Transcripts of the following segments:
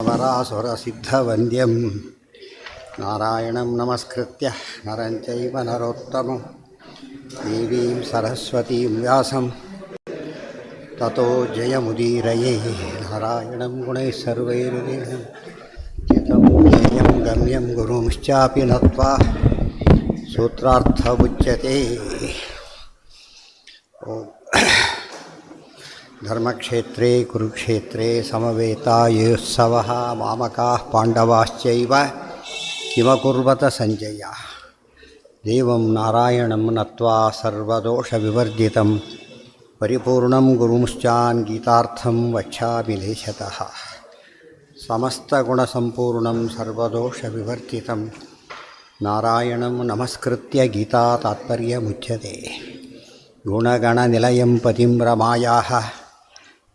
ವರಾಸುರಸಿದ್ಧವಂದ್ಯಂ ನಾರಾಯಣಂ ನಮಸ್ಕೃತ್ಯ ನರಂ ಚೈವ ನರೋತ್ತಮಂ ದೇವೀಂ ಸರಸ್ವತೀಂ ವ್ಯಾಸಂ ತತೋ ಜಯಮುದೀರಯೇ ನಾರಾಯಣಂ ಗುಣೈಃ ಸರ್ವೈರ್ವೇದಂ ಚಿತಂ ಜ್ಞೇಯಂ ಗಮ್ಯಂ ಗುರುಂಶ್ಚಾಪಿ ನತ್ವಾ ಸೂತ್ರಾರ್ಥವುಚ್ಯತೆ. ಧರ್ಮಕ್ಷೇತ್ರೇ ಕುರುಕ್ಷೇತ್ರೇ ಸಮವೇತಾಯುತ್ಸವಃ ಮಾಮಕಾಃ ಪಾಂಡವಾಶ್ಚೈವ ಕಿಮಕುರ್ವತ ಸಂಜಯ. ದೇವಂ ನಾರಾಯಣಂ ನತ್ವಾ ಸರ್ವದೋಷವಿವರ್ಜಿತಂ ಪರಿಪೂರ್ಣಂ ಗುರುಂಶ್ಚಾನ್ ಗೀತಾರ್ಥಂ ವಕ್ಷ್ಯಾಮಿ ಲೇಶತಃ. ಸಮಸ್ತಗುಣಸಂಪೂರ್ಣಂ ಸರ್ವದೋಷವಿವರ್ಜಿತಂ ನಾರಾಯಣಂ ನಮಸ್ಕೃತ್ಯ ಗೀತಾ ತಾತ್ಪರ್ಯಮುಚ್ಯತೆ. ಗುಣಗಣನಿಲಯಂ ಪತಿಂ ರಮಾಯಾಃ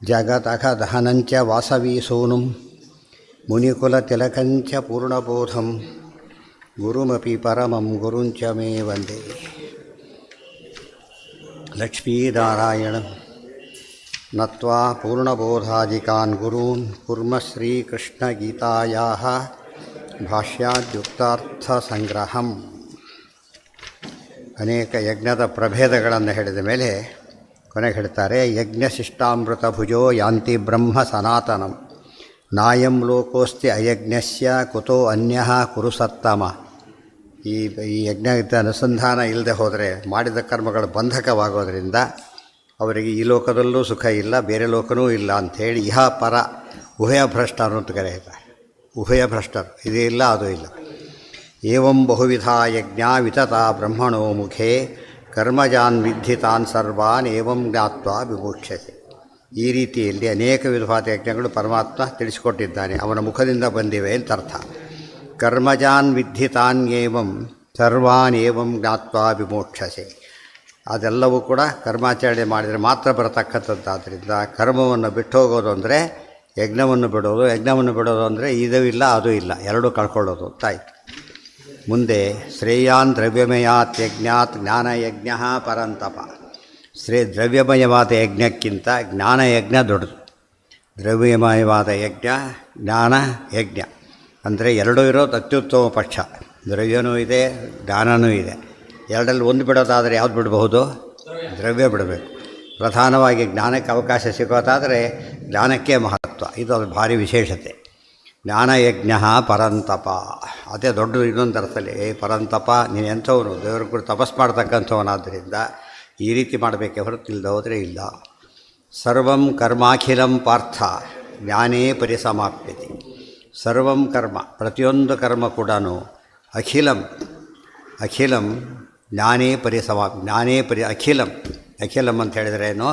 ಜಗತಃ ದಹನಂಚ ವಾಸವೀಸೂನುಂ ಮುನಿಕುಲತಿಲಕಂಚ ಪೂರ್ಣಬೋಧಂ ಗುರುಮಪಿ ಪರಮಂ ಗುರುಂಚ ಮೇ ವಂದೇ. ಲಕ್ಷ್ಮೀನಾರಾಯಣಂ ನತ್ವಾ ಪೂರ್ಣಬೋಧಾದಿಕಾನ್ ಗುರೂನ್ ಕುರ್ಮ ಶ್ರೀಕೃಷ್ಣಗೀತಾಯಾಃ ಭಾಷ್ಯಾದ್ಯುಕ್ತಾರ್ಥಸಂಗ್ರಹಂ. ಅನೇಕ ಯಜ್ಞದ ಪ್ರಭೇದಗಳನ್ನು ಹೇಳಿದ ಮೇಲೆ ಕೊನೆಗೆ ಹೇಳ್ತಾರೆ, ಯಜ್ಞಶಿಷ್ಟಾಮೃತ ಭುಜೋ ಯಾಂತಿ ಬ್ರಹ್ಮ ಸನಾತನಂ ನಾಯಂ ಲೋಕೋಸ್ತಿ ಅಯಜ್ಞಸ್ಯ ಕುತೋ ಅನ್ಯಃ ಕುರು ಸತ್ತಮ. ಈ ಯಜ್ಞದ ಅನುಸಂಧಾನ ಇಲ್ಲದೆ ಹೋದರೆ ಮಾಡಿದ ಕರ್ಮಗಳು ಬಂಧಕವಾಗೋದರಿಂದ ಅವರಿಗೆ ಈ ಲೋಕದಲ್ಲೂ ಸುಖ ಇಲ್ಲ, ಬೇರೆ ಲೋಕನೂ ಇಲ್ಲ ಅಂಥೇಳಿ ಇಹ ಪರ ಉಭಯ ಭ್ರಷ್ಟರು ಅಂತ ಕರೆಯುತ್ತಾರೆ. ಉಭಯ ಭ್ರಷ್ಟರು, ಇದೇ ಇಲ್ಲ ಅದು ಇಲ್ಲ. ಏವಂ ಬಹುವಿಧ ಯಜ್ಞ ವಿತತಾ ಬ್ರಹ್ಮಣೋ ಮುಖೇ ಕರ್ಮಜಾನ್ ವಿದ್ಧಿತಾನ್ ಸರ್ವಾನ್ ಏವಂ ಜ್ಞಾತ್ವಾ ವಿಮೋಕ್ಷತೆ. ಈ ರೀತಿಯಲ್ಲಿ ಅನೇಕ ವಿಧವಾದ ಯಜ್ಞಗಳು ಪರಮಾತ್ಮ ತಿಳಿಸಿಕೊಟ್ಟಿದ್ದಾನೆ, ಅವನ ಮುಖದಿಂದ ಬಂದಿವೆ ಅಂತ ಅರ್ಥ. ಕರ್ಮಜಾನ್ ವಿದ್ಧಿತಾನ್ ಏವಂ ಸರ್ವಾನ್ ಏವಂ ಜ್ಞಾತ್ವಾ ವಿಮೋಕ್ಷಸೆ. ಅದೆಲ್ಲವೂ ಕೂಡ ಕರ್ಮಾಚರಣೆ ಮಾಡಿದರೆ ಮಾತ್ರ ಬರತಕ್ಕಂಥದ್ದಾದ್ದರಿಂದ ಕರ್ಮವನ್ನು ಬಿಟ್ಟು ಹೋಗೋದು ಅಂದರೆ ಯಜ್ಞವನ್ನು ಬಿಡೋದು, ಯಜ್ಞವನ್ನು ಬಿಡೋದು ಅಂದರೆ ಇದೂ ಇಲ್ಲ ಅದೂ ಇಲ್ಲ, ಎರಡೂ ಕಳ್ಕೊಳ್ಳೋದು ಅಂತಾಯಿತು. ಮುಂದೆ ಶ್ರೇಯಾನ್ ದ್ರವ್ಯಮಯಾತ್ ಯಜ್ಞಾತ್ ಜ್ಞಾನಯಜ್ಞ ಪರಂತಪ. ದ್ರವ್ಯಮಯವಾದ ಯಜ್ಞಕ್ಕಿಂತ ಜ್ಞಾನಯಜ್ಞ ದೊಡ್ಡದು. ದ್ರವ್ಯಮಯವಾದ ಯಜ್ಞ ಜ್ಞಾನ ಯಜ್ಞ ಅಂದರೆ ಎರಡೂ ಇರೋದು ಅತ್ಯುತ್ತಮ ಪಕ್ಷ. ದ್ರವ್ಯನೂ ಇದೆ, ಜ್ಞಾನವೂ ಇದೆ. ಎರಡರಲ್ಲಿ ಒಂದು ಬಿಡೋದಾದರೆ ಯಾವ್ದು ಬಿಡಬಹುದು? ದ್ರವ್ಯ ಬಿಡಬೇಕು. ಪ್ರಧಾನವಾಗಿ ಜ್ಞಾನಕ್ಕೆ ಅವಕಾಶ ಸಿಗೋದಾದರೆ ಜ್ಞಾನಕ್ಕೆ ಮಹತ್ವ, ಇದು ಅದು ಭಾರಿ ವಿಶೇಷತೆ. ಜ್ಞಾನಯಜ್ಞ ಪರಂತಪ, ಅದೇ ದೊಡ್ಡದು. ಇನ್ನೊಂದು ಅರ್ಥದಲ್ಲಿ ಪರಂತಪ ನೀನು ಎಂಥವನು, ದೇವರ ಕೂಡ ತಪಸ್ ಮಾಡ್ತಕ್ಕಂಥವನಾದ್ದರಿಂದ ಈ ರೀತಿ ಮಾಡಬೇಕೆ ಹೊರತು ಇಲ್ಲದೆ ಹೋದರೆ ಇಲ್ಲ. ಸರ್ವಂ ಕರ್ಮಾಖಿಲಂ ಪಾರ್ಥ ಜ್ಞಾನೇ ಪರಿಸಮಾಪ್ಯತೆ. ಸರ್ವಂ ಕರ್ಮ, ಪ್ರತಿಯೊಂದು ಕರ್ಮ ಕೂಡ ಅಖಿಲಂ ಅಖಿಲಂ ಜ್ಞಾನೇ ಅಖಿಲಂ ಅಖಿಲಂ ಅಂತ ಹೇಳಿದ್ರೇನು,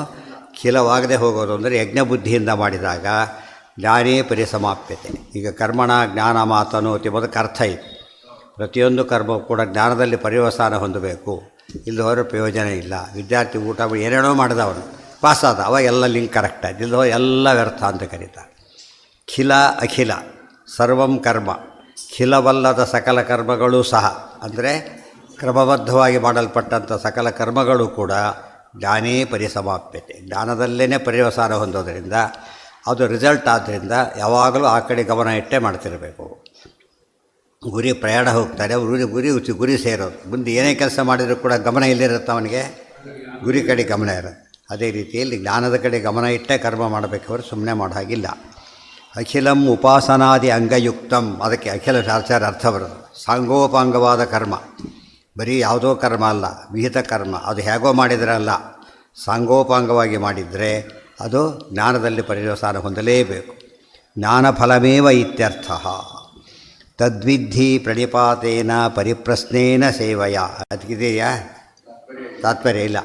ಖಿಲವಾಗದೆ ಹೋಗೋದು ಅಂದರೆ ಯಜ್ಞಬುದ್ಧಿಯಿಂದ ಮಾಡಿದಾಗ ಜ್ಞಾನೇ ಪರಿಸಮಾಪ್ಯತೆ. ಈಗ ಕರ್ಮಣ ಜ್ಞಾನ ಮಾತನೋತಿ ಮೊದಕ್ಕೆ ಅರ್ಥ ಇದೆ. ಪ್ರತಿಯೊಂದು ಕರ್ಮ ಕೂಡ ಜ್ಞಾನದಲ್ಲಿ ಪರಿವಸಾನ ಹೊಂದಬೇಕು, ಇಲ್ಲಿ ಹೋದರೆ ಪ್ರಯೋಜನ ಇಲ್ಲ. ವಿದ್ಯಾರ್ಥಿ ಊಟ ಏನೇನೋ ಮಾಡಿದ ಅವನು ಪಾಸಾದ, ಅವ ಎಲ್ಲ ಲಿಂಕ್ ಕರೆಕ್ಟ್ ಆಯ್ತು, ಇಲ್ಲದೋ ಎಲ್ಲ ವ್ಯರ್ಥ ಅಂತ ಕರೀತಾರೆ. ಖಿಲ ಅಖಿಲ ಸರ್ವಂ ಕರ್ಮ, ಖಿಲವಲ್ಲದ ಸಕಲ ಕರ್ಮಗಳೂ ಸಹ ಅಂದರೆ ಕ್ರಮಬದ್ಧವಾಗಿ ಮಾಡಲ್ಪಟ್ಟಂಥ ಸಕಲ ಕರ್ಮಗಳು ಕೂಡ ಜ್ಞಾನೇ ಪರಿಸಮಾಪ್ಯತೆ, ಜ್ಞಾನದಲ್ಲೇ ಪರಿವಸಾನ ಹೊಂದೋದರಿಂದ ಅದು ರಿಸಲ್ಟ್. ಆದ್ದರಿಂದ ಯಾವಾಗಲೂ ಆ ಕಡೆ ಗಮನ ಇಟ್ಟೇ ಮಾಡ್ತಿರಬೇಕು. ಗುರಿ ಪ್ರಯಾಣ ಹೋಗ್ತಾರೆ, ಗುರಿ ಸೇರೋದು. ಮುಂದೆ ಏನೇ ಕೆಲಸ ಮಾಡಿದರೂ ಕೂಡ ಗಮನ ಎಲ್ಲಿರುತ್ತೆ ಅವನಿಗೆ? ಗುರಿ ಕಡೆ ಗಮನ ಇರುತ್ತೆ. ಅದೇ ರೀತಿಯಲ್ಲಿ ಜ್ಞಾನದ ಕಡೆ ಗಮನ ಇಟ್ಟೇ ಕರ್ಮ ಮಾಡಬೇಕವರು ಸುಮ್ಮನೆ ಮಾಡೋ ಹಾಗಿಲ್ಲ. ಅಖಿಲಂ ಉಪಾಸನಾದಿ ಅಂಗಯುಕ್ತಂ, ಅದಕ್ಕೆ ಅಖಿಲ ಶಾಸ್ತ್ರ ಅರ್ಥ ಬರೋದು. ಸಾಂಗೋಪಾಂಗವಾದ ಕರ್ಮ, ಬರೀ ಯಾವುದೋ ಕರ್ಮ ಅಲ್ಲ, ವಿಹಿತ ಕರ್ಮ. ಅದು ಹೇಗೋ ಮಾಡಿದ್ರಲ್ಲ, ಸಾಂಗೋಪಾಂಗವಾಗಿ ಮಾಡಿದರೆ ಅದು ಜ್ಞಾನದಲ್ಲಿ ಪರಿವಸಾನ ಹೊಂದಲೇಬೇಕು. ಜ್ಞಾನಫಲಮೇವ ಇತ್ಯರ್ಥ. ತದ್ವಿಧಿ ಪ್ರಣಿಪಾತೇನ ಪರಿಪ್ರಶ್ನೇನ ಸೇವಯ. ಅದಕ್ಕಿದೆಯಾ ತಾತ್ಪರ್ಯ? ಇಲ್ಲ.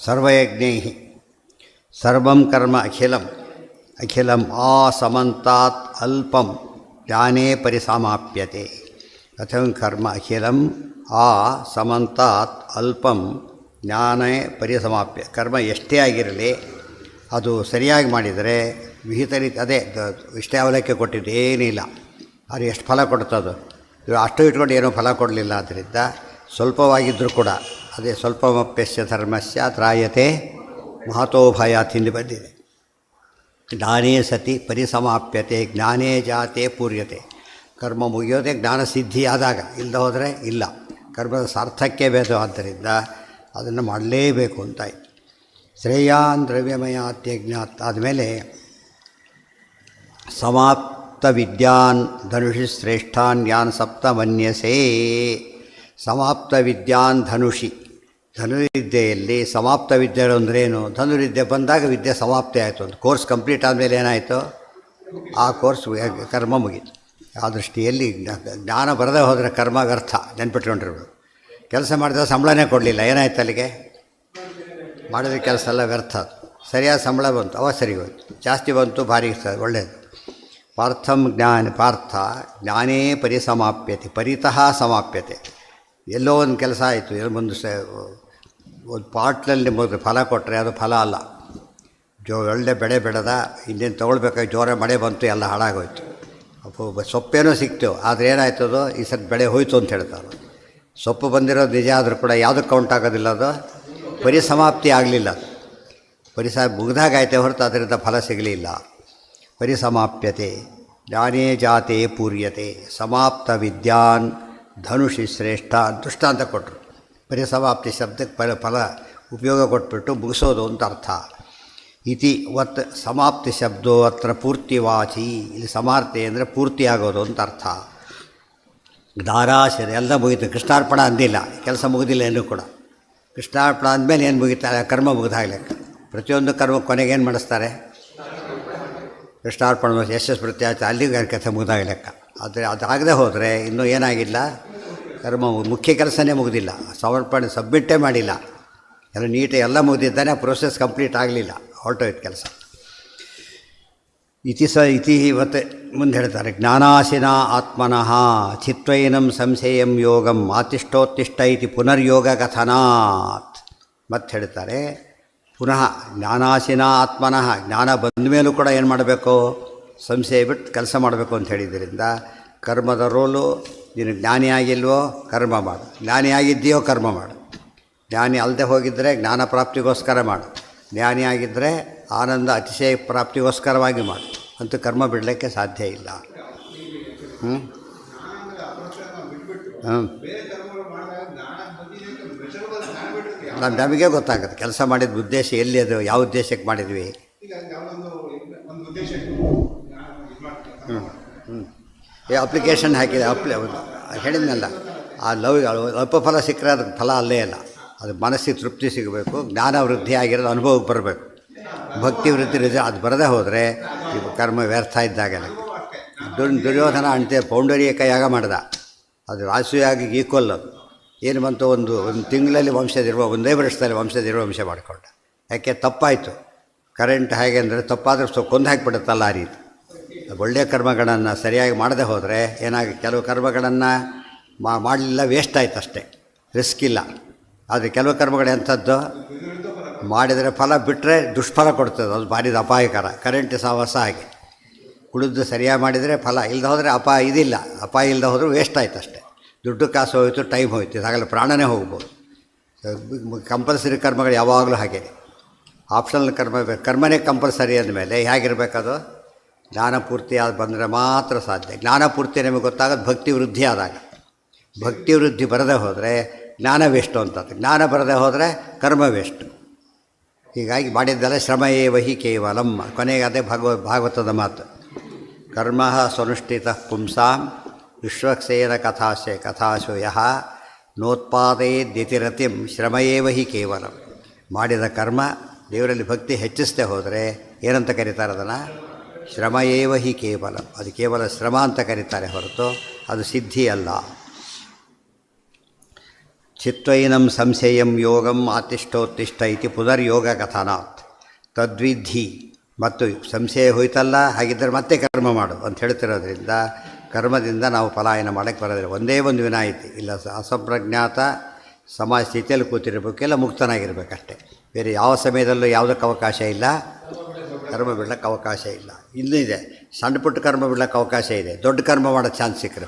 ಸರ್ವಯಜ್ಞೈ ಸರ್ವಂ ಕರ್ಮ ಅಖಿಲಂ ಅಖಿಲಂ ಆಸಮಂತಾತ್ ಅಲ್ಪಂ ಜ್ಞಾನೇ ಪರಿಸಮಾಪ್ಯತೆ. ಅಥಂ ಕರ್ಮ ಅಖಿಲಂ ಸಮಂತಾತ್ ಅಲ್ಪಂ ಜ್ಞಾನೇ ಪರಿಸಮಾಪ್ಯ. ಕರ್ಮ ಎಷ್ಟೇ ಆಗಿರಲಿ ಅದು ಸರಿಯಾಗಿ ಮಾಡಿದರೆ ವಿಹಿತ ರೀತಿ ಅದೇ ಇಷ್ಟೇ ಅವಲಕ್ಕಿ ಕೊಟ್ಟಿದ್ದು ಏನಿಲ್ಲ. ಅದು ಎಷ್ಟು ಫಲ ಕೊಡ್ತದು? ಇವು ಅಷ್ಟು ಇಟ್ಕೊಂಡು ಏನೂ ಫಲ ಕೊಡಲಿಲ್ಲ. ಆದ್ದರಿಂದ ಸ್ವಲ್ಪವಾಗಿದ್ದರೂ ಕೂಡ ಅದೇ ಸ್ವಲ್ಪಮಪ್ಯಸ್ಯ ಧರ್ಮಸ್ಯ ತ್ರಾಯತೆ ಮಹತೋ ಭಯ ತಿಂದು ಬಂದಿದೆ. ಜ್ಞಾನೇ ಸತಿ ಪರಿಸಮಾಪ್ಯತೆ ಜ್ಞಾನೇ ಜಾತೆ ಪೂರ್ಯತೆ. ಕರ್ಮ ಮುಗಿಯೋದೇ ಜ್ಞಾನ ಸಿದ್ಧಿಯಾದಾಗ, ಇಲ್ಲದೆ ಹೋದರೆ ಇಲ್ಲ. ಕರ್ಮದ ಸಾರ್ಥಕ್ಯ ಭೇದ. ಆದ್ದರಿಂದ ಅದನ್ನು ಮಾಡಲೇಬೇಕು ಅಂತಾಯಿತು. ಶ್ರೇಯಾನ್ ದ್ರವ್ಯಮಯಾತ್ಯಜ್ಞಾತ್ ಆದಮೇಲೆ ಸಮಾಪ್ತ ವಿದ್ಯಾನ್ ಧನುಷಿ ಶ್ರೇಷ್ಠಾನ್ ಯಾನ್ ಸಪ್ತ ಮನ್ಯಸೇ. ಸಮಾಪ್ತ ವಿದ್ಯಾನ್ ಧನುಷಿ, ಧನುರ್ವಿದ್ಯೆಯಲ್ಲಿ ಸಮಾಪ್ತ ವಿದ್ಯೆಗಳು ಅಂದ್ರೇನು? ಧನುರ್ವಿದ್ಯೆ ಬಂದಾಗ ವಿದ್ಯೆ ಸಮಾಪ್ತಿ ಆಯಿತು. ಒಂದು ಕೋರ್ಸ್ ಕಂಪ್ಲೀಟ್ ಆದಮೇಲೆ ಏನಾಯಿತು? ಆ ಕೋರ್ಸ್ ಕರ್ಮ ಮುಗೀತು. ಆ ದೃಷ್ಟಿಯಲ್ಲಿ ಜ್ಞಾನ ಬರದೇ ಹೋದರೆ ಕರ್ಮ ವ್ಯರ್ಥ. ನೆನ್ಪಿಟ್ಕೊಂಡಿರ್ಬೋದು. ಕೆಲಸ ಮಾಡಿದ್ರೆ ಸಂಬಳನೇ ಕೊಡಲಿಲ್ಲ, ಏನಾಯ್ತು ಅಲ್ಲಿಗೆ? ಮಾಡಿದ್ರೆ ಕೆಲಸ ಎಲ್ಲ ವ್ಯರ್ಥ. ಸರಿಯಾದ ಸಂಬಳ ಬಂತು, ಅವ ಸರಿ ಹೋಯ್ತು. ಜಾಸ್ತಿ ಬಂತು, ಭಾರಿ ಒಳ್ಳೆಯದು. ಪಾರ್ಥಂ ಪಾರ್ಥ ಜ್ಞಾನೇ ಪರಿಸಮಾಪ್ಯತೆ ಪರಿತಃ ಸಮಾಪ್ಯತೆ. ಎಲ್ಲೋ ಒಂದು ಕೆಲಸ ಆಯಿತು, ಒಂದು ಒಂದು ಪಾಟ್ಲಲ್ಲಿ ಫಲ ಕೊಟ್ಟರೆ ಅದು ಫಲ ಅಲ್ಲ. ಒಳ್ಳೆ ಬೆಳೆ ಬೆಳೆದ, ಇನ್ನೇನು ತೊಗೊಳ್ಬೇಕಾಗಿ ಜೋರ ಮಳೆ ಬಂತು, ಎಲ್ಲ ಹಾಳಾಗೋಯ್ತು. ಸೊಪ್ಪೇನೋ ಸಿಕ್ತು, ಆದರೆ ಏನಾಯ್ತದು? ಈ ಸತಿ ಬೆಳೆ ಹೋಯ್ತು ಅಂತ ಹೇಳ್ತಾರೆ. ಸೊಪ್ಪು ಬಂದಿರೋದು ನಿಜ ಆದರೂ ಕೂಡ ಯಾವುದಕ್ಕೆ ಕೌಂಟ್ ಆಗೋದಿಲ್ಲ, ಅದು ಪರಿಸಮಾಪ್ತಿ ಆಗಲಿಲ್ಲ. ಮುಗಿದಾಗೈತೆ ಹೊರತು ಅದರಿಂದ ಫಲ ಸಿಗಲಿಲ್ಲ. ಪರಿಸಮಾಪ್ಯತೆ ಜ್ಞಾನೇ ಜಾತೆ ಪೂರ್ಯತೆ ಸಮಾಪ್ತ ವಿದ್ಯಾನ್ ಧನುಷಿ ಶ್ರೇಷ್ಠ ದೃಷ್ಟಾಂತ ಕೊಟ್ಟರು. ಪರಿಸಮಾಪ್ತಿ ಶಬ್ದಕ್ಕೆ ಫಲ ಉಪಯೋಗ ಕೊಟ್ಬಿಟ್ಟು ಮುಗಿಸೋದು ಅಂತ ಅರ್ಥ. ಇತಿ ವತ್ ಸಮಾಪ್ತಿ ಶಬ್ದೋ ಅತ್ರ ಪೂರ್ತಿವಾಚಿ. ಇಲ್ಲಿ ಸಮಾಪ್ತಿ ಅಂದರೆ ಪೂರ್ತಿ ಆಗೋದು ಅಂತ ಅರ್ಥ. ದಾರಾಶರ ಎಲ್ಲ ಮುಗಿತು. ಕೃಷ್ಣಾರ್ಪಣ ಅಂದಿಲ್ಲ, ಕೆಲಸ ಮುಗಿದಿಲ್ಲ ಇನ್ನೂ ಕೂಡ. ಕೃಷ್ಣಾರ್ಪಣ ಅಂದಮೇಲೆ ಏನು ಮುಗಿತಾರೆ? ಕರ್ಮ ಮುಗಿದಾಗಲೆಕ್ಕ. ಪ್ರತಿಯೊಂದು ಕರ್ಮ ಕೊನೆಗೇನು ಮಾಡಿಸ್ತಾರೆ? ಕೃಷ್ಣಾರ್ಪಣ ಯಶಸ್ ಪ್ರತ್ಯಾಚ, ಅಲ್ಲಿಗೆ ಕೆಲಸ ಮುಗಿದಾಗಲೆಕ್ಕ. ಆದರೆ ಅದಾಗದೆ ಹೋದರೆ ಇನ್ನೂ ಏನಾಗಿಲ್ಲ? ಕರ್ಮ ಮುಖ್ಯ ಕೆಲಸನೇ ಮುಗಿದಿಲ್ಲ. ಸಮರ್ಪಣೆ ಸಬ್ಮಿಟ್ಟೇ ಮಾಡಿಲ್ಲ. ಎಲ್ಲ ನೀಟಾಗಿ ಎಲ್ಲ ಮುಗಿದಿದ್ದಾನೆ, ಪ್ರೋಸೆಸ್ ಕಂಪ್ಲೀಟ್ ಆಗಲಿಲ್ಲ, ಹೊರಟೋಯ್ತು ಕೆಲಸ. ಇತಿ ಇವತ್ತು ಮುಂದೆ ಹೇಳ್ತಾರೆ. ಜ್ಞಾನಾಶಿನ ಆತ್ಮನಃ ಚಿತ್ವೈನಂ ಸಂಶಯಂ ಯೋಗಂ ಆತಿಷ್ಠೋತ್ತಿಷ್ಠ ಇತಿ ಪುನರ್ಯೋಗ ಕಥನಾತ್. ಮತ್ತೆ ಹೇಳ್ತಾರೆ ಪುನಃ ಜ್ಞಾನಾಶಿನ ಆತ್ಮನಃ. ಜ್ಞಾನ ಬಂದ ಮೇಲೂ ಕೂಡ ಏನು ಮಾಡಬೇಕು? ಸಂಶಯ ಬಿಟ್ಟು ಕೆಲಸ ಮಾಡಬೇಕು ಅಂತ ಹೇಳಿದ್ದರಿಂದ ಕರ್ಮದ ರೋಲು. ನೀನು ಜ್ಞಾನಿಯಾಗಿಲ್ವೋ ಕರ್ಮ ಮಾಡು, ಜ್ಞಾನಿಯಾಗಿದ್ದೀಯೋ ಕರ್ಮ ಮಾಡು. ಜ್ಞಾನಿ ಅಲ್ಲದೆ ಹೋಗಿದ್ದರೆ ಜ್ಞಾನ ಪ್ರಾಪ್ತಿಗೋಸ್ಕರ ಮಾಡು, ಜ್ಞಾನಿಯಾಗಿದ್ದರೆ ಆನಂದ ಅತಿಶಯ ಪ್ರಾಪ್ತಿಗೋಸ್ಕರವಾಗಿ ಮಾಡು. ಅಂತೂ ಕರ್ಮ ಬಿಡಲಿಕ್ಕೆ ಸಾಧ್ಯ ಇಲ್ಲ. ನಮಗೆ ಗೊತ್ತಾಗುತ್ತೆ ಕೆಲಸ ಮಾಡಿದ ಉದ್ದೇಶ ಎಲ್ಲಿ, ಅದು ಯಾವ ಉದ್ದೇಶಕ್ಕೆ ಮಾಡಿದ್ವಿ. ಅಪ್ಲಿಕೇಶನ್ ಹಾಕಿದೆ, ಹೇಳಿದ್ನಲ್ಲ, ಆ ಅಲ್ಪ ಫಲ ಸಿಕ್ಕರೆ ಅದಕ್ಕೆ ಫಲ ಅಲ್ಲೇ ಇಲ್ಲ. ಅದು ಮನಸ್ಸಿಗೆ ತೃಪ್ತಿ ಸಿಗಬೇಕು, ಜ್ಞಾನ ವೃದ್ಧಿ ಆಗಿರೋದು ಅನುಭವಕ್ಕೆ ಬರಬೇಕು. ಭಕ್ತಿ ವೃದ್ಧಿ ಅದು ಬರದೇ ಹೋದರೆ ಈಗ ಕರ್ಮ ವ್ಯರ್ಥ ಇದ್ದಾಗಲೇ. ದುರ್ಯೋಧನ ಅಂತೆ ಪೌಂಡರಿಕ ಯಾಗ ಮಾಡ್ದ, ಅದು ರಾಸುಯಾಗಿ ಈಕ್ವಲ್. ಅದು ಏನು ಬಂತು? ಒಂದು ತಿಂಗಳಲ್ಲಿ ಒಂದೇ ವರ್ಷದಲ್ಲಿ ವಂಶ ಮಾಡಿಕೊಂಡ. ಯಾಕೆ? ತಪ್ಪಾಯಿತು. ಕರೆಂಟ್ ಹೇಗೆ ಅಂದರೆ ತಪ್ಪಾದರೆ ಕೊಂದು ಹಾಕಿಬಿಡುತ್ತಲ್ಲ, ಆ ರೀತಿ. ಒಳ್ಳೆಯ ಕರ್ಮಗಳನ್ನು ಸರಿಯಾಗಿ ಮಾಡದೆ ಹೋದರೆ ಕೆಲವು ಕರ್ಮಗಳನ್ನು ಮಾಡಲಿಲ್ಲ, ವೇಸ್ಟ್ ಆಯ್ತು ಅಷ್ಟೇ, ರಿಸ್ಕ್ ಇಲ್ಲ. ಆದರೆ ಕೆಲವು ಕರ್ಮಗಳು ಎಂಥದ್ದು ಮಾಡಿದರೆ ಫಲ ಬಿಟ್ಟರೆ ದುಷ್ಫಲ ಕೊಡ್ತದೆ, ಅದು ಭಾರಿ ಅಪಾಯಕರ. ಕರೆಂಟ್ ಸಹವಾಸ ಹಾಗೆ. ಕುಡಿದು ಸರಿಯಾಗಿ ಮಾಡಿದರೆ ಫಲ, ಇಲ್ಲದೆ ಹೋದರೆ ಇದಿಲ್ಲ. ಅಪಾಯ ಇಲ್ಲದೆ ಹೋದರೂ ವೇಸ್ಟ್ ಆಯ್ತು ಅಷ್ಟೇ. ದುಡ್ಡು ಕಾಸು ಹೋಯಿತು, ಟೈಮ್ ಹೋಯ್ತು, ಹಾಗಲ್ಲ ಪ್ರಾಣನೇ ಹೋಗ್ಬೋದು. ಕಂಪಲ್ಸರಿ ಕರ್ಮಗಳು ಯಾವಾಗಲೂ ಹಾಗೆ. ಆಪ್ಷನಲ್ ಕರ್ಮನೇ ಕಂಪಲ್ಸರಿ ಅಂದಮೇಲೆ ಹೇಗಿರಬೇಕದು? ಜ್ಞಾನ ಪೂರ್ತಿ ಬಂದರೆ ಮಾತ್ರ ಸಾಧ್ಯ. ಜ್ಞಾನ ಪೂರ್ತಿ ನಿಮಗೆ ಗೊತ್ತಾಗೋದು ಭಕ್ತಿ ವೃದ್ಧಿ ಆದಾಗ. ಭಕ್ತಿ ವೃದ್ಧಿ ಬರದೇ ಹೋದರೆ ಜ್ಞಾನ ವೇಸ್ಟು ಅಂತ. ಜ್ಞಾನ ಬರದೇ ಹೋದರೆ ಕರ್ಮ ವೇಸ್ಟು. ಹೀಗಾಗಿ ಮಾಡಿದ್ದೆಲ್ಲ ಶ್ರಮ ಏವಹಿ ಕೇವಲಂ. ಕೊನೆಗೆ ಅದೇ ಭಾಗವತದ ಮಾತು. ಕರ್ಮ ಸ್ವನುಷ್ಠಿತ ಪುಂಸಾಂ ವಿಶ್ವಕ್ಸೇನ ಕಥಾಶು ಯಃ ನೋತ್ಪಾದಯೇದ್ಯತಿರತಿಂ ಶ್ರಮ ಏವಹಿ ಕೇವಲಂ. ಮಾಡಿದ ಕರ್ಮ ದೇವರಲ್ಲಿ ಭಕ್ತಿ ಹೆಚ್ಚಿಸದೆ ಹೋದರೆ ಏನಂತ ಕರೀತಾರೆ ಅದನ್ನು? ಶ್ರಮ ಏವಹಿ ಕೇವಲಂ. ಅದು ಕೇವಲ ಶ್ರಮ ಅಂತ ಕರೀತಾರೆ ಹೊರತು ಅದು ಸಿದ್ಧಿ ಅಲ್ಲ. ಚಿತ್ವೈನಂ ಸಂಶಯಂ ಯೋಗಂ ಆತಿಷ್ಠೋತ್ತಿಷ್ಠ ಇತಿ ಪುನರ್ಯೋಗ ಕಥನಾತ್. ತದ್ವಿಧಿ. ಮತ್ತು ಸಂಶಯ ಹೋಯ್ತಲ್ಲ, ಹಾಗಿದ್ದರೆ ಮತ್ತೆ ಕರ್ಮ ಮಾಡು ಅಂತ ಹೇಳ್ತಿರೋದ್ರಿಂದ ಕರ್ಮದಿಂದ ನಾವು ಪಲಾಯನ ಮಾಡೋಕ್ಕೆ ಬರೋದಿಲ್ಲ. ಒಂದೇ ಒಂದು ವಿನಾಯಿತಿ ಇಲ್ಲ. ಅಸಂಪ್ರಜ್ಞಾತ ಸಮಾಜ ಸ್ಥಿತಿಯಲ್ಲಿ ಕೂತಿರಬೇಕು, ಇಲ್ಲ ಮುಕ್ತನಾಗಿರ್ಬೇಕಷ್ಟೇ. ಬೇರೆ ಯಾವ ಸಮಯದಲ್ಲೂ ಯಾವುದಕ್ಕೆ ಅವಕಾಶ ಇಲ್ಲ. ಕರ್ಮ ಬಿಡ್ಲಿಕ್ಕೆ ಅವಕಾಶ ಇಲ್ಲ. ಇನ್ನೂ ಇದೆ, ಸಣ್ಣ ಪುಟ್ಟ ಕರ್ಮ ಬಿಡ್ಲಿಕ್ಕೆ ಅವಕಾಶ ಇದೆ. ದೊಡ್ಡ ಕರ್ಮ ಮಾಡೋ ಚಾನ್ಸ್ ಸಿಕ್ಕರೆ,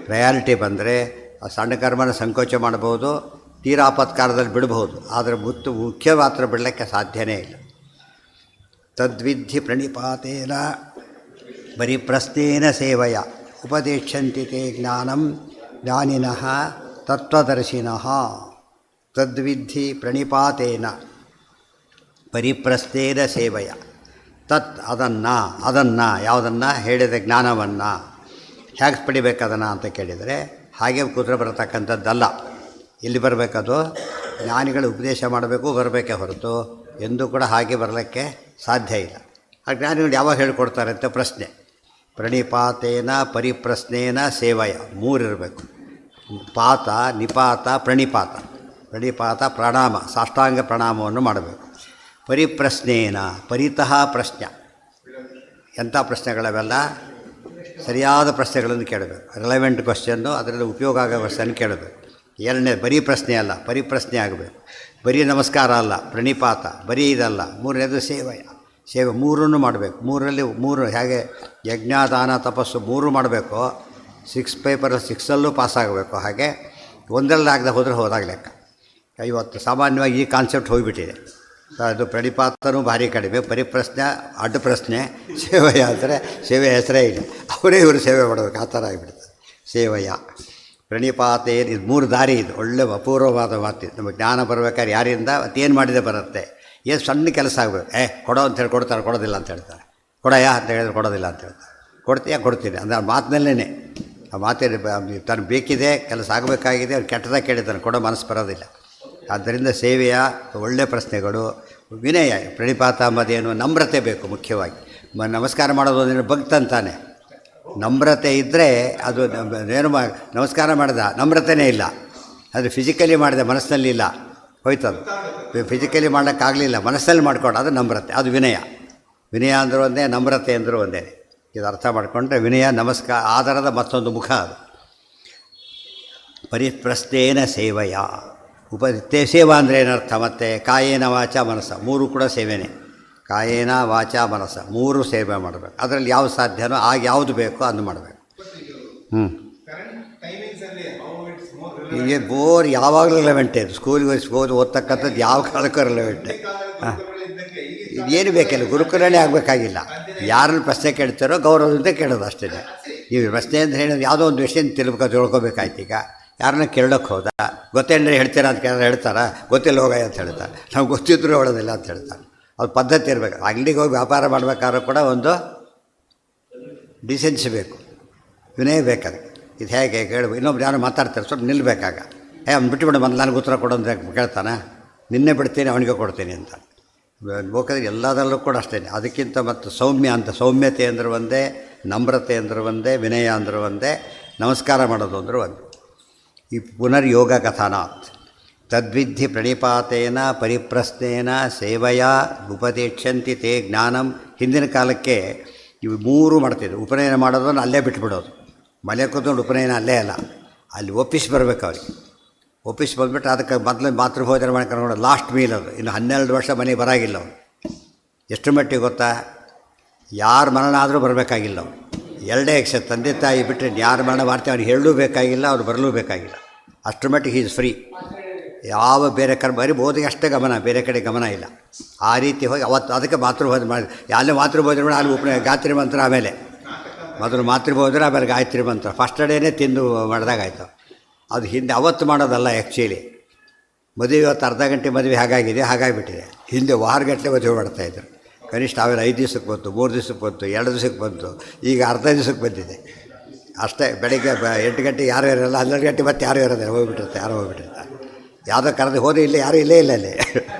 ಪ್ರಯಾರಿಟಿ ಬಂದರೆ ಆ ಸಣ್ಣ ಕರ್ಮನ ಸಂಕೋಚ ಮಾಡ್ಬೋದು, ತೀರಾ ಆಪತ್ಕಾಲದಲ್ಲಿ ಬಿಡ್ಬೋದು. ಆದರೆ ಮುಖ್ಯ ಮಾತ್ರ ಬಿಡಲಿಕ್ಕೆ ಸಾಧ್ಯನೇ ಇಲ್ಲ. ತದ್ವಿಧಿ ಪ್ರಣಿಪಾತೇನ ಪರಿಪ್ರಶ್ನೇನ ಸೇವಯ ಉಪದೇಶಂತಿ ತೇ ಜ್ಞಾನಂ ಜ್ಞಾನಿನಃ ತತ್ವದರ್ಶಿನಃ. ತದ್ವಿಧಿ ಪ್ರಣಿಪಾತೇನ ಪರಿಪ್ರಶ್ನೇನ ಸೇವಯ. ಅದನ್ನು ಯಾವುದನ್ನು ಹೇಳಿದ ಜ್ಞಾನವನ್ನು ಹೇಗೆ ಪಡಿಬೇಕದನ್ನು ಅಂತ ಕೇಳಿದರೆ, ಹಾಗೆ ಕೂತ್ರೆ ಬರತಕ್ಕಂಥದ್ದಲ್ಲ. ಇಲ್ಲಿ ಬರಬೇಕದು ಜ್ಞಾನಿಗಳು ಉಪದೇಶ ಮಾಡಬೇಕು, ಬರಬೇಕೇ ಹೊರತು ಎಂದೂ ಕೂಡ ಹಾಗೆ ಬರಲಿಕ್ಕೆ ಸಾಧ್ಯ ಇಲ್ಲ. ಆ ಜ್ಞಾನಿಗಳು ಯಾವಾಗ ಹೇಳಿಕೊಡ್ತಾರೆ ಅಂತ ಪ್ರಶ್ನೆ. ಪ್ರಣಿಪಾತೇನ ಪರಿಪ್ರಶ್ನೇನ ಸೇವಯ, ಮೂರಿರಬೇಕು. ಪಾತ, ನಿಪಾತ, ಪ್ರಣಿಪಾತ. ಪ್ರಣಿಪಾತ ಪ್ರಣಾಮ, ಸಾಷ್ಟಾಂಗ ಪ್ರಣಾಮವನ್ನು ಮಾಡಬೇಕು. ಪರಿಪ್ರಶ್ನೇನ, ಪರಿತಃ ಪ್ರಶ್ನೆ. ಎಂಥ ಪ್ರಶ್ನೆಗಳವೆಲ್ಲ? ಸರಿಯಾದ ಪ್ರಶ್ನೆಗಳನ್ನು ಕೇಳಬೇಕು. ರಿಲೆವೆಂಟ್ ಕ್ವಶನ್ನು, ಅದರಲ್ಲಿ ಉಪಯೋಗ ಆಗೋ ಕ್ವಶನ್ ಕೇಳಬೇಕು. ಎರಡನೇ ಬರೀ ಪ್ರಶ್ನೆ ಅಲ್ಲ, ಪರಿಪ್ರಶ್ನೆ ಆಗಬೇಕು. ಬರೀ ನಮಸ್ಕಾರ ಅಲ್ಲ, ಪ್ರಣಿಪಾತ ಬರೀ ಇದಲ್ಲ. ಮೂರನೇದು ಸೇವೆ ಮೂರನ್ನು ಮಾಡಬೇಕು. ಮೂರು ಹೇಗೆ ಯಜ್ಞಾದಾನ ತಪಸ್ಸು ಮೂರು ಮಾಡಬೇಕು. 6 ಪೇಪರ್ 6ಅಲ್ಲೂ ಪಾಸಾಗಬೇಕು. ಹಾಗೆ ಒಂದರಲ್ಲಿ ಆಗದೆ ಹೋದರೆ ಹೋದಾಗ ಲೆಕ್ಕ. ಇವತ್ತು ಸಾಮಾನ್ಯವಾಗಿ ಈ ಕಾನ್ಸೆಪ್ಟ್ ಹೋಗಿಬಿಟ್ಟಿದೆ. ಅದು ಪ್ರಣಿಪಾತನೂ ಭಾರಿ ಕಡಿಮೆ, ಪರಿಪ್ರಶ್ನೆ ಅಡ್ಡ ಪ್ರಶ್ನೆ, ಸೇವೆಯ ಅಂದರೆ ಸೇವೆ ಹೆಸರೇ ಇಲ್ಲ. ಅವರೇ ಇವರು ಸೇವೆ ಮಾಡಬೇಕು, ಆ ಥರ ಆಗಿಬಿಡ್ತದೆ. ಸೇವೆಯ ಪ್ರಣಿಪಾತೇನು, ಇದು 3 ದಾರಿ. ಇದು ಒಳ್ಳೆ ಅಪೂರ್ವವಾದ ಮಾತು. ನಮಗೆ ಜ್ಞಾನ ಬರಬೇಕಾದ್ರೆ ಯಾರಿಂದ ಮತ್ತೇನು ಮಾಡಿದೆ ಬರುತ್ತೆ. ಏನು ಸಣ್ಣ ಕೆಲಸ ಆಗಬೇಕು. ಕೊಡೋ ಅಂತೇಳಿ ಕೊಡ್ತಾರೆ, ಕೊಡೋದಿಲ್ಲ ಅಂತ ಹೇಳ್ತಾರೆ. ಕೊಡಯ್ಯ ಅಂತ ಹೇಳಿದ್ರೆ ಕೊಡೋದಿಲ್ಲ ಅಂತ ಹೇಳ್ತಾರೆ. ಕೊಡ್ತೀನಿ ಅಂದರೆ ಆ ಮಾತಿನಲ್ಲೇ, ಆ ಮಾತೇ ತನಗೆ ಬೇಕಿದೆ, ಕೆಲಸ ಆಗಬೇಕಾಗಿದೆ, ಅವ್ರು ಕೆಟ್ಟದಾಗ ಕೇಳಿದ್ದಾನೆ, ಕೊಡೋ ಮನಸ್ಸು ಬರೋದಿಲ್ಲ. ಆದ್ದರಿಂದ ಸೇವೆಯ ಒಳ್ಳೆಯ ಪ್ರಶ್ನೆಗಳು. ವಿನಯ, ಪ್ರಣಿಪಾತ ಅಂಬೋದೇನು, ನಮ್ರತೆ ಬೇಕು ಮುಖ್ಯವಾಗಿ. ನಮಸ್ಕಾರ ಮಾಡೋದು ಅಂದರೆ ಭಕ್ತಂತಾನೆ. ನಮ್ರತೆ ಇದ್ದರೆ ಅದು ಏನು ನಮಸ್ಕಾರ ಮಾಡಿದ ನಮ್ರತೆಯೇ ಇಲ್ಲ. ಅದು ಫಿಸಿಕಲಿ ಮಾಡಿದೆ, ಮನಸ್ಸಿನಲ್ಲಿ ಇಲ್ಲ, ಹೋಯ್ತದು. ಫಿಸಿಕಲಿ ಮಾಡೋಕ್ಕಾಗಲಿಲ್ಲ, ಮನಸ್ಸಲ್ಲಿ ಮಾಡ್ಕೊಂಡು ಅದು ನಮ್ರತೆ, ಅದು ವಿನಯ. ವಿನಯ ಅಂದರೂ ಒಂದೇ, ನಮ್ರತೆ ಅಂದರೂ ಒಂದೇ. ಇದು ಅರ್ಥ ಮಾಡಿಕೊಂಡ್ರೆ ವಿನಯ ನಮಸ್ಕಾರ ಆಧಾರದ ಮತ್ತೊಂದು ಮುಖ ಅದು. ಪರಿಪ್ರಶ್ನೇನ ಸೇವೆಯ ಸೇವಾ ಅಂದರೆ ಏನರ್ಥ? ಮತ್ತು ಕಾಯೇನ ವಾಚ ಮನಸ್ಸ, ಮೂರು ಕೂಡ ಸೇವೆನೇ. ಕಾಯೇನ ವಾಚ ಮನಸ್ಸ ಮೂರು ಸೇವೆ ಮಾಡಬೇಕು. ಅದರಲ್ಲಿ ಯಾವುದು ಸಾಧ್ಯನೋ ಆಗ ಯಾವುದು ಬೇಕೋ ಅದನ್ನು ಮಾಡಬೇಕು. ಈಗ ಬೋರ್ ಯಾವಾಗಲೂ ರಿಲೆವೆಂಟೇ. ಸ್ಕೂಲಿಗೆ ಓದ್ತಕ್ಕಂಥದ್ದು ಯಾವ ಕಾಲಕ್ಕೂ ರಿಲೆವೆಂಟೇ. ಏನು ಬೇಕಿಲ್ಲ, ಗುರುಕುಲನೇ ಆಗಬೇಕಾಗಿಲ್ಲ. ಯಾರನ್ನು ಪ್ರಶ್ನೆ ಕೇಳ್ತಾರೋ ಗೌರವದಿಂದ ಕೇಳೋದು ಅಷ್ಟೇ. ನೀವು ಪ್ರಶ್ನೆ ಅಂತ ಹೇಳೋದು ಯಾವುದೋ ಒಂದು ವಿಷಯ ತಿಳ್ಕೊಬೇಕಾಯ್ತು. ಈಗ ಯಾರನ್ನ ಕೇಳೋಕ್ಕೆ ಹೋದ, ಗೊತ್ತೇನ್ರಿ ಹೇಳ್ತೀರಾ ಅಂತ ಕೇಳಿದ್ರೆ ಹೇಳ್ತಾರಾ? ಗೊತ್ತಿಲ್ಲ ಹೋಗ ಅಂತ ಹೇಳ್ತಾರೆ. ನಾವು ಗೊತ್ತಿದ್ರೂ ಹೇಳೋದಿಲ್ಲ ಅಂತ ಹೇಳ್ತಾರೆ. ಅದು ಪದ್ಧತಿ ಇರಬೇಕು. ಅಂಗಡಿಗೆ ಹೋಗಿ ವ್ಯಾಪಾರ ಮಾಡಬೇಕಾದ್ರೂ ಕೂಡ ಒಂದು ಡಿಸೆನ್ಸಿ ಬೇಕು, ವಿನಯ ಬೇಕಾದ್ರೆ. ಇದು ಹೇಗೆ ಕೇಳಿ ಇನ್ನೊಬ್ರು ಯಾರು ಮಾತಾಡ್ತಾರೆ, ಸ್ವಲ್ಪ ನಿಲ್ಲಬೇಕಾಗ. ಅವ್ನು ಬಿಟ್ಟುಬಿಡು, ಮೊದಲು ನನಗೆ ಉತ್ತರ ಕೊಡು ಅಂತ ಕೇಳ್ತಾನೆ. ನಿನ್ನೆ ಬಿಡ್ತೀನಿ, ಅವನಿಗೆ ಕೊಡ್ತೀನಿ ಅಂತ. ಬೇಕಾದ್ರೆ ಎಲ್ಲದರಲ್ಲೂ ಕೂಡ ಅಷ್ಟೇ. ಅದಕ್ಕಿಂತ ಮತ್ತು ಸೌಮ್ಯ ಅಂತ, ಸೌಮ್ಯತೆ ಅಂದ್ರೆ ಒಂದೇ, ನಮ್ರತೆ ಅಂದ್ರೆ ಒಂದೇ, ವಿನಯ ಅಂದ್ರೆ ಒಂದೇ, ನಮಸ್ಕಾರ ಮಾಡೋದು ಅಂದ್ರೆ ಒಂದು. ಈ ಪುನರ್ಯೋಗ ಕಥಾನಾತ್ ತದ್ವಿಧಿ ಪ್ರಣಿಪಾತೇನ ಪರಿಪ್ರಶ್ನೇನ ಸೇವೆಯ ಉಪದೇಶಂತಿ ತೇ ಜ್ಞಾನಂ. ಹಿಂದಿನ ಕಾಲಕ್ಕೆ ಇವು ಮೂರು ಮಾಡ್ತಿದ್ರು. ಉಪನಯನ ಮಾಡೋದನ್ನು ಅಲ್ಲೇ ಬಿಟ್ಬಿಡೋದು. ಮನೆ ಕೂತ್ಕೊಂಡು ಉಪನಯನ ಅಲ್ಲೇ ಅಲ್ಲ, ಅಲ್ಲಿ ಒಪ್ಪಿಸಿ ಬರಬೇಕು ಅವ್ರಿಗೆ. ಒಪ್ಪಿಸಿ ಬಂದುಬಿಟ್ಟು ಅದಕ್ಕೆ ಮೊದಲು ಮಾತೃಭೋಜನ ಮಾಡಿ ಕರ್ಕೊಂಡು ಲಾಸ್ಟ್ ಮೀಲ್ ಅದು. ಇನ್ನು 12 ವರ್ಷ ಮನೆಗೆ ಬರಾಗಿಲ್ಲ ಅವನು. ಎಷ್ಟು ಮಟ್ಟಿಗೆ ಗೊತ್ತಾ? ಯಾರು ಮರಣ ಆದರೂ ಬರಬೇಕಾಗಿಲ್ಲ ಅವನು. 2 ಎಕ್ಸೆ, ತಂದೆ ತಾಯಿ ಬಿಟ್ಟರೆ ಯಾರು ಮರಣ ಮಾಡ್ತೀವಿ ಅವ್ರಿಗೆ ಹೇಳಲೂ ಬೇಕಾಗಿಲ್ಲ, ಅವ್ರು ಬರಲೂ ಬೇಕಾಗಿಲ್ಲ. ಅಷ್ಟರ ಮಟ್ಟಿಗೆ ಈಸ್ ಫ್ರೀ. ಯಾವ ಬೇರೆ ಕರ್ಮ, ಬರೀ ಓದಿಗೆ ಅಷ್ಟೇ ಗಮನ, ಬೇರೆ ಕಡೆ ಗಮನ ಇಲ್ಲ. ಆ ರೀತಿ ಹೋಗಿ ಅವತ್ತು ಅದಕ್ಕೆ ಮಾತೃಭೋಜನ ಮಾಡಿ, ಅಲ್ಲೇ ಮಾತೃಭೋಜನ ಮಾಡಿ ಅಲ್ಲಿ ಉಪನಯ ಗಾಯತ್ರಿ ಮಂತ್ರ, ಆಮೇಲೆ ಮೊದಲು ಮಾತೃಭೋಜನ, ಆಮೇಲೆ ಗಾಯತ್ರಿ ಮಂತ್ರ. ಫಸ್ಟ್ ಡೇನೇ ತಿಂದು ಮಾಡಿದಾಗಾಯ್ತು. ಅದು ಹಿಂದೆ ಅವತ್ತು ಮಾಡೋದಲ್ಲ ಆ್ಯಕ್ಚುಲಿ. ಮದುವೆ ಇವತ್ತು ಅರ್ಧ ಗಂಟೆ ಮದುವೆ ಹಾಗಾಗಿದೆ, ಹಾಗಾಗಿಬಿಟ್ಟಿದೆ. ಹಿಂದೆ ವಾರಗಟ್ಟಲೆ ಮದುವೆ ಮಾಡ್ತಾಯಿದ್ರು. ಕನಿಷ್ಠ ಆಮೇಲೆ 5 ದಿವಸಕ್ಕೆ ಬಂತು, 3 ದಿವಸಕ್ಕೆ ಬಂತು, 2 ದಿವಸಕ್ಕೆ ಬಂತು, ಈಗ ಅರ್ಧ ದಿವಸಕ್ಕೆ ಬಂದಿದೆ ಅಷ್ಟೇ. ಬೆಳಗ್ಗೆ 8 ಗಂಟೆಗೆ ಯಾರು ಇರೋಲ್ಲ, 12 ಗಂಟೆ ಮತ್ತೆ ಯಾರು ಇರೋದಿಲ್ಲ, ಹೋಗ್ಬಿಟ್ಟಿರ್ತಾರೆ, ಯಾರೋ ಹೋಗ್ಬಿಟ್ಟಿರ್ತಾರೆ. ಯಾವುದೋ ಕರೆದು ಹೋದ್ರೆ ಇಲ್ಲ, ಯಾರೂ ಇಲ್ಲೇ ಇಲ್ಲ ಅಲ್ಲಿ,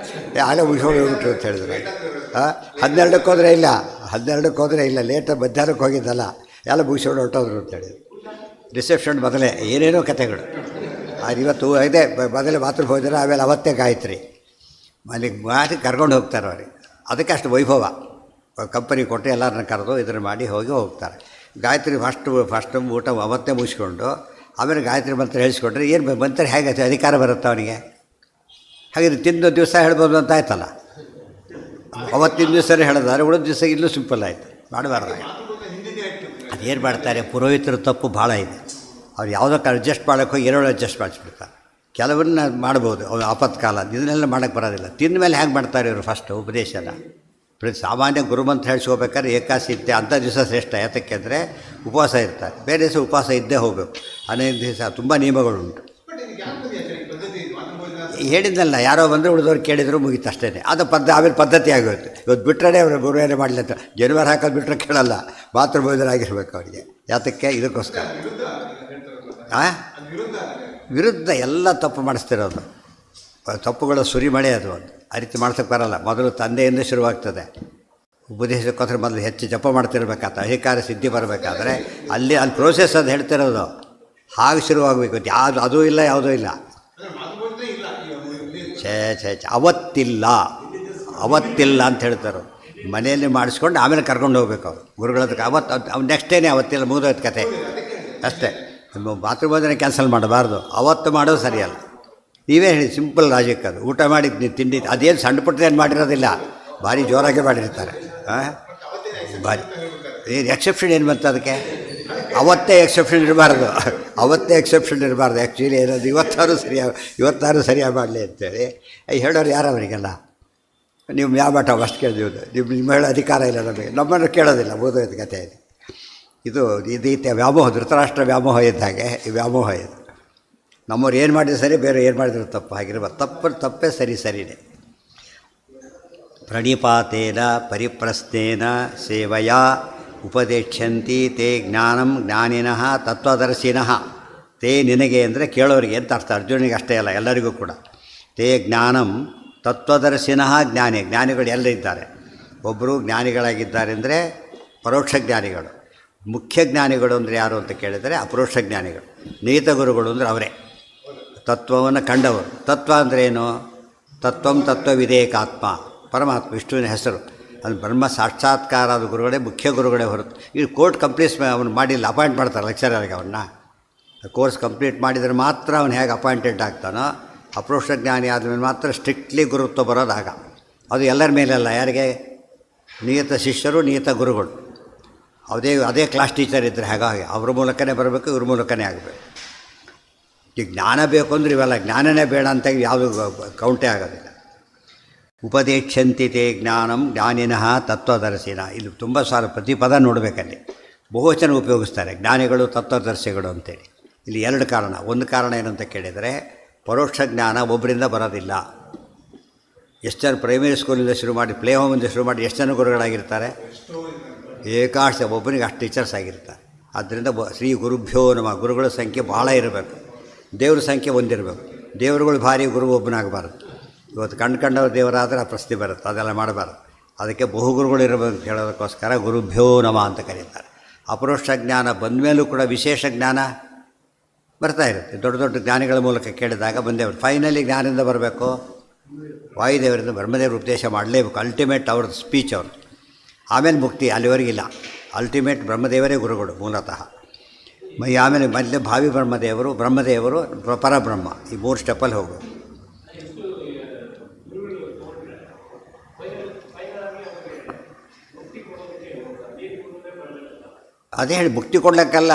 ಆಗಲೇ ಮುಗಿಸ್ಕೊಂಡು ಹೋಗ್ಬಿಟ್ರು ಅಂತ ಹೇಳಿದ್ರು. 12ಕ್ಕೆ ಹೋದರೆ ಇಲ್ಲ, 12ಕ್ಕೆ ಹೋದರೆ ಇಲ್ಲ, ಲೇಟಾಗಿ ಮಧ್ಯಾಹ್ನಕ್ಕೆ ಹೋಗಿದ್ದಲ್ಲ, ಎಲ್ಲ ಮುಗಿಸ್ಕೊಂಡು ಹೊರಟೋದ್ರು ಅಂತೇಳಿ. ರಿಸೆಪ್ಷನ್ ಮೊದಲೇ ಏನೇನೋ ಕಥೆಗಳು. ಇವತ್ತು ಇದೆ ಮೊದಲೇ ಮಾತೃಭೋಜನ, ಆಮೇಲೆ ಅವತ್ತೇ ಗಾಯತ್ರಿ. ಅಲ್ಲಿಗೆ ಮಾಡಿ ಕರ್ಕೊಂಡು ಹೋಗ್ತಾರೆ ಅವ್ರಿಗೆ. ಅದಕ್ಕೆ ಅಷ್ಟು ವೈಭವ. ಕಂಪನಿ ಕೊಟ್ಟು ಎಲ್ಲರನ್ನ ಕರೆದು ಇದನ್ನು ಮಾಡಿ ಹೋಗ್ತಾರೆ. ಗಾಯತ್ರಿ ಫಸ್ಟ್ ಊಟ ಅವತ್ತೇ ಮುಗಿಸ್ಕೊಂಡು ಆಮೇಲೆ ಗಾಯತ್ರಿ ಮಂತ್ರ ಹೇಳಿಸ್ಕೊಂಡ್ರೆ ಏನು ಮಂತ್ರ ಹೇಗೆ ಅಧಿಕಾರ ಬರುತ್ತೆ ಅವನಿಗೆ? ಹಾಗೆ ತಿಂದು ದಿವಸ ಹೇಳ್ಬೋದು ಅಂತ ಆಯ್ತಲ್ಲ. ಅವತ್ತಿನ ದಿವಸನೇ ಹೇಳಿದಾರೆ, ಉಳಿದ ದಿವಸ ಇಲ್ಲೂ ಸಿಂಪಲ್ ಆಯಿತು, ಮಾಡಬಾರ್ದು. ಅದೇನು ಮಾಡ್ತಾರೆ, ಪುರೋಹಿತರ ತಪ್ಪು ಭಾಳ ಇದೆ. ಅವ್ರು ಯಾವುದಕ್ಕೆ ಅಡ್ಜಸ್ಟ್ ಮಾಡೋಕ್ಕೆ ಹೋಗಿ ಎರಡೂ ಅಡ್ಜಸ್ಟ್ ಮಾಡಿಸ್ಬಿಡ್ತಾರೆ. ಕೆಲವನ್ನ ಮಾಡ್ಬೋದು, ಅವ್ರು ಆಪತ್ಕಾಲ ಇದನ್ನೆಲ್ಲ ಮಾಡೋಕ್ಕೆ ಬರೋದಿಲ್ಲ. ತಿಂದ ಮೇಲೆ ಹೇಗೆ ಮಾಡ್ತಾರೆ ಇವರು ಫಸ್ಟು ಉಪದೇಶನ? ಸಾಮಾನ್ಯ ಗುರುಮಂತ್ರ ಹೇಳಿಸ್ಕೋಬೇಕಾದ್ರೆ ಏಕಾಸಿದ್ದೆ ಅಂಥ ದಿವಸ ಶ್ರೇಷ್ಠ. ಯಾತಕ್ಕೆ ಅಂದರೆ ಉಪವಾಸ ಇರ್ತಾರೆ, ಬೇರೆ ದಿವಸ ಉಪವಾಸ ಇದ್ದೇ ಹೋಗಬೇಕು. ಅನೇಕ ದಿವಸ ತುಂಬ ನಿಯಮಗಳುಂಟು. ಹೇಳಿದ್ನಲ್ಲ, ಯಾರೋ ಬಂದರೆ ಉಳಿದವ್ರು ಕೇಳಿದ್ರು ಮುಗೀತು ಅಷ್ಟೇ. ಅದು ಆಮೇಲೆ ಪದ್ಧತಿ ಆಗೋಯ್ತು. ಇವತ್ತು ಬಿಟ್ಟರೆ ಅವರು ಗುರು ಏನೇ ಮಾಡಲಿ ಅಂತ ಜನವಾರ ಹಾಕೋದು ಬಿಟ್ಟರೆ ಕೇಳಲ್ಲ, ಮಾತೃ ಭೋಜನಾಗಿರ್ಬೇಕು ಅವರಿಗೆ. ಯಾತಕ್ಕೆ? ಇದಕ್ಕೋಸ್ಕರ ವಿರುದ್ಧ ಎಲ್ಲ ತಪ್ಪು ಮಾಡಿಸ್ತಿರೋದು. ತಪ್ಪುಗಳ ಸುರಿಮಳೆ ಅದು. ಆ ರೀತಿ ಮಾಡ್ಸೋಕ್ಕೆ ಬರಲ್ಲ. ಮೊದಲು ತಂದೆಯಿಂದ ಶುರುವಾಗ್ತದೆ ಉಪದೇಶಕ್ಕೋಸ್ಕರ. ಮೊದಲು ಹೆಚ್ಚು ಜಪ ಮಾಡ್ತಿರ್ಬೇಕಾದ್ರೆ, ಅಧಿಕಾರ ಸಿದ್ಧಿ ಬರಬೇಕಾದ್ರೆ ಅಲ್ಲಿ ಪ್ರೋಸೆಸ್ ಅದು ಹೇಳ್ತಿರೋದು. ಹಾಗೆ ಶುರುವಾಗಬೇಕು. ಯಾವುದು ಅದೂ ಇಲ್ಲ, ಯಾವುದೂ ಇಲ್ಲ. ಛೇ ಅವತ್ತಿಲ್ಲ ಅಂತ ಹೇಳ್ತಾರೆ. ಮನೆಯಲ್ಲಿ ಮಾಡಿಸ್ಕೊಂಡು ಆಮೇಲೆ ಕರ್ಕೊಂಡು ಹೋಗ್ಬೇಕು ಅವರು ಗುರುಗಳ ಹತ್ರ. ಅವತ್ತು ನೆಕ್ಸ್ಟ್ ಡೇನೇ ಅವತ್ತಿಲ್ಲ, ಮುಗಿದೋಯ್ತು ಕತೆ ಅಷ್ಟೇ. ಮಾತೃಬೋಧನೆ ಕ್ಯಾನ್ಸಲ್ ಮಾಡಬಾರ್ದು, ಅವತ್ತು ಮಾಡೋದು ಸರಿಯಲ್ಲ. ನೀವೇ ಹೇಳಿ, ಸಿಂಪಲ್ ಲಾಜಿಕ್ ಅದು. ಊಟ ಮಾಡಿ ತಿಂಡಿ ಅದೇನು ಸಣ್ಣ ಪುಟ್ಟದೇನು ಮಾಡಿರೋದಿಲ್ಲ, ಭಾರಿ ಜೋರಾಗೆ ಮಾಡಿರ್ತಾರೆ. ಭಾರಿ ಎಕ್ಸೆಪ್ಷನ್ ಏನು ಬಂತು ಅದಕ್ಕೆ? ಅವತ್ತೇ ಎಕ್ಸೆಪ್ಷನ್ ಇರಬಾರ್ದು, ಆ್ಯಕ್ಚುಲಿ ಏನಾದ್ರು ಇವತ್ತಾರು ಸರಿಯಾಗಿ ಮಾಡಲಿ ಅಂತೇಳಿ ಹೇಳೋರು ಯಾರು ಅವರಿಗೆಲ್ಲ? ನೀವು ಯಾವ ಮಠ ಅಷ್ಟು ಕೇಳಿದ್ದೀವಿ, ನಿಮ್ಮ ಹೇಳೋ ಅಧಿಕಾರ ಇಲ್ಲ ನಮಗೆ, ನಮ್ಮನ್ನು ಕೇಳೋದಿಲ್ಲ. ಓದೋದು ಕಥೆ ಇದೆ ಇದು. ಇದೀತೆ ವ್ಯಾಮೋಹ, ಧೃತರಾಷ್ಟ್ರ ವ್ಯಾಮೋಹ ಇದ್ದಾಗೆ ಈ ವ್ಯಾಮೋಹ ಇದು. ನಮ್ಮವ್ರು ಏನು ಮಾಡಿದ್ರು ಸರಿ, ಬೇರೆ ಏನು ಮಾಡಿದ್ರು ತಪ್ಪು. ಆಗಿರ್ಬಾರ್ದು. ತಪ್ಪೇ ಸರಿನೇ. ಪ್ರಣಿಪಾತೇನ ಪರಿಪ್ರಶ್ನೇನ ಸೇವಯಾ ಉಪದೇಶಂತಿ ತೇ ಜ್ಞಾನಂ ಜ್ಞಾನಿನಃ ತತ್ವದರ್ಶಿನಃ. ತೇ ನಿನಗೆ ಅಂದರೆ ಕೇಳೋರಿಗೆ ಅಂತ ಅರ್ಥ. ಅರ್ಜುನಿಗೆ ಅಷ್ಟೇ ಅಲ್ಲ, ಎಲ್ಲರಿಗೂ ಕೂಡ. ತೇ ಜ್ಞಾನಂ ತತ್ವದರ್ಶಿನಃ. ಜ್ಞಾನಿಗಳು ಎಲ್ಲ ಇದ್ದಾರೆ. ಒಬ್ಬರು ಜ್ಞಾನಿಗಳಾಗಿದ್ದಾರೆ ಅಂದರೆ ಪರೋಕ್ಷ ಜ್ಞಾನಿಗಳು. ಮುಖ್ಯ ಜ್ಞಾನಿಗಳು ಅಂದರೆ ಯಾರು ಅಂತ ಕೇಳಿದರೆ ಅಪರೋಕ್ಷ ಜ್ಞಾನಿಗಳು. ನೀತ ಗುರುಗಳು ಅಂದರೆ ಅವರೇ, ತತ್ವವನ್ನು ಕಂಡವರು. ತತ್ವ ಅಂದರೆ ಏನು? ತತ್ವವಿದೇಕಾತ್ಮ, ಪರಮಾತ್ಮ ವಿಷ್ಣುವಿನ ಹೆಸರು. ಅದು ಬ್ರಹ್ಮ ಸಾಕ್ಷಾತ್ಕಾರ ಆದ ಗುರುಗಳೇ ಮುಖ್ಯ ಗುರುಗಳೇ ಹೊರತು. ಈ ಕೋರ್ಟ್ ಕಂಪ್ಲೀಟ್ ಅವನು ಮಾಡಿಲ್ಲ, ಅಪಾಯಿಂಟ್ ಮಾಡ್ತಾರೆ ಲೆಕ್ಚರರ್ಗೆ. ಅವನ್ನ ಕೋರ್ಸ್ ಕಂಪ್ಲೀಟ್ ಮಾಡಿದರೆ ಮಾತ್ರ ಅವನು ಹೇಗೆ ಅಪಾಯಿಂಟೆಡ್ ಆಗ್ತಾನೋ, ಅಪರೋಕ್ಷ ಜ್ಞಾನಿ ಆದಮೇಲೆ ಮಾತ್ರ ಸ್ಟ್ರಿಕ್ಟ್ಲಿ ಗುರುತ್ವ ಬರೋದಾಗ. ಅದು ಎಲ್ಲರ ಮೇಲೆಲ್ಲ. ಯಾರಿಗೆ? ನಿಯತ ಶಿಷ್ಯರು, ನಿಯತ ಗುರುಗಳು. ಅದೇ ಕ್ಲಾಸ್ ಟೀಚರ್ ಇದ್ದರೆ ಹಾಗಾಗಿ ಅವ್ರ ಮೂಲಕನೇ ಬರಬೇಕು, ಇವ್ರ ಮೂಲಕನೇ ಆಗಬೇಕು. ಈಗ ಜ್ಞಾನ ಬೇಕು ಅಂದರೆ ಇವೆಲ್ಲ ಜ್ಞಾನನೇ ಬೇಡ ಅಂತ ಯಾವುದು ಕೌಂಟೇ ಆಗೋದಿಲ್ಲ. ಉಪದೇಶಂತಿ ತೇ ಜ್ಞಾನಂ ಜ್ಞಾನಿನಃ ತತ್ವದರ್ಶಿನ. ಇಲ್ಲಿ ತುಂಬ ಸಾಲ ಪ್ರತಿ ಪದ ನೋಡಬೇಕಲ್ಲಿ. ಬಹುವಚನ ಉಪಯೋಗಿಸ್ತಾರೆ, ಜ್ಞಾನಿಗಳು ತತ್ವದರ್ಶಿಗಳು ಅಂತೇಳಿ. ಇಲ್ಲಿ ಎರಡು ಕಾರಣ. ಒಂದು ಕಾರಣ ಏನಂತ ಕೇಳಿದರೆ, ಪರೋಕ್ಷ ಜ್ಞಾನ ಒಬ್ಬರಿಂದ ಬರೋದಿಲ್ಲ. ಎಷ್ಟು ಜನ ಪ್ರೈಮರಿ ಸ್ಕೂಲಿಂದ ಶುರು ಮಾಡಿ, ಪ್ಲೇ ಹೋಮಿಂದ ಶುರು ಮಾಡಿ ಎಷ್ಟು ಜನ ಗುರುಗಳಾಗಿರ್ತಾರೆ? ಏಕಾಶ ಒಬ್ಬನಿಗೆ ಅಷ್ಟು ಟೀಚರ್ಸ್ ಆಗಿರ್ತಾರೆ. ಆದ್ದರಿಂದ ಶ್ರೀ ಗುರುಭ್ಯೋ ನಮಃ. ಗುರುಗಳ ಸಂಖ್ಯೆ ಭಾಳ ಇರಬೇಕು, ದೇವ್ರ ಸಂಖ್ಯೆ ಒಂದಿರಬೇಕು. ದೇವರುಗಳು ಭಾರಿ, ಗುರು ಒಬ್ಬನಾಗಬಾರ್ದು. ಇವತ್ತು ಕಂಡ್ಕೊಂಡವ್ರ ದೇವರಾದರೆ ಆ ಪ್ರಶ್ನೆ ಬರುತ್ತೆ, ಅದೆಲ್ಲ ಮಾಡಬಾರ್ದು. ಅದಕ್ಕೆ ಬಹುಗುರುಗಳು ಇರಬೇಕು ಹೇಳೋದಕ್ಕೋಸ್ಕರ ಗುರುಭ್ಯೋ ನಮಃ ಅಂತ ಕರೀತಾರೆ. ಅಪರೋಕ್ಷ ಜ್ಞಾನ ಬಂದ ಮೇಲೂ ಕೂಡ ವಿಶೇಷ ಜ್ಞಾನ ಬರ್ತಾ ಇರುತ್ತೆ. ದೊಡ್ಡ ದೊಡ್ಡ ಜ್ಞಾನಿಗಳ ಮೂಲಕ ಕೇಳಿದಾಗ ಬಂದೇವರು. ಫೈನಲಿ ಜ್ಞಾನದಿಂದ ಬರಬೇಕು, ವಾಯುದೇವರಿಂದ ಬ್ರಹ್ಮದೇವರು ಉಪದೇಶ ಮಾಡಲೇಬೇಕು. ಅಲ್ಟಿಮೇಟ್ ಅವ್ರದ್ದು ಸ್ಪೀಚ್ ಅವ್ರದ್ದು. ಆಮೇಲೆ ಮುಕ್ತಿ, ಅಲ್ಲಿವರೆಗಿಲ್ಲ. ಅಲ್ಟಿಮೇಟ್ ಬ್ರಹ್ಮದೇವರೇ ಗುರುಗಳು ಮೂಲತಃ. ಆಮೇಲೆ ಮೊದಲೇ ಭಾವಿ ಬ್ರಹ್ಮದೇವರು ಪರಬ್ರಹ್ಮ. ಈ 3 ಸ್ಟೆಪ್ಪಲ್ಲಿ ಹೋಗೋದು. ಅದೇ ಹೇಳಿ, ಮುಕ್ತಿ ಕೊಡ್ಲಿಕ್ಕಲ್ಲ,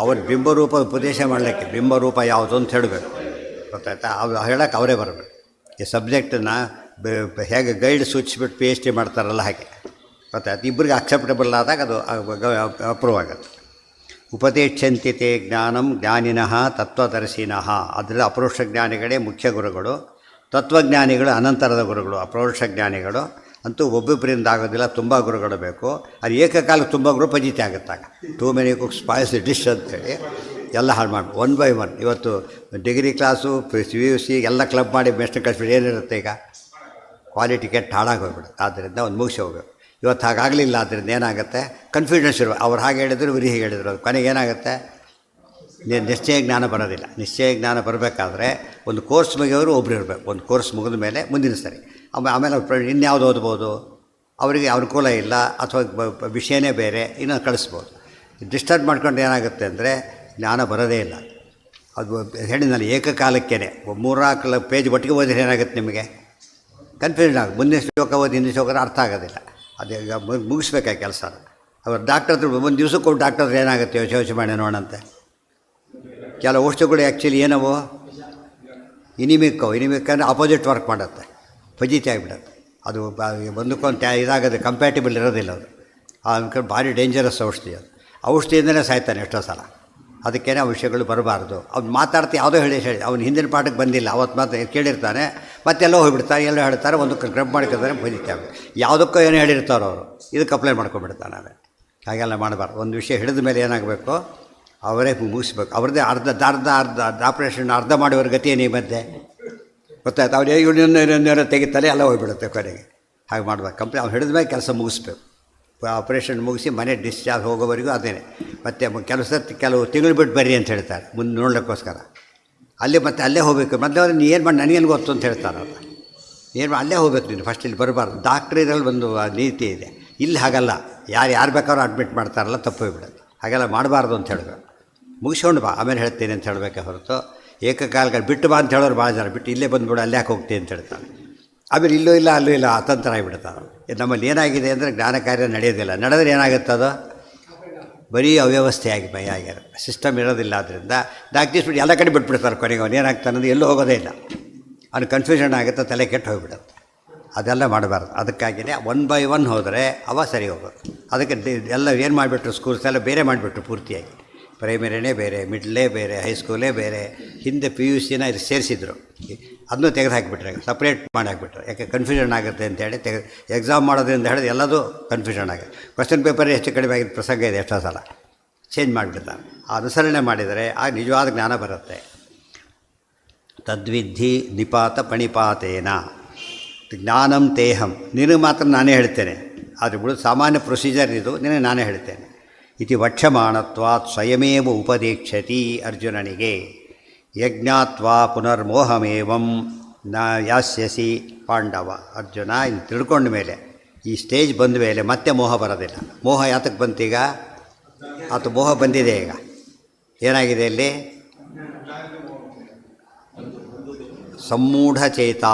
ಅವ್ರ ಬಿಂಬರೂಪ ಉಪದೇಶ ಮಾಡಲಿಕ್ಕೆ. ಬಿಂಬರೂಪ ಯಾವುದು ಅಂತ ಹೇಳಬೇಕು, ಗೊತ್ತಾಯ್ತಾ? ಅದು ಹೇಳಕ್ಕೆ ಅವರೇ ಬರಬೇಕು. ಈ ಸಬ್ಜೆಕ್ಟನ್ನು ಹೇಗೆ ಗೈಡ್ ಸೂಚಿಸ್ಬಿಟ್ಟು PhD ಮಾಡ್ತಾರಲ್ಲ ಹಾಗೆ, ಗೊತ್ತಾಯ್ತು? ಇಬ್ಬರಿಗೆ ಅಕ್ಸೆಪ್ಟಬಲ್ ಆದಾಗ ಅದು ಅಪ್ರೂವ್ ಆಗುತ್ತೆ. ಉಪದೇಶಂತಿ ತೇ ಜ್ಞಾನಂ ಜ್ಞಾನಿನಃ ತತ್ವದರ್ಶಿನಃ. ಅದರಲ್ಲಿ ಅಪರೋಕ್ಷ ಜ್ಞಾನಿಗಳೇ ಮುಖ್ಯ ಗುರುಗಳು, ತತ್ವಜ್ಞಾನಿಗಳು ಅನಂತರದ ಗುರುಗಳು. ಅಪರೋಕ್ಷ ಜ್ಞಾನಿಗಳು ಅಂತೂ ಒಬ್ಬೊಬ್ಬರಿಂದ ಆಗೋದಿಲ್ಲ, ತುಂಬ ಗುರುಗಳು ಬೇಕು. ಅದು ಏಕಕಾಲಕ್ಕೆ ತುಂಬ ಗುರು ಪಜಿತಿ ಆಗುತ್ತಾಗ. Too many cooks spoils the dish ಅಂತೇಳಿ ಎಲ್ಲ ಹಾಳು ಮಾಡಿ 1 by 1. ಇವತ್ತು ಡಿಗ್ರಿ ಕ್ಲಾಸು UC ಎಲ್ಲ ಕ್ಲಬ್ ಮಾಡಿ ಬೆಸ್ಟ್ ಕಳಿಸ್ಬಿಟ್ಟು ಏನಿರುತ್ತೆ ಈಗ? ಕ್ವಾಲಿಟಿ ಕೆಟ್ಟು ಹಾಳಾಗಿ ಹೋಗ್ಬಿಡುತ್ತೆ. ಆದ್ದರಿಂದ ಒಂದು ಮುಗಿಸಿ ಹೋಗಬೇಕು. ಇವತ್ತು ಹಾಗಾಗಲಿಲ್ಲ. ಆದ್ದರಿಂದ ಏನಾಗುತ್ತೆ? ಕನ್ಫ್ಯೂಷನ್ಸ್ ಇರುವ. ಅವ್ರು ಹಾಗೆ ಹೇಳಿದ್ರು, ಇವ್ರು ಹೀಗೆ ಹೇಳಿದ್ರು. ಅದು ಕೊನೆಗೆ ಏನಾಗುತ್ತೆ? ನಿಶ್ಚಯ ಜ್ಞಾನ ಬರೋದಿಲ್ಲ. ನಿಶ್ಚಯ ಜ್ಞಾನ ಬರಬೇಕಾದ್ರೆ ಒಂದು ಕೋರ್ಸ್ ಮುಗಿಯೋರು ಒಬ್ಬರು ಇರಬೇಕು. ಒಂದು ಕೋರ್ಸ್ ಮುಗಿದ ಮೇಲೆ ಮುಂದಿನ ಸರಿ ಆಮೇಲೆ ಇನ್ಯಾವುದು ಓದ್ಬೋದು, ಅವರಿಗೆ ಅನುಕೂಲ ಇಲ್ಲ ಅಥವಾ ವಿಷಯನೇ ಬೇರೆ, ಇನ್ನೊಂದು ಕಳಿಸ್ಬೋದು. ಡಿಸ್ಟರ್ಬ್ ಮಾಡ್ಕೊಂಡು ಏನಾಗುತ್ತೆ ಅಂದರೆ ಜ್ಞಾನ ಬರೋದೇ ಇಲ್ಲ. ಅದು ಹೇಳಿದ್ನಲ್ಲ, ಏಕಕಾಲಕ್ಕೇ 3-4 ಪೇಜ್ ಒಟ್ಟಿಗೆ ಓದಿದ್ರೆ ಏನಾಗುತ್ತೆ ನಿಮಗೆ? ಕನ್ಫ್ಯೂಷನ್ ಆಗುತ್ತೆ. ಮುಂದಿನ ಶ್ಲೋಕ ಓದಿ ಹಿಂದಿನ ಶ್ಲೋಕ ಅರ್ಥ ಆಗೋದಿಲ್ಲ. ಅದು ಈಗ ಮುಗಿಸ್ಬೇಕಾ ಕೆಲಸ. ಅವ್ರು ಡಾಕ್ಟರ್ ಹತ್ರ ಒಂದು ದಿವ್ಸಕ್ಕೆ ಡಾಕ್ಟರ್ ಹತ್ರ ಏನಾಗುತ್ತೆ ಯೋಚನೆ ಮಾಡಿ ನೋಡಂತೆ. ಕೆಲವು ಔಷಧಿಗಳು ಆ್ಯಕ್ಚುಲಿ ಏನವು ಇನಿಮಿಕ್ ಅಂದರೆ ಅಪೋಸಿಟ್ ವರ್ಕ್ ಮಾಡುತ್ತೆ, ಫಜೀತಿ ಆಗಿಬಿಡುತ್ತೆ. ಅದು ಒಂದಕ್ಕೊಂದು ಇದಾಗೋದು ಕಂಪ್ಯಾಟಿಬಲ್ ಇರೋದಿಲ್ಲ. ಅದು ಆ ಭಾರಿ ಡೇಂಜರಸ್ ಔಷಧಿ. ಅದು ಔಷಧಿಯಿಂದಲೇ ಸಾಯ್ತಾನೆ ಎಷ್ಟೋ ಸಲ. ಅದಕ್ಕೇನೆ ಆ ವಿಷಯಗಳು ಬರಬಾರ್ದು. ಅವ್ನು ಮಾತಾಡ್ತಾ ಯಾವುದೋ ಹೇಳಿ ಅವ್ನು ಹಿಂದಿನ ಪಾಠಕ್ಕೆ ಬಂದಿಲ್ಲ, ಅವತ್ತು ಮಾತು ಕೇಳಿರ್ತಾನೆ, ಮತ್ತೆಲ್ಲೋ ಹೋಗಿಬಿಡ್ತಾರೆ, ಎಲ್ಲೋ ಹೇಳ್ತಾರೆ, ಒಂದು ಗ್ರಬ್ ಮಾಡ್ಕೊತಾರೆ, ಫಜೀತಿ ಆಗುತ್ತೆ. ಯಾವುದಕ್ಕೋ ಏನೋ ಹೇಳಿರ್ತಾರೋ ಅವರು, ಇದಕ್ಕೆ ಅಪ್ಲೈ ಮಾಡ್ಕೊಂಡ್ಬಿಡ್ತಾನೆ. ಅವೇ ಹಾಗೆಲ್ಲ ಮಾಡಬಾರ್ದು. ಒಂದು ವಿಷಯ ಹಿಡಿದ ಮೇಲೆ ಏನಾಗಬೇಕು, ಅವರೇ ಮುಗಿಸ್ಬೇಕು. ಅವ್ರದ್ದೇ ಅರ್ಧ ಆಪ್ರೇಷನ್ ಅರ್ಧ ಮಾಡೋರ ಗತಿ ಏನೇ ಮಧ್ಯೆ ಗೊತ್ತಾಯ್ತು. ಅವ್ರು ಇನ್ನೊಂದು ತೆಗಿತಾರೆ, ಎಲ್ಲ ಹೋಗಿಬಿಡುತ್ತೆ ಕೊನೆಗೆ. ಹಾಗೆ ಮಾಡ್ಬೇಕು. ಅವ್ನು ಹಿಡಿದ ಮೇಲೆ ಕೆಲಸ ಮುಗಿಸ್ಬೇಕು. ಆಪ್ರೇಷನ್ ಮುಗಿಸಿ ಮನೆ ಡಿಸ್ಚಾರ್ಜ್ ಹೋಗೋವರೆಗೂ ಅದೇನೆ. ಮತ್ತು ಕೆಲವು ತಿಂಗಳು ಬಿಟ್ಟು ಬರ್ರಿ ಅಂತ ಹೇಳ್ತಾರೆ ಮುಂದೆ ನೋಡಲಿಕ್ಕೋಸ್ಕರ. ಮತ್ತೆ ಅಲ್ಲೇ ಹೋಗಬೇಕು. ಮೊದಲು ಅವ್ರು ನೀ ಏನು ಮಾಡಿ ನನಗೇನು ಗೊತ್ತು ಅಂತ ಹೇಳ್ತಾರೆ. ಅವ್ರು ಏನು ಅಲ್ಲೇ ಹೋಗ್ಬೇಕು, ನೀನು ಫಸ್ಟ್ ಇಲ್ಲಿ ಬರಬಾರ್ದು. ಡಾಕ್ಟ್ರ್ ಇದರಲ್ಲಿ ಒಂದು ನೀತಿ ಇದೆ. ಇಲ್ಲಿ ಹಾಗಲ್ಲ, ಯಾರು ಬೇಕಾದ್ರೂ ಅಡ್ಮಿಟ್ ಮಾಡ್ತಾರಲ್ಲ, ತಪ್ಪು ಹೋಗ್ಬಿಡೋದು. ಹಾಗೆಲ್ಲ ಮಾಡಬಾರ್ದು ಅಂತ ಹೇಳಬೇಕು. ಮುಗಿಸ್ಕೊಂಡು ಬಾ ಆಮೇಲೆ ಹೇಳ್ತೀನಿ ಅಂತ ಹೇಳಬೇಕೆ ಹೊರತು ಏಕಕಾಲಕ್ಕೆ ಬಿಟ್ಟು ಬಾ ಅಂತ ಹೇಳೋರು ಭಾಳ ಜನ ಬಿಟ್ಟು ಇಲ್ಲೇ ಬಂದುಬಿಡು ಅಲ್ಲೇ ಯಾಕೆ ಹೋಗ್ತೀನಿ ಅಂತ ಹೇಳ್ತಾರೆ. ಆಮೇಲೆ ಇಲ್ಲೂ ಇಲ್ಲ ಅಲ್ಲೂ ಇಲ್ಲ ಅತಂತ್ರ ಆಗಿಬಿಡ್ತಾರೆ. ನಮ್ಮಲ್ಲಿ ಏನಾಗಿದೆ ಅಂದರೆ ಜ್ಞಾನ ಕಾರ್ಯ ನಡೆಯೋದಿಲ್ಲ. ನಡೆದ್ರೆ ಏನಾಗುತ್ತೆ, ಅದು ಬರೀ ಅವ್ಯವಸ್ಥೆಯಾಗಿ ಆಗ್ಯಾರ, ಸಿಸ್ಟಮ್ ಇರೋದಿಲ್ಲ. ಆದ್ದರಿಂದ ಡಾಕ್ಟರ್ಸ್ ಬಿಟ್ಟು ಎಲ್ಲ ಕಡೆ ಬಿಟ್ಬಿಡ್ತಾರೆ. ಕೊನೆಗೆ ಅವನು ಏನಾಗ್ತಾನೆ ಅಂದರೆ ಎಲ್ಲೂ ಹೋಗೋದೇ ಇಲ್ಲ. ಅವ್ನು ಕನ್ಫ್ಯೂಷನ್ ಆಗುತ್ತೆ, ತಲೆ ಕೆಟ್ಟು ಹೋಗಿಬಿಡುತ್ತೆ. ಅದೆಲ್ಲ ಮಾಡಬಾರ್ದು. ಅದಕ್ಕಾಗಿಯೇ 1 by 1 ಹೋದರೆ ಅವ ಸರಿ ಹೋಗೋದು. ಅದಕ್ಕೆ ಎಲ್ಲ ಏನು ಮಾಡಿಬಿಟ್ರು, ಸ್ಕೂಲ್ಸ್ ಎಲ್ಲ ಬೇರೆ ಮಾಡಿಬಿಟ್ರು ಪೂರ್ತಿಯಾಗಿ. ಪ್ರೈಮರಿನೇ ಬೇರೆ, ಮಿಡ್ಲೇ ಬೇರೆ, ಹೈಸ್ಕೂಲೇ ಬೇರೆ. ಹಿಂದೆ PUCನ ಇದು ಸೇರಿಸಿದ್ರು, ಅದನ್ನೂ ತೆಗೆದು ಹಾಕಿಬಿಟ್ರೆ, ಸಪ್ರೇಟ್ ಮಾಡಿ ಹಾಕಿಬಿಟ್ರು. ಯಾಕೆ ಕನ್ಫ್ಯೂಷನ್ ಆಗುತ್ತೆ ಅಂತೇಳಿ ಎಕ್ಸಾಮ್ ಮಾಡೋದ್ರಿಂದ ಹೇಳಿದ್ರೆ ಎಲ್ಲದೂ ಕನ್ಫ್ಯೂಷನ್ ಆಗುತ್ತೆ. ಕ್ವಶನ್ ಪೇಪರೇ ಹೆಚ್ಚು ಕಡಿಮೆ ಆಗಿದ್ದ ಪ್ರಸಂಗ ಇದೆ ಎಷ್ಟೋ ಸಲ. ಚೇಂಜ್ ಮಾಡಿಬಿಡ್ತಾರೆ. ಆ ಅನುಸರಣೆ ಮಾಡಿದರೆ ಆಗ ನಿಜವಾದ ಜ್ಞಾನ ಬರುತ್ತೆ. ತದ್ವಿಧಿ ನಿಪಾತ ಪಣಿಪಾತೇನ ಜ್ಞಾನಂ ತೇಹಂ. ನಿನಗೆ ಮಾತ್ರ ನಾನೇ ಹೇಳ್ತೇನೆ, ಆದರೆ ಬಿಡು ಸಾಮಾನ್ಯ ಪ್ರೊಸೀಜರ್ ಇದು, ನಿನಗೆ ನಾನೇ ಹೇಳ್ತೇನೆ. ಇತಿ ವಕ್ಷಮಾಣತ್ವಾತ್ ಸ್ವಯಮೇವ ಉಪದೇಕ್ಷತಿ ಅರ್ಜುನನಿಗೆ. ಯಜ್ಞಾತ್ವಾ ಪುನರ್ಮೋಹಮೇವಂ ನ ಯಾಸ್ಯಸಿ ಪಾಂಡವ. ಅರ್ಜುನ ಇನ್ನು ತಿಳ್ಕೊಂಡ ಮೇಲೆ, ಈ ಸ್ಟೇಜ್ ಬಂದ ಮೇಲೆ ಮತ್ತೆ ಮೋಹ ಬರೋದಿಲ್ಲ. ಮೋಹ ಯಾತಕ್ಕೆ ಬಂತೀಗ, ಅದು ಮೋಹ ಬಂದಿದೆ. ಈಗ ಏನಾಗಿದೆ ಇಲ್ಲಿ, ಸಮ್ಮೂಢಚೇತಾ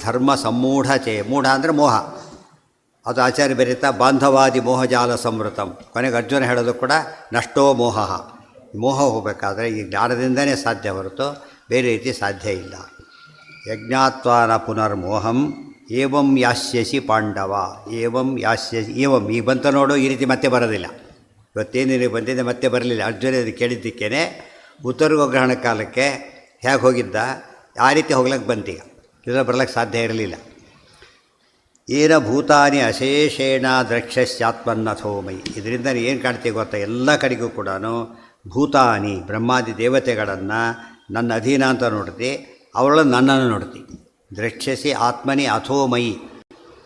ಧರ್ಮ ಮೂಢ ಅಂದರೆ ಮೋಹ. ಅದು ಆಚಾರ್ಯ ಬರೀತಾ ಬಾಂಧವಾದಿ ಮೋಹಜಾಲ ಸಂವೃತಂ. ಕೊನೆಗೆ ಅರ್ಜುನ ಹೇಳೋದು ಕೂಡ ನಷ್ಟೋ ಮೋಹ. ಮೋಹ ಹೋಗಬೇಕಾದ್ರೆ ಈ ಜ್ಞಾನದಿಂದನೇ ಸಾಧ್ಯ ಹೊರತು ಬೇರೆ ರೀತಿ ಸಾಧ್ಯ ಇಲ್ಲ. ಯಜ್ಞಾತ್ವಾನ ಪುನರ್ಮೋಹಂ ಏವಂ ಯಾಸ್ಯಸಿ ಪಾಂಡವ. ಏವಂ ಯಾಸ್ಯಸಿ ಏವಂ ಈಗ ಬಂತ ನೋಡು, ಈ ರೀತಿ ಮತ್ತೆ ಬರೋದಿಲ್ಲ. ಇವತ್ತೇನಿಗೆ ಬಂದಿದೆ ಮತ್ತೆ ಬರಲಿಲ್ಲ. ಅರ್ಜುನ ಇದು ಕೇಳಿದ್ದಕ್ಕೇ ಉತ್ತರಗ್ರಹಣ ಕಾಲಕ್ಕೆ ಹೇಗೆ ಹೋಗಿದ್ದ ಆ ರೀತಿ ಹೋಗ್ಲಿಕ್ಕೆ ಬಂತೀಗ. ಇದರ ಬರ್ಲಿಕ್ಕೆ ಸಾಧ್ಯ ಇರಲಿಲ್ಲ. ಏನ ಭೂತಾನಿ ಅಶೇಷೇಣ ದ್ರಕ್ಷ್ಯಾತ್ಮನ್ನಥೋಮಯಿ. ಇದರಿಂದ ಏನು ಕಾಣ್ತೀವಿ ಗೊತ್ತಾ, ಎಲ್ಲ ಕಡೆಗೂ ಕೂಡ ಭೂತಾನಿ ಬ್ರಹ್ಮಾದಿ ದೇವತೆಗಳನ್ನು ನನ್ನ ಅಧೀನ ಅಂತ ನೋಡ್ತಿ, ಅವಳನ್ನು ನನ್ನನ್ನು ನೋಡ್ತಿ. ದ್ರಕ್ಷ್ಯಸಿ ಆತ್ಮನಿ ಅಥೋಮಯಿ.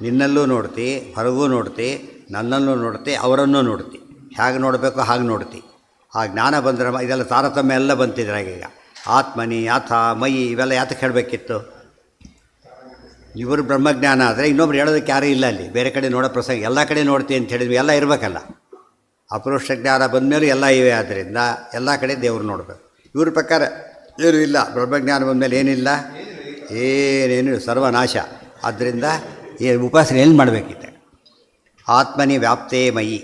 ನಿನ್ನಲ್ಲೂ ನೋಡ್ತಿ, ಹೊರಗೂ ನೋಡ್ತಿ, ನನ್ನಲ್ಲೂ ನೋಡ್ತಿ, ಅವರನ್ನೂ ನೋಡ್ತಿ. ಹೇಗೆ ನೋಡಬೇಕು ಹಾಗೆ ನೋಡ್ತಿ. ಆ ಜ್ಞಾನ ಬಂದರೆ ಇದೆಲ್ಲ ತಾರತಮ್ಯ ಎಲ್ಲ ಬಂತಿದ್ರಾಗ. ಈಗ ಆತ್ಮನಿ ಅಥ ಮಯಿ ಇವೆಲ್ಲ ಯಾತಕ್ಕೆ ಹೇಳಬೇಕಿತ್ತು. ಇವರು ಬ್ರಹ್ಮಜ್ಞಾನ ಆದರೆ ಇನ್ನೊಬ್ರು ಹೇಳೋದಕ್ಕೆ ಯಾರೂ ಇಲ್ಲ. ಅಲ್ಲಿ ಬೇರೆ ಕಡೆ ನೋಡೋ ಪ್ರಸಂಗ ಎಲ್ಲ ಕಡೆ ನೋಡ್ತೀವಿ ಅಂತ ಹೇಳಿದ್ವಿ, ಎಲ್ಲ ಇರಬೇಕಲ್ಲ. ಅಪರೋಕ್ಷ ಜ್ಞಾನ ಬಂದಮೇಲೆ ಎಲ್ಲ ಇವೆ. ಆದ್ದರಿಂದ ಎಲ್ಲ ಕಡೆ ದೇವರು ನೋಡಬೇಕು. ಇವ್ರ ಪ್ರಕಾರ ಏನೂ ಇಲ್ಲ. ಬ್ರಹ್ಮಜ್ಞಾನ ಬಂದಮೇಲೆ ಏನಿಲ್ಲ, ಏನೇನು ಸರ್ವನಾಶ. ಆದ್ದರಿಂದ ಈ ಉಪಾಸನೆ ಏನು ಮಾಡಬೇಕಿದೆ. ಆತ್ಮನಿ ವ್ಯಾಪ್ತೇ ಮಯಿ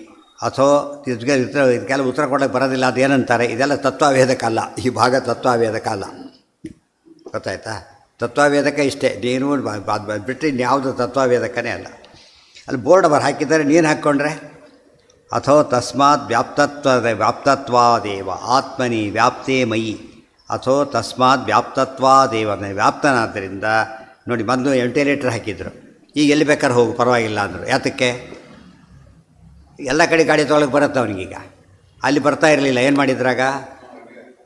ಅಥೋ ಇದಕ್ಕೆಲ್ಲ ಉತ್ತರ ಕೊಡೋಕ್ಕೆ ಬರೋದಿಲ್ಲ. ಅದು ಏನಂತಾರೆ, ಇದೆಲ್ಲ ತತ್ವವೇದಕ್ಕಲ್ಲ. ಈ ಭಾಗ ತತ್ವವೇದಕ್ಕಲ್ಲ. ಗೊತ್ತಾಯ್ತಾ, ತತ್ವವೇದಕ ಇಷ್ಟೇ. ನೀನು ಬಿಟ್ಟರೆ ಇನ್ಯಾವುದು ತತ್ವವೇದಕನೇ ಅಲ್ಲ. ಅಲ್ಲಿ ಬೋರ್ಡ್ ಅವರು ಹಾಕಿದ್ದಾರೆ, ನೀನು ಹಾಕ್ಕೊಂಡ್ರೆ ಅಥೋ ತಸ್ಮಾತ್ ವ್ಯಾಪ್ತತ್ವಾದೇವ ಆತ್ಮನಿ ವ್ಯಾಪ್ತೇ ಮಯಿ. ಅಥೋ ತಸ್ಮಾತ್ ವ್ಯಾಪ್ತತ್ವಾದೇವ, ವ್ಯಾಪ್ತನಾದ್ದರಿಂದ ನೋಡಿ. ಮೊದಲು ವೆಂಟಿಲೇಟರ್ ಹಾಕಿದ್ರು, ಈಗ ಎಲ್ಲಿ ಬೇಕಾದ್ರೆ ಹೋಗು ಪರವಾಗಿಲ್ಲ ಅಂದರು. ಯಾತಕ್ಕೆ, ಎಲ್ಲ ಕಡೆ ಗಾಡಿ ತೊಗೊಳಕ್ಕೆ ಬರುತ್ತೆ ಅವನಿಗೀಗ. ಅಲ್ಲಿ ಬರ್ತಾ ಇರಲಿಲ್ಲ. ಏನು ಮಾಡಿದ್ರಾಗ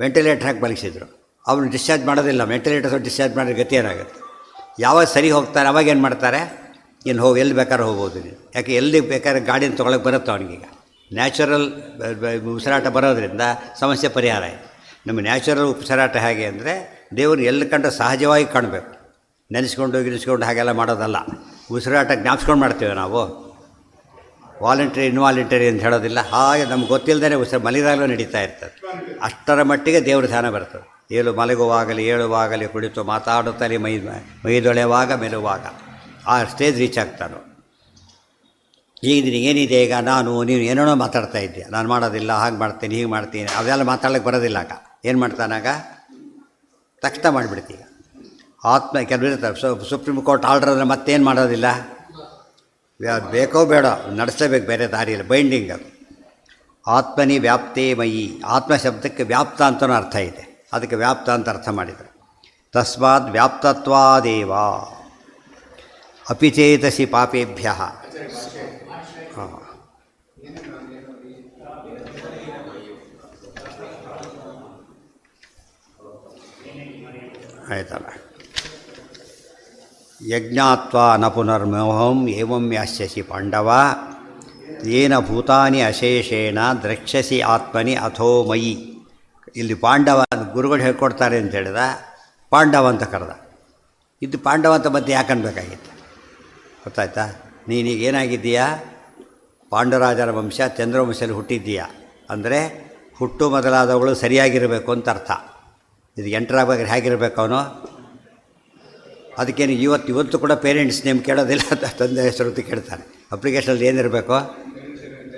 ವೆಂಟಿಲೇಟರ್ ಹಾಕಿ ಮಲಗಿಸಿದ್ರು. ಅವನು ಡಿಸ್ಚಾರ್ಜ್ ಮಾಡೋದಿಲ್ಲ. ವೆಂಟಿಲೇಟರ್ ಡಿಸ್ಚಾರ್ಜ್ ಮಾಡಿದ್ರೆ ಗತಿ ಏನಾಗುತ್ತೆ. ಯಾವಾಗ ಸರಿ ಹೋಗ್ತಾರೆ ಅವಾಗ ಏನು ಮಾಡ್ತಾರೆ, ಇನ್ನು ಹೋಗಿ ಎಲ್ಲಿ ಬೇಕಾದ್ರೆ ಹೋಗ್ಬೋದು ನೀನು. ಯಾಕೆ ಎಲ್ಲಿ ಬೇಕಾದ್ರೆ ಗಾಡಿನ ತೊಗೊಳಕ್ಕೆ ಬರುತ್ತೆ ಅವನಿಗೀಗ. ನ್ಯಾಚುರಲ್ ಉಸಿರಾಟ ಬರೋದ್ರಿಂದ ಸಮಸ್ಯೆ ಪರಿಹಾರ ಆಯಿತು. ನಮ್ಮ ನ್ಯಾಚುರಲ್ ಉಸಿರಾಟ ಹೇಗೆ ಅಂದರೆ ದೇವರು ಎಲ್ಲಿ ಕಂಡ್ರೆ ಸಹಜವಾಗಿ ಕಾಣಬೇಕು. ನೆನೆಸ್ಕೊಂಡು ಹಾಗೆಲ್ಲ ಮಾಡೋದಲ್ಲ. ಉಸಿರಾಟ ಜ್ಞಾಪಿಸ್ಕೊಂಡು ಮಾಡ್ತೇವೆ ನಾವು. ವಾಲಂಟ್ರಿ ಇನ್ವಾಲಂಟರಿ ಅಂತ ಹೇಳೋದಿಲ್ಲ. ಹಾಗೆ ನಮ್ಗೆ ಗೊತ್ತಿಲ್ಲದೇ ಮಲಗಿದಾಗಲೂ ನಡೀತಾ ಇರ್ತದೆ. ಅಷ್ಟರ ಮಟ್ಟಿಗೆ ದೇವ್ರ ಧ್ಯಾನ ಬರ್ತದೆ. ಏಳು ಮಲಗುವಾಗಲಿ ಏಳುವಾಗಲಿ ಕುಳಿತು ಮಾತಾಡುತ್ತಲೇ ಮೈದೊಳೆವಾಗ ಮೆಲುವಾಗ ಆ ಸ್ಟೇಜ್ ರೀಚ್ ಆಗ್ತಾನೋ. ಈಗ ಏನಿದೆ ಈಗ ನೀನು ಏನೇನೋ ಮಾತಾಡ್ತಾ ಇದ್ದೀಯ, ನಾನು ಮಾಡೋದಿಲ್ಲ, ಹಾಗೆ ಮಾಡ್ತೀನಿ, ಹೀಗೆ ಮಾಡ್ತೀನಿ, ಅದೆಲ್ಲ ಮಾತಾಡೋಕ್ಕೆ ಬರೋದಿಲ್ಲ. ಆಗ ಏನು ಮಾಡ್ತಾನಾಗ ತಕ್ಷಣ ಮಾಡಿಬಿಡ್ತೀಗ. ಆತ್ಮ ಕೆಲವು ಇರ್ತಾರೆ, ಸುಪ್ರೀಂ ಕೋರ್ಟ್ ಆರ್ಡರ್ ಅಂದರೆ ಮತ್ತೇನು ಮಾಡೋದಿಲ್ಲ, ಅದು ಬೇಕೋ ಬೇಡ ನಡೆಸಲೇಬೇಕು, ಬೇರೆ ದಾರಿ ಇಲ್ಲ, ಬೈಂಡಿಂಗ್ ಅದು. ಆತ್ಮನಿ ವ್ಯಾಪ್ತೇ ಮಯಿ, ಆತ್ಮ ಶಬ್ದಕ್ಕೆ ವ್ಯಾಪ್ತ ಅಂತಲೂ ಅರ್ಥ ಇದೆ, ಅದಕ್ಕೆ ವ್ಯಾಪ್ತ ಅಂತ ಅರ್ಥ ಮಾಡಿದರು. ತಸ್ಮಾತ್ ವ್ಯಾಪ್ತತ್ವಾದೇವ ಅಪಿಚೇತಸಿ ಪಾಪೇಭ್ಯ. ಹಾಂ, ಆಯ್ತಲ್ಲ. ಯಜ್ಞಾತ್ವಾ ನ ಪುನರ್ಮೋಹಂ ಏವಂ ಯಾಸ್ಯಸಿ ಪಾಂಡವ ಏನ ಭೂತಾನಿ ಅಶೇಷೇಣ ದ್ರಕ್ಷ್ಯಸಿ ಆತ್ಮನಿ ಅಥೋ ಮಯಿ. ಇಲ್ಲಿ ಪಾಂಡವ ಗುರುಗಳು ಹೇಳ್ಕೊಡ್ತಾರೆ ಅಂತ ಹೇಳಿದ, ಪಾಂಡವ ಅಂತ ಕರೆದ. ಇದು ಪಾಂಡವ ಅಂತ ಮತ್ತೆ ಯಾಕೆ ಅನ್ಬೇಕಾಗಿತ್ತು? ಗೊತ್ತಾಯ್ತಾ? ನೀನೀಗ ಏನಾಗಿದ್ದೀಯಾ, ಪಾಂಡುರಾಜರ ವಂಶ ಚಂದ್ರವಂಶದಲ್ಲಿ ಹುಟ್ಟಿದ್ದೀಯಾ ಅಂದರೆ ಹುಟ್ಟು ಮೊದಲಾದವುಗಳು ಸರಿಯಾಗಿರಬೇಕು ಅಂತ ಅರ್ಥ. ಇದು ಎಂಟರಾಗಬೇಕಾದ್ರೆ ಹೇಗಿರಬೇಕು ಅವನು? ಅದಕ್ಕೇನು ಇವತ್ತು ಕೂಡ ಪೇರೆಂಟ್ಸ್ ನೇಮ್ ಕೇಳೋದಿಲ್ಲ, ತಂದೆ ಹೆಸರು ಕೇಳ್ತಾರೆ. ಅಪ್ಲಿಕೇಶನಲ್ಲಿ ಏನಿರಬೇಕು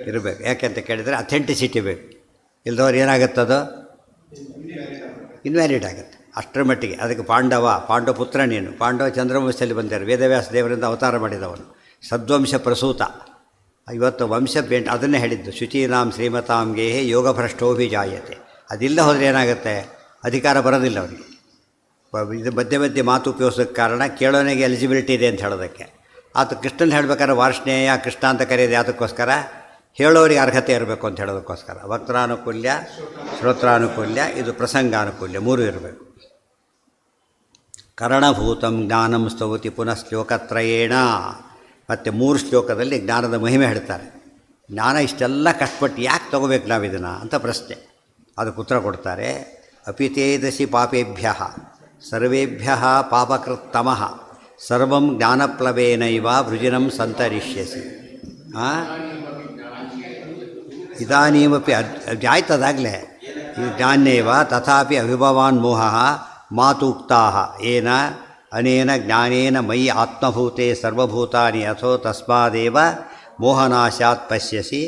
ಇರಬೇಕು. ಯಾಕೆ ಅಂತ ಕೇಳಿದರೆ ಅಥೆಂಟಿಸಿಟಿ ಬೇಕು. ಇಲ್ದವ್ರು ಏನಾಗುತ್ತದು ಇನ್ವ್ಯಾಲಿಡ್ ಆಗುತ್ತೆ ಅಷ್ಟರ ಮಟ್ಟಿಗೆ. ಅದಕ್ಕೆ ಪಾಂಡವಪುತ್ರ ನೀನು. ಪಾಂಡವ ಚಂದ್ರವಂಶದಲ್ಲಿ ಬಂದರು, ವೇದವ್ಯಾಸ ದೇವರಿಂದ ಅವತಾರ ಮಾಡಿದವನು, ಸದ್ವಂಶ ಪ್ರಸೂತ. ಇವತ್ತು ವಂಶ ಅದನ್ನೇ ಹೇಳಿದ್ದು, ಶುಚೀನಾಂ ಶ್ರೀಮತಾಂ ಗೇಹೆ ಯೋಗಭ್ರಷ್ಟೋಭಿಜಾಯತೆ. ಅದಿಲ್ಲ ಹೋದರೆ ಏನಾಗುತ್ತೆ, ಅಧಿಕಾರ ಬರೋದಿಲ್ಲ ಅವರಿಗೆ. ಇದು ಮಧ್ಯೆ ಮಾತು ಉಪಯೋಗಿಸೋಕ್ಕೆ ಕಾರಣ ಕೇಳೋನಿಗೆ ಎಲಿಜಿಬಿಲಿಟಿ ಇದೆ ಅಂತ ಹೇಳೋದಕ್ಕೆ. ಆತ ಕೃಷ್ಣನ ಹೇಳಬೇಕಾದ್ರೆ ವಾರ್ಷ್ಣೇಯ ಕೃಷ್ಣ ಅಂತ ಕರೆಯೋದು ಯಾವುದಕ್ಕೋಸ್ಕರ? ಹೇಳೋರಿಗೆ ಅರ್ಹತೆ ಇರಬೇಕು ಅಂತ ಹೇಳೋದಕ್ಕೋಸ್ಕರ. ವಕ್ತಾನುಕೂಲ್ಯ, ಶ್ರೋತ್ರಾನುಕೂಲ್ಯ, ಇದು ಪ್ರಸಂಗಾನುಕೂಲ್ಯ, ಮೂರು ಇರಬೇಕು. ಕರಣಭೂತಂ ಜ್ಞಾನಂ ಸ್ತೌತಿ ಪುನಃ ಶ್ಲೋಕತ್ರಯೇಣ. ಮತ್ತು 3 ಶ್ಲೋಕದಲ್ಲಿ ಜ್ಞಾನದ ಮಹಿಮೆ ಹೇಳ್ತಾರೆ. ಜ್ಞಾನ ಇಷ್ಟೆಲ್ಲ ಕಷ್ಟಪಟ್ಟು ಯಾಕೆ ತೊಗೋಬೇಕು ನಾವು ಇದನ್ನು ಅಂತ ಪ್ರಶ್ನೆ. ಅದಕ್ಕೆ ಉತ್ತರ ಕೊಡ್ತಾರೆ. ಅಪಿತೇದಸಿ ಪಾಪೇಭ್ಯ ಸರ್ವೇಭ್ಯ ಪಾಪಕೃತ್ತಮಃ ಸರ್ವಂ ಜ್ಞಾನಪ್ಲವೇನೈವ ವೃಜಿನಂ ಸಂತರಿಷ್ಯಸಿ. ಇದಾನೀಮಪಿ ಆಯ್ತದಾಗಲೇ ಜ್ಞಾನೇವ ತಥಾಪಿ ಅವಿಭವಾನ್ ಮೋಹ ಮಾತು ಉಕ್ತಾ ಏನ ಅನೇನ ಜ್ಞಾನೇನ ಮಯಿ ಆತ್ಮಭೂತೆ ಸರ್ವಭೂತಾನಿ ಅಥೋ ತಸ್ಮಾದೇವ ಮೋಹನಾಶಾತ್ ಪಶ್ಯಸಿ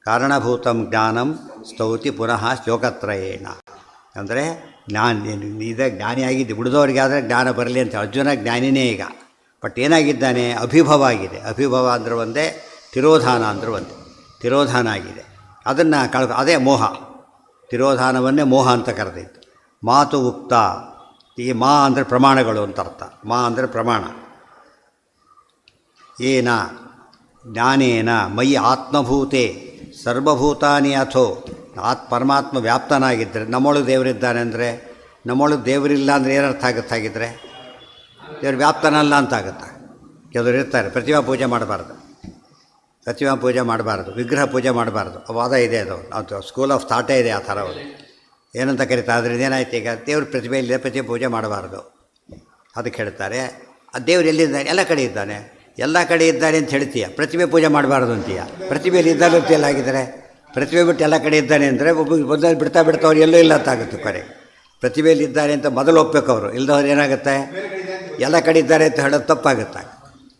ಕಾರಣಭೂತಂ ಜ್ಞಾನಂ ಸ್ತೌತಿ ಪುನಃ ಶ್ಲೋಕತ್ರಯೇಣ. ಅಂದರೆ ಜ್ಞಾನಿಯಾಗಿದ್ದು ಉಳಿದವರಿಗೆ ಆದರೆ ಜ್ಞಾನ ಬರಲಿ ಅಂತ. ಅರ್ಜುನ ಜ್ಞಾನಿನೇ ಈಗ, ಬಟ್ ಏನಾಗಿದ್ದಾನೆ, ಅಭಿಭವ ಆಗಿದೆ. ಅಭಿಭವ ಅಂದ್ರೆ ಒಂದೇ, ತಿರೋಧಾನ ಅಂದ್ರೆ ಒಂದೇ. ತಿರೋಧಾನ ಆಗಿದೆ, ಅದನ್ನು ಅದೇ ಮೋಹ. ತಿರೋಧಾನವನ್ನೇ ಮೋಹ ಅಂತ ಕರೆದಿತ್ತು. ಮಾತು ಉಕ್ತ, ಈ ಮಾ ಅಂದರೆ ಪ್ರಮಾಣಗಳು ಅಂತ ಅರ್ಥ. ಮಾ ಅಂದರೆ ಪ್ರಮಾಣ. ಏನ ಜ್ಞಾನೇನ ಮಯಿ ಆತ್ಮಭೂತೆ ಸರ್ವಭೂತಾನಿ ಅಥೋ ಪರಮಾತ್ಮ ವ್ಯಾಪ್ತನಾಗಿದ್ದರೆ, ನಮ್ಮೊಳಗೆ ದೇವರಿದ್ದಾನೆ ಅಂದರೆ, ನಮ್ಮೊಳಗೆ ದೇವರಿಲ್ಲ ಅಂದರೆ ಏನರ್ಥ ಆಗುತ್ತಾಗಿದ್ದರೆ, ದೇವರು ವ್ಯಾಪ್ತನಲ್ಲ ಅಂತ ಆಗುತ್ತೆ. ಕೆಲವರು ಇರ್ತಾರೆ, ಪ್ರತಿಮಾ ಪೂಜೆ ಮಾಡಬಾರ್ದು, ವಿಗ್ರಹ ಪೂಜೆ ಮಾಡಬಾರ್ದು, ವಾದ ಇದೆ. ಅದು ಸ್ಕೂಲ್ ಆಫ್ ಥಾಟೇ ಇದೆ ಆ ಥರ. ಅವರು ಏನಂತ ಕರೀತಾರೆ, ಅದರಿಂದ ಏನಾಯ್ತು, ಈಗ ದೇವ್ರ ಪ್ರತಿಭೆ ಇಲ್ಲದೆ ಪ್ರತಿಮೆ ಪೂಜೆ ಮಾಡಬಾರ್ದು ಅದಕ್ಕೆ ಹೇಳ್ತಾರೆ. ಆ ದೇವ್ರು ಎಲ್ಲಿದ್ದಾನೆ? ಎಲ್ಲ ಕಡೆ ಇದ್ದಾನೆ. ಎಲ್ಲ ಕಡೆ ಇದ್ದಾನೆ ಅಂತ ಹೇಳ್ತೀಯ, ಪ್ರತಿಮೆ ಪೂಜೆ ಮಾಡಬಾರ್ದು ಅಂತೀಯ. ಪ್ರತಿಭೆಯಲ್ಲಿ ಇದ್ದಾನೆ ಅಂತ ಎಲ್ಲ ಆಗಿದ್ದಾರೆ. ಪ್ರತಿಭೆ ಬಿಟ್ಟು ಎಲ್ಲ ಕಡೆ ಇದ್ದಾನೆ ಅಂದರೆ ಒಂದಲ್ಲಿ ಬಿಡ್ತಾ ಅವ್ರು ಎಲ್ಲೂ ಇಲ್ಲ ಅಂತ ಆಗುತ್ತೆ. ಕರೆ ಪ್ರತಿಭೆಯಲ್ಲಿ ಇದ್ದಾರೆ ಅಂತ ಮೊದಲು ಒಪ್ಪಬೇಕು ಅವರು. ಇಲ್ಲದವ್ರು ಏನಾಗುತ್ತೆ, ಎಲ್ಲ ಕಡೆ ಇದ್ದಾರೆ ಅಂತ ಹೇಳೋದು ತಪ್ಪಾಗುತ್ತೆ.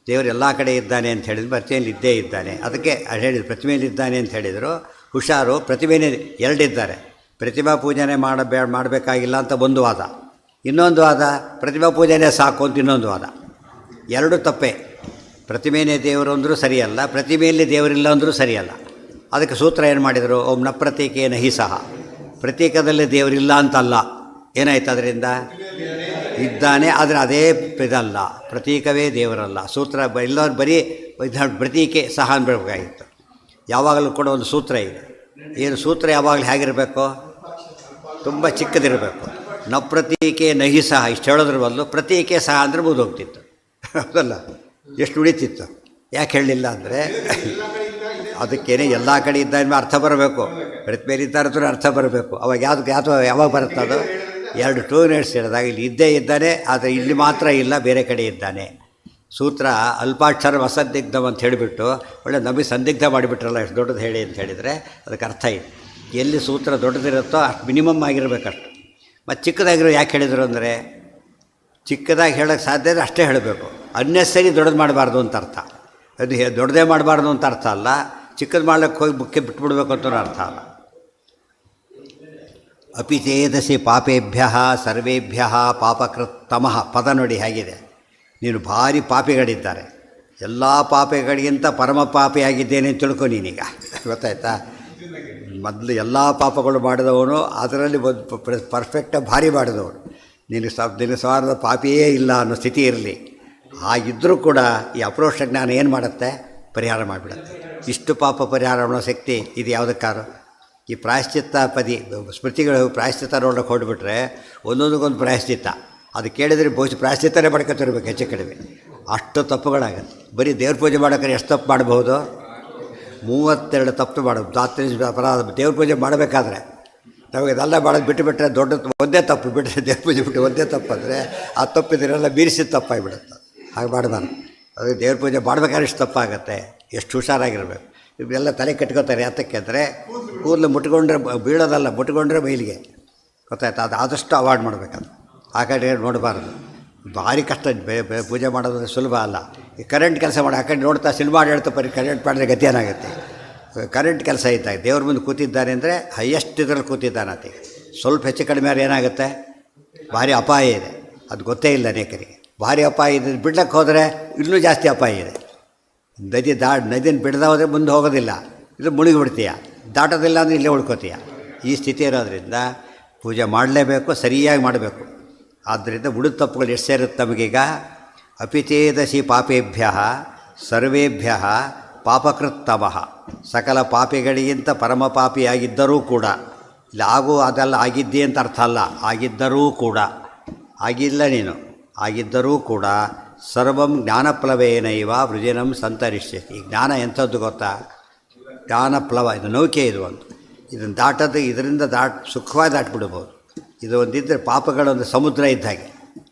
ದೇವರು ಎಲ್ಲ ಕಡೆ ಇದ್ದಾನೆ ಅಂತ ಹೇಳಿದ್ರು, ಪ್ರತಿಮೆಯಲ್ಲಿ ಇದ್ದೇ ಇದ್ದಾನೆ. ಅದಕ್ಕೆ ಹೇಳಿದ್ರು ಪ್ರತಿಮೆಯಲ್ಲಿ ಇದ್ದಾನೆ ಅಂತ ಹೇಳಿದರು. ಹುಷಾರು, ಪ್ರತಿಮೆನೇ ಎರಡಿದ್ದಾರೆ. ಪ್ರತಿಮಾ ಪೂಜನೆ ಮಾಡಬೇಕಾಗಿಲ್ಲ ಅಂತ ಒಂದು ವಾದ, ಇನ್ನೊಂದು ವಾದ ಪ್ರತಿಮಾ ಪೂಜನೆ ಸಾಕು ಅಂತ ಇನ್ನೊಂದು ವಾದ. ಎರಡೂ ತಪ್ಪೇ. ಪ್ರತಿಮೆನೇ ದೇವರು ಅಂದರೂ ಸರಿಯಲ್ಲ, ಪ್ರತಿಮೆಯಲ್ಲಿ ದೇವರಿಲ್ಲ ಅಂದರೂ ಸರಿಯಲ್ಲ. ಅದಕ್ಕೆ ಸೂತ್ರ ಏನು ಮಾಡಿದರು, ಓಂ ನ ಪ್ರತೀಕೇನ ಹಿ ಸಹ. ಪ್ರತೀಕದಲ್ಲಿ ದೇವರಿಲ್ಲ ಅಂತಲ್ಲ. ಏನಾಯ್ತು ಅದರಿಂದ? ಇದ್ದಾನೆ, ಆದರೆ ಅದೇ ಇದಲ್ಲ, ಪ್ರತೀಕವೇ ದೇವರಲ್ಲ. ಸೂತ್ರ ಎಲ್ಲರೂ ಬರೀ ಪ್ರತೀಕೆ ಸಹ ಅನ್ಬೇಕಾಗಿತ್ತು. ಯಾವಾಗಲೂ ಕೂಡ ಒಂದು ಸೂತ್ರ ಇದೆ. ಏನು ಸೂತ್ರ ಯಾವಾಗಲೂ ಹೇಗಿರಬೇಕು? ತುಂಬ ಚಿಕ್ಕದಿರಬೇಕು. ನ ಪ್ರತೀಕೆ ನಹಿ ಸಹ ಇಷ್ಟು ಹೇಳೋದ್ರ ಬದಲು ಪ್ರತೀಕೆ ಸಹ ಅಂದರೆ ಮುಗಿದೋಗ್ತಿತ್ತು. ಅದಲ್ಲ, ಎಷ್ಟು ಉಳಿತಿತ್ತು. ಯಾಕೆ ಹೇಳಲಿಲ್ಲ ಅಂದರೆ ಅದಕ್ಕೇನೆ ಎಲ್ಲ ಕಡೆ ಇದ್ದ ಅರ್ಥ ಬರಬೇಕು. ಪ್ರತಿಮೇಲೆ ಇದ್ದಾರೆ ಅರ್ಥ ಬರಬೇಕು. ಅವಾಗ ಯಾವಾಗ ಬರುತ್ತೆ ಅದು? 2 ಟೂ ಯೂನಿಟ್ಸ್ ಹೇಳಿದಾಗ ಇಲ್ಲಿ ಇದ್ದೇ ಇದ್ದಾನೆ, ಆದರೆ ಇಲ್ಲಿ ಮಾತ್ರ ಇಲ್ಲ, ಬೇರೆ ಕಡೆ ಇದ್ದಾನೆ. ಸೂತ್ರ ಅಲ್ಪಾಕ್ಷರ ಅಸಂದಿಗ್ಧಂ ಅಂತ ಹೇಳಿಬಿಟ್ಟು ಒಳ್ಳೆ ನಮಗೆ ಸಂದಿಗ್ಧ ಮಾಡಿಬಿಟ್ರಲ್ಲ, ಎಷ್ಟು ದೊಡ್ಡದು ಹೇಳಿ ಅಂತ ಹೇಳಿದರೆ ಅದಕ್ಕೆ ಅರ್ಥ ಇದೆ. ಎಲ್ಲಿ ಸೂತ್ರ ದೊಡ್ಡದಿರುತ್ತೋ ಅಷ್ಟು ಮಿನಿಮಮ್ ಆಗಿರಬೇಕಷ್ಟು. ಮತ್ತು ಚಿಕ್ಕದಾಗಿರೋ ಯಾಕೆ ಹೇಳಿದರು ಅಂದರೆ ಚಿಕ್ಕದಾಗಿ ಹೇಳೋಕ್ಕೆ ಸಾಧ್ಯ ಇದೆ ಅಷ್ಟೇ ಹೇಳಬೇಕು. ಅನ್ನೆಸರಿ ದೊಡ್ಡದು ಮಾಡಬಾರ್ದು ಅಂತ ಅರ್ಥ. ಅದು ದೊಡ್ಡದೇ ಮಾಡಬಾರ್ದು ಅಂತ ಅರ್ಥ ಅಲ್ಲ, ಚಿಕ್ಕದು ಮಾಡ್ಲಿಕ್ಕೆ ಹೋಗಿ ಮುಖ್ಯ ಬಿಟ್ಬಿಡ್ಬೇಕು ಅಂತ ಅರ್ಥ ಅಲ್ಲ. ಅಪಿ ಚೇದಸಿ ಪಾಪೇಭ್ಯ ಸರ್ವೇಭ್ಯ ಪಾಪಕೃತ್ತಮಃ ಪದ ನೋಡಿ ಹೇಗಿದೆ. ನೀನು ಭಾರಿ ಪಾಪಿಗಳಿದ್ದಾರೆ, ಎಲ್ಲ ಪಾಪಿಗಳಿಗಿಂತ ಪರಮ ಪಾಪಿಯಾಗಿದ್ದೇನೆ ಅಂತ ತಿಳ್ಕೊ ನೀನೀಗ. ಗೊತ್ತಾಯ್ತಾ? ಮೊದಲು ಎಲ್ಲ ಪಾಪಗಳು ಮಾಡಿದವನು, ಅದರಲ್ಲಿ ಒಂದು ಪರ್ಫೆಕ್ಟಾಗಿ ಭಾರಿ ಮಾಡಿದವನು. ನಿನಗೆ ಸಾರದ ಪಾಪಿಯೇ ಇಲ್ಲ ಅನ್ನೋ ಸ್ಥಿತಿ ಇರಲಿ. ಹಾಗಿದ್ದರೂ ಕೂಡ ಈ ಅಪ್ರೋಕ್ಷ ಜ್ಞಾನ ಏನು ಮಾಡುತ್ತೆ? ಪರಿಹಾರ ಮಾಡಿಬಿಡುತ್ತೆ. ಇಷ್ಟು ಪಾಪ ಪರಿಹಾರ ಮಾಡೋ ಶಕ್ತಿ ಇದು ಯಾವುದಕ್ಕಾರು? ಈ ಪ್ರಾಯಶ್ಚಿತ್ತ ಸ್ಮೃತಿಗಳು ಪ್ರಾಯಶ್ಚಿತ್ತ ನೋಡೋಕೆ ಹೊರಡ್ಬಿಟ್ರೆ ಒಂದೊಂದಕ್ಕೊಂದು ಪ್ರಾಯಶ್ಚಿತ್ತ. ಅದು ಕೇಳಿದರೆ ಬಹುಶಃ ಪ್ರಾಯಶ್ಚಿತ್ತನೇ ಮಾಡ್ಕೊತಿರ್ಬೇಕು ಹೆಚ್ಚು ಕಡಿಮೆ. ಅಷ್ಟು ತಪ್ಪುಗಳಾಗುತ್ತೆ. ಬರೀ ದೇವ್ರ ಪೂಜೆ ಮಾಡೋಕ್ಕೆ ಎಷ್ಟು ತಪ್ಪು ಮಾಡ್ಬೋದು? 32 ತಪ್ಪು ಮಾಡೋದು. ರಾತ್ರಿ ಅಪರಾಧ. ದೇವ್ರ ಪೂಜೆ ಮಾಡಬೇಕಾದ್ರೆ ನಮಗೆ ಇದೆಲ್ಲ ಮಾಡೋದು ಬಿಟ್ಟುಬಿಟ್ರೆ ದೊಡ್ಡ ಒಂದೇ ತಪ್ಪು. ಬಿಟ್ಟರೆ ದೇವ್ರ ಪೂಜೆ ಬಿಟ್ಟು ಒಂದೇ ತಪ್ಪು ಅಂದರೆ ಆ ತಪ್ಪಿದ್ರೆಲ್ಲ ಮೀರಿಸಿದ ತಪ್ಪಾಗಿಬಿಡುತ್ತೆ. ಹಾಗೆ ಮಾಡಬಾರ್ದು. ಅದು ದೇವ್ರ ಪೂಜೆ ಮಾಡ್ಬೇಕಾದ್ರೆ ಇಷ್ಟು ತಪ್ಪಾಗುತ್ತೆ. ಎಷ್ಟು ಹುಷಾರಾಗಿರ್ಬೇಕು. ಇವೆಲ್ಲ ತಲೆ ಕಟ್ಕೋತಾರೆ. ಯಾತಕ್ಕೆ ಅಂದರೆ ಕೂದಲು ಮುಟ್ಕೊಂಡ್ರೆ ಬೀಳೋದಲ್ಲ, ಮುಟ್ಕೊಂಡ್ರೆ ಮೈಲಿಗೆ. ಗೊತ್ತಾಯ್ತು? ಅದು ಆದಷ್ಟು ಅವಾಯ್ಡ್ ಮಾಡಬೇಕದು. ಆ ಕಡೆ ನೋಡಬಾರ್ದು. ಭಾರಿ ಕಷ್ಟ. ಪೂಜೆ ಮಾಡೋದು ಸುಲಭ ಅಲ್ಲ. ಈ ಕರೆಂಟ್ ಕೆಲಸ ಮಾಡಿ ಆ ಕಡೆ ನೋಡ್ತಾ ಸಿನಿಮಾ ಹೇಳ್ತಾ ಬರೀ ಕರೆಂಟ್ ಮಾಡಿದ್ರೆ ಗತಿ ಏನಾಗುತ್ತೆ? ಕರೆಂಟ್ ಕೆಲಸ ಇದ್ದಾಗ ದೇವ್ರ ಮುಂದೆ ಕೂತಿದ್ದಾನೆ ಅಂದರೆ ಹೈಯೆಸ್ಟ್ ಇದರಲ್ಲಿ ಕೂತಿದ್ದಾನತಿ. ಸ್ವಲ್ಪ ಹೆಚ್ಚು ಕಡಿಮೆ ಆದರೆ ಏನಾಗುತ್ತೆ? ಭಾರಿ ಅಪಾಯ ಇದೆ. ಅದು ಗೊತ್ತೇ ಇಲ್ಲ ಅನೇಕರಿಗೆ. ಭಾರಿ ಅಪಾಯ ಇದೆ. ಬಿಡ್ಲಕ್ಕೆ ಹೋದರೆ ಇನ್ನೂ ಜಾಸ್ತಿ ಅಪಾಯ ಇದೆ. ನದಿನ ಬಿಡದ ಹೋದರೆ ಮುಂದೆ ಹೋಗೋದಿಲ್ಲ, ಇದು ಮುಳುಗಿಬಿಡ್ತೀಯ. ದಾಟೋದಿಲ್ಲ ಅಂದರೆ ಇಲ್ಲೇ ಉಳ್ಕೋತೀಯ. ಈ ಸ್ಥಿತಿ ಇರೋದರಿಂದ ಪೂಜೆ ಮಾಡಲೇಬೇಕು, ಸರಿಯಾಗಿ ಮಾಡಬೇಕು. ಆದ್ದರಿಂದ ಉಳಿದ ತಪ್ಪುಗಳು ಎಷ್ಟು ಸೇರುತ್ತೆ ನಮಗೀಗ? ಅಪಿಚೇದಸಿ ಪಾಪೇಭ್ಯ ಸರ್ವೇಭ್ಯ ಪಾಪಕೃತ್ತಮಃ. ಸಕಲ ಪಾಪಿಗಳಿಗಿಂತ ಪರಮ ಪಾಪಿಯಾಗಿದ್ದರೂ ಕೂಡ, ಇಲ್ಲಿ ಅದೆಲ್ಲ ಆಗಿದ್ದೇ ಅಂತ ಅರ್ಥ ಅಲ್ಲ. ಆಗಿದ್ದರೂ ಕೂಡ, ಆಗಿಲ್ಲ ನೀನು, ಆಗಿದ್ದರೂ ಕೂಡ ಸರ್ವಂ ಜ್ಞಾನಪ್ಲವೇನೈವ ವೃಜಿನಂ ಸಂತರಿಷ್ಯತಿ. ಈ ಜ್ಞಾನ ಎಂಥದ್ದು ಗೊತ್ತಾ? ಜ್ಞಾನಪ್ಲವ. ಇದು ನೌಕೆ. ಇದು ಒಂದು ಇದನ್ನು ದಾಟೋದು, ಇದರಿಂದ ಸುಖವಾಗಿ ದಾಟಿಬಿಡ್ಬೋದು. ಇದು ಒಂದಿದ್ದರೆ ಪಾಪಗಳೊಂದು ಸಮುದ್ರ ಇದ್ದ ಹಾಗೆ.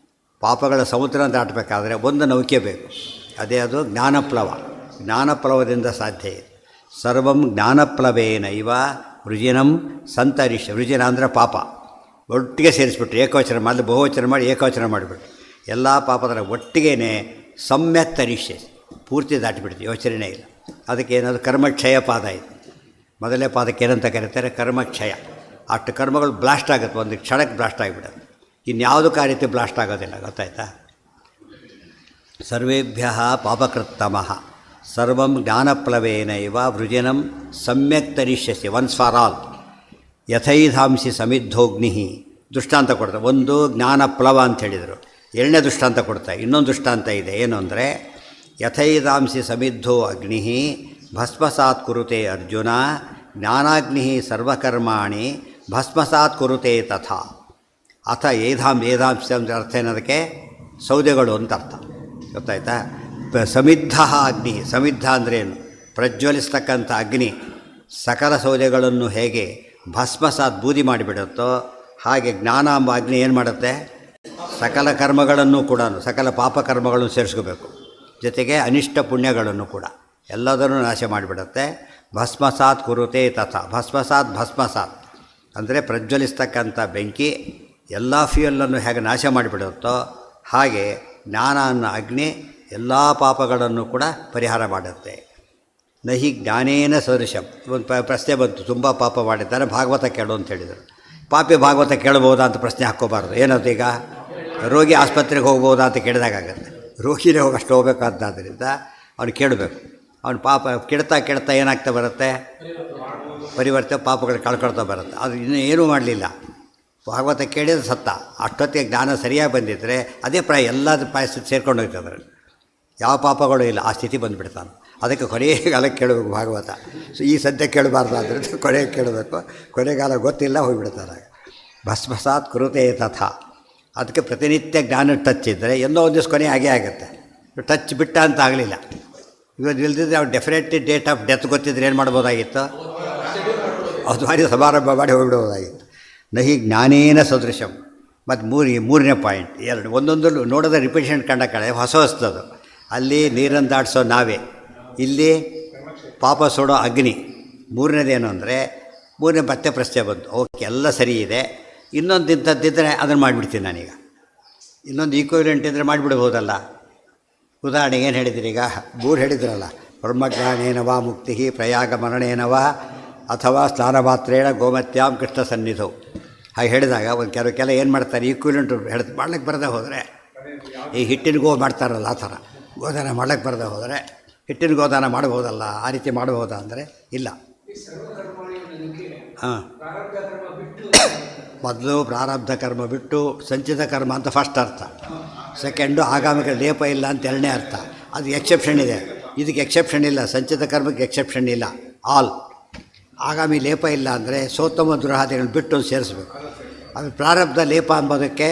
ಪಾಪಗಳ ಸಮುದ್ರ ದಾಟಬೇಕಾದ್ರೆ ಒಂದು ನೌಕೆ ಬೇಕು. ಅದೇ ಅದು ಜ್ಞಾನಪ್ಲವ. ಜ್ಞಾನಪ್ಲವದಿಂದ ಸಾಧ್ಯ ಇದೆ. ಸರ್ವಂ ಜ್ಞಾನಪ್ಲವೇನೈವ ವೃಜಿನಂ ಸಂತರಿಷ್ಯ. ವೃಜಿನ ಅಂದರೆ ಪಾಪ. ಒಟ್ಟಿಗೆ ಸೇರಿಸ್ಬಿಟ್ರು. ಏಕವಚನ ಮಾಡಿ ಬಹುವಚನ ಮಾಡಿ ಏಕವಚನ ಮಾಡಿಬಿಟ್ರು. ಎಲ್ಲ ಪಾಪದ ಒಟ್ಟಿಗೆ ಸಮ್ಯಕ್ ತರಿಷ್ಯ. ಪೂರ್ತಿ ದಾಟಿಬಿಡ್ತೀವಿ, ಯೋಚನೆ ಇಲ್ಲ. ಅದಕ್ಕೆ ಏನಾದರೂ ಕರ್ಮಕ್ಷಯ ಪಾದ ಇದೆ. ಮೊದಲನೇ ಪಾದಕ್ಕೆ ಏನಂತ ಕರೀತಾರೆ? ಕರ್ಮಕ್ಷಯ. ಅಷ್ಟು ಕರ್ಮಗಳು ಬ್ಲಾಸ್ಟ್ ಆಗುತ್ತೆ, ಒಂದು ಕ್ಷಣಕ್ಕೆ ಬ್ಲಾಸ್ಟ್ ಆಗಿಬಿಡುತ್ತೆ. ಇನ್ಯಾವುದಕ್ಕೂ ಆ ರೀತಿ ಬ್ಲಾಸ್ಟ್ ಆಗೋದಿಲ್ಲ. ಗೊತ್ತಾಯ್ತಾ? ಸರ್ವೇಭ್ಯ ಪಾಪಕೃತ್ತಮಃ ಸರ್ವಂ ಜ್ಞಾನಪ್ಲವೇನೈವ ವೃಜಿನಂ ಸಮ್ಯಕ್ ತರಿಷ್ಯಸಿ. Once for all. ಯಥೈಧಾಂಸಿ ಸಮಿದ್ಧೋಗ್ನಿ. ದೃಷ್ಟಾಂತ ಕೊಡ್ತಾರೆ. ಒಂದು ಜ್ಞಾನಪ್ಲವ ಅಂತ ಹೇಳಿದರು. ಎರಡನೇ ದೃಷ್ಟಾಂತ ಕೊಡ್ತಾರೆ. ಇನ್ನೊಂದು ದೃಷ್ಟಾಂತ ಇದೆ. ಏನು ಅಂದರೆ, ಯಥೈಧಾಂಸಿ ಸಮಿದ್ಧೋ ಅಗ್ನಿ ಭಸ್ಮಸಾತ್ ಕುರುತೆ ಅರ್ಜುನ ಜ್ಞಾನಾಗ್ನಿ ಸರ್ವಕರ್ಮಾಣಿ ಭಸ್ಮಸಾತ್ ಕುರುತೆ ತಥಾ. ಅಥ ಏಧಾಂಶ ಅಂದರೆ ಅರ್ಥ ಏನದಕ್ಕೆ? ಸೌದೆಗಳು ಅಂತ ಅರ್ಥ. ಗೊತ್ತಾಯ್ತಾ? ಸಮಿದ್ಧ ಅಗ್ನಿ. ಸಮಿದ್ಧ ಅಂದ್ರೇನು? ಪ್ರಜ್ವಲಿಸ್ತಕ್ಕಂಥ ಅಗ್ನಿ ಸಕಲ ಸೌದೆಗಳನ್ನು ಹೇಗೆ ಭಸ್ಮಸಾತ್ ಬೂದಿ ಮಾಡಿಬಿಡುತ್ತೋ ಹಾಗೆ ಜ್ಞಾನ ಎಂಬ ಅಗ್ನಿ ಏನು ಮಾಡುತ್ತೆ? ಸಕಲ ಕರ್ಮಗಳನ್ನು ಕೂಡ, ಸಕಲ ಪಾಪಕರ್ಮಗಳನ್ನು ಸೇರಿಸ್ಕೋಬೇಕು. ಜೊತೆಗೆ ಅನಿಷ್ಟ ಪುಣ್ಯಗಳನ್ನು ಕೂಡ ಎಲ್ಲದನ್ನು ನಾಶ ಮಾಡಿಬಿಡುತ್ತೆ. ಭಸ್ಮಸಾತ್ ಕುರುತೆ ತಥಾ. ಭಸ್ಮಸಾತ್ ಅಂದರೆ ಪ್ರಜ್ವಲಿಸ್ತಕ್ಕಂಥ ಬೆಂಕಿ ಎಲ್ಲ ಫ್ಯೂಯಲನ್ನು ಹೇಗೆ ನಾಶ ಮಾಡಿಬಿಡುತ್ತೋ ಹಾಗೆ ಜ್ಞಾನ ಅನ್ನೋ ಅಗ್ನಿ ಎಲ್ಲ ಪಾಪಗಳನ್ನು ಕೂಡ ಪರಿಹಾರ ಮಾಡುತ್ತೆ. ನಹಿ ಜ್ಞಾನೇನ ಸದೃಶಂ. ಒಂದು ಪ್ರಶ್ನೆ ಬಂತು. ತುಂಬ ಪಾಪ ಮಾಡಿದ್ದಾರೆ, ಭಾಗವತ ಕೇಳು ಅಂತ ಹೇಳಿದರು. ಪಾಪಿ ಭಾಗವತ ಕೇಳ್ಬೋದಾ ಅಂತ ಪ್ರಶ್ನೆ ಹಾಕ್ಕೋಬಾರ್ದು. ಏನದು? ಈಗ ರೋಗಿ ಆಸ್ಪತ್ರೆಗೆ ಹೋಗ್ಬೋದಾ ಅಂತ ಕೇಳಿದಾಗತ್ತೆ. ರೋಗಿನೇ ಹೋಗಷ್ಟು ಹೋಗ್ಬೇಕಾದ್ದರಿಂದ ಅವನು ಕೇಳಬೇಕು. ಅವನು ಪಾಪ ಕೆಡ್ತಾ ಏನಾಗ್ತಾ ಬರುತ್ತೆ? ಪರಿವರ್ತನೆ, ಪಾಪಗಳು ಕಳ್ಕೊಳ್ತಾ ಬರುತ್ತೆ. ಅದು ಇನ್ನೂ ಏನೂ ಮಾಡಲಿಲ್ಲ, ಭಾಗವತ ಕೇಳಿದ್ರೆ ಸತ್ತ. ಅಷ್ಟೊತ್ತಿಗೆ ಜ್ಞಾನ ಸರಿಯಾಗಿ ಬಂದಿದ್ದರೆ ಅದೇ ಎಲ್ಲದ ಪರಿಸ್ಥಿತಿ ಸೇರ್ಕೊಂಡು ಹೋಗ್ತದೆ. ಯಾವ ಪಾಪಗಳು ಇಲ್ಲ, ಆ ಸ್ಥಿತಿ ಬಂದುಬಿಡ್ತಾನೆ. ಅದಕ್ಕೆ ಕೊನೆಗಾಲ ಕೇಳಬೇಕು ಭಾಗವತ. ಸೊ ಈ ಸದ್ಯ ಕೇಳಬಾರ್ದು, ಆದ್ದರಿಂದ ಕೊನೆಗೆ ಕೇಳಬೇಕು. ಕೊನೆಗಾಲ ಗೊತ್ತಿಲ್ಲ, ಹೋಗಿಬಿಡ್ತಾರೆ. ಭಸ್ಮಸಾತ್ ಕುರುತೆ ತಥಾ. ಅದಕ್ಕೆ ಪ್ರತಿನಿತ್ಯ ಜ್ಞಾನ ಟಚ್ ಇದ್ದರೆ ಎಲ್ಲೋ ಒಂದು ದಿವಸ ಕೊನೆ ಆಗೇ ಆಗುತ್ತೆ. ಟಚ್ ಬಿಟ್ಟ ಅಂತ ಆಗಲಿಲ್ಲ. ಇವತ್ತು ಇಲ್ದಿದ್ರೆ ಅವ್ರು ಡೆಫಿನೆಟ್ಲಿ ಡೇಟ್ ಆಫ್ ಡೆತ್ ಗೊತ್ತಿದ್ರೆ ಏನು ಮಾಡ್ಬೋದಾಗಿತ್ತು? ಅದು ಮಾಡಿ ಸಮಾರಂಭ ಮಾಡಿ ಹೋಗಿಬಿಡ್ಬೋದಾಗಿತ್ತು. ನಹಿ ಜ್ಞಾನೇನ ಸದೃಶಂ. ಮತ್ತು ಮೂರನೇ ಪಾಯಿಂಟ್. ಎರಡು ಒಂದೊಂದು ನೋಡೋದ ರಿಪಿಟೇಷನ್ ಕಂಡ ಕಡೆ ಹೊಸದು. ಅಲ್ಲಿ ನೀರನ್ನು ದಾಟಿಸೋ ನಾವೇ, ಇಲ್ಲಿ ಪಾಪ ಸುಡೋ ಅಗ್ನಿ. ಮೂರನೇದೇನು ಅಂದರೆ, ಮತ್ತೆ ಪ್ರಶ್ನೆ ಬಂತು. ಓಕೆ, ಎಲ್ಲ ಸರಿ ಇದೆ, ಇನ್ನೊಂದು ಇಂಥದ್ದಿದ್ದರೆ ಅದನ್ನು ಮಾಡಿಬಿಡ್ತೀನಿ ನಾನೀಗ. ಇನ್ನೊಂದು ಈಕ್ವಲೆಂಟ್ ಇದ್ದರೆ ಮಾಡಿಬಿಡ್ಬೋದಲ್ಲ. ಉದಾಹರಣೆಗೆ ಏನು ಹೇಳಿದಿರಿ ಈಗ? ಮೂರು ಹೇಳಿದ್ರಲ್ಲ, ಬ್ರಹ್ಮಜ್ಞಾನೇನವ ಮುಕ್ತಿ, ಪ್ರಯಾಗ ಮರಣೇನವ ಅಥವಾ ಸ್ನಾನ ಮಾತ್ರೇಣ ಗೋಮತ್ಯಾಂ ಕೃಷ್ಣ ಸನ್ನಿಧೌ. ಹಾಗೆ ಹೇಳಿದಾಗ ಒಂದು ಕೆಲ ಏನು ಮಾಡ್ತಾರೆ, ಈಕ್ವಲೆಂಟ್ ಮಾಡ್ಲಿಕ್ಕೆ ಬರದೆ ಹೋದರೆ, ಈ ಹಿಟ್ಟಿನ ಗೋ ಮಾಡ್ತಾರಲ್ಲ ಆ ಥರ ಗೋದಾನ ಮಾಡ್ಲಿಕ್ಕೆ ಬರದೆ ಹೋದರೆ ಹಿಟ್ಟಿನ ಗೋದಾನ ಮಾಡ್ಬೋದಲ್ಲ, ಆ ರೀತಿ ಮಾಡ್ಬೋದಾ ಅಂದರೆ ಇಲ್ಲ. ಹಾಂ, ಮೊದಲು ಪ್ರಾರಬ್ಧ ಕರ್ಮ ಬಿಟ್ಟು ಸಂಚಿತ ಕರ್ಮ ಅಂತ ಫಸ್ಟ್ ಅರ್ಥ. ಸೆಕೆಂಡು ಆಗಾಮಿಕ ಲೇಪ ಇಲ್ಲ ಅಂತ ಎರಡನೇ ಅರ್ಥ. ಅದು ಎಕ್ಸೆಪ್ಷನ್ ಇದೆ, ಇದಕ್ಕೆ ಎಕ್ಸೆಪ್ಷನ್ ಇಲ್ಲ. ಸಂಚಿತ ಕರ್ಮಕ್ಕೆ ಎಕ್ಸೆಪ್ಷನ್ ಇಲ್ಲ, ಆಲ್. ಆಗಾಮಿ ಲೇಪ ಇಲ್ಲ ಅಂದರೆ ಸೋತ್ತಮ ದುರಾದಿಗಳನ್ನ ಬಿಟ್ಟು ಸೇರಿಸ್ಬೇಕು. ಅದು ಪ್ರಾರಬ್ಧ ಲೇಪ ಅಂಬೋದಕ್ಕೆ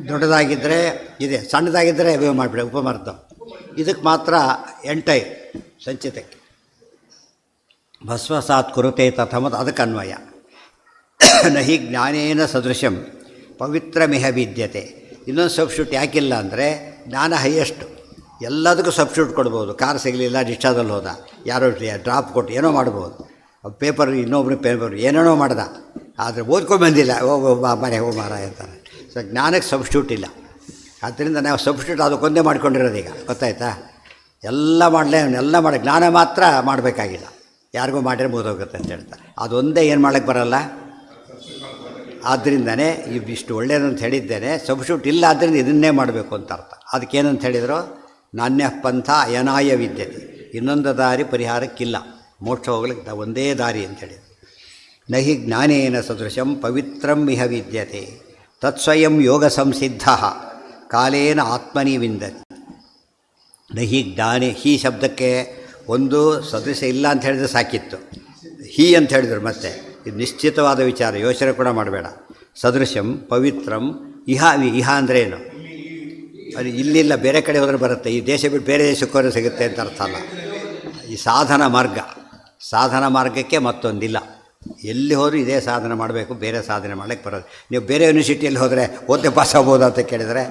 ದೊಡ್ಡದಾಗಿದ್ದರೆ ಇದೆ, ಸಣ್ಣದಾಗಿದ್ದರೆ ವ್ಯವ ಮಾಡಿಬಿಡ ಉಪಮರ್ಥ. ಇದಕ್ಕೆ ಮಾತ್ರ ಎಂಟೈ ಸಂಚಿತಕ್ಕೆ ಭಸ್ವಸಾತ್ ಕುರುತೆ ತಥಮತ್ ಅದಕ್ಕೆ ಅನ್ವಯ. ನಹಿ ಜ್ಞಾನೇನ ಸದೃಶಂ ಪವಿತ್ರಮಿಹ ವಿದ್ಯತೆ. ಇನ್ನೊಂದು ಸಬ್ಸ್ಟ್ಯೂಟ್ ಯಾಕಿಲ್ಲ ಅಂದರೆ ಜ್ಞಾನ ಹೈಯೆಸ್ಟು, ಎಲ್ಲದಕ್ಕೂ ಸಬ್ಸ್ಟ್ಯೂಟ್ ಕೊಡ್ಬೋದು. ಕಾರ್ ಸಿಗಲಿಲ್ಲ, ರಿಕ್ಷಾದಲ್ಲಿ ಹೋದ, ಯಾರೋ ಡ್ರಾಪ್ ಕೊಟ್ಟು ಏನೋ ಮಾಡ್ಬೋದು. ಪೇಪರ್ ಇನ್ನೊಬ್ರು ಪೇಪರ್ ಏನೇನೋ ಮಾಡ್ದ, ಆದರೆ ಓದ್ಕೊಂಡ್ಬಂದಿಲ್ಲ, ಮನೆ ಹೋ ಮಾರ ಅಂತಾರೆ. ಸೊ ಜ್ಞಾನಕ್ಕೆ ಸಬ್ಸ್ಟ್ಯೂಟ್ ಇಲ್ಲ. ಆದ್ದರಿಂದ ನಾವು ಸಬ್ಸ್ಟ್ಯೂಟ್ ಅದಕ್ಕೊಂದೇ ಮಾಡ್ಕೊಂಡಿರೋದು. ಈಗ ಗೊತ್ತಾಯ್ತಾ? ಎಲ್ಲ ಮಾಡಿ ಜ್ಞಾನ ಮಾತ್ರ ಮಾಡಬೇಕಾಗಿಲ್ಲ, ಯಾರಿಗೂ ಮಾಡಿದ್ರೆ ಮುಗಿದೋಗುತ್ತೆ ಅಂತ ಹೇಳ್ತಾರೆ. ಅದೊಂದೇ ಏನು ಮಾಡೋಕ್ಕೆ ಬರಲ್ಲ. ಆದ್ದರಿಂದನೇ ಇಷ್ಟು ಒಳ್ಳೆಯದಂತ ಹೇಳಿದ್ದೇನೆ. ಸಬ್ಸ್ಟ್ಯೂಟ್ ಇಲ್ಲ, ಆದ್ದರಿಂದ ಇದನ್ನೇ ಮಾಡಬೇಕು ಅಂತ ಅರ್ಥ. ಅದಕ್ಕೇನಂತ ಹೇಳಿದ್ರು, ನಾಣ್ಯ ಪಂಥ ಅಯನಾಯ ವಿದ್ಯತೆ, ಇನ್ನೊಂದು ದಾರಿ ಪರಿಹಾರಕ್ಕಿಲ್ಲ, ಮೋಕ್ಷ ಹೋಗ್ಲಿಕ್ಕೆ ಒಂದೇ ದಾರಿ ಅಂತೇಳಿ. ನಹಿ ಜ್ಞಾನೇನ ಸದೃಶಂ ಪವಿತ್ರಂ ಇಹ ವಿದ್ಯತೆ ತತ್ಸ್ವಯಂ ಯೋಗ ಸಂಸಿದ್ಧ ಕಾಲೇನ ಆತ್ಮನಿ ವಿಂದತಿ. ನಹಿ ಜ್ಞಾನೇ, ಹಿ ಶಬ್ದಕ್ಕೆ ಒಂದು ಸದೃಶ ಇಲ್ಲ ಅಂತ ಹೇಳಿದ್ರೆ ಸಾಕಿತ್ತು, ಹಿ ಅಂತ ಹೇಳಿದ್ರು. ಮತ್ತೆ ಇದು ನಿಶ್ಚಿತವಾದ ವಿಚಾರ, ಯೋಚನೆ ಕೂಡ ಮಾಡಬೇಡ. ಸದೃಶಂ ಪವಿತ್ರಂ ಇಹ ಅಂದರೆ ಏನು? ಅದು ಇಲ್ಲಿಲ್ಲ, ಬೇರೆ ಕಡೆ ಹೋದರೆ ಬರುತ್ತೆ. ಈ ದೇಶ ಬಿಟ್ಟು ಬೇರೆ ದೇಶಕ್ಕೆ ಹೋದರೆ ಸಿಗುತ್ತೆ ಅಂತ ಅರ್ಥ ಅಲ್ಲ. ಈ ಸಾಧನ ಮಾರ್ಗಕ್ಕೆ ಮತ್ತೊಂದಿಲ್ಲ. ಎಲ್ಲಿ ಹೋದರೂ ಇದೇ ಸಾಧನೆ ಮಾಡಬೇಕು, ಬೇರೆ ಸಾಧನೆ ಮಾಡಲಿಕ್ಕೆ ಬರೋದು. ನೀವು ಬೇರೆ ಯೂನಿವರ್ಸಿಟಿಯಲ್ಲಿ ಹೋದರೆ ಓದ್ದೆ ಪಾಸ್ ಆಗ್ಬೋದು ಅಂತ ಕೇಳಿದರೆ,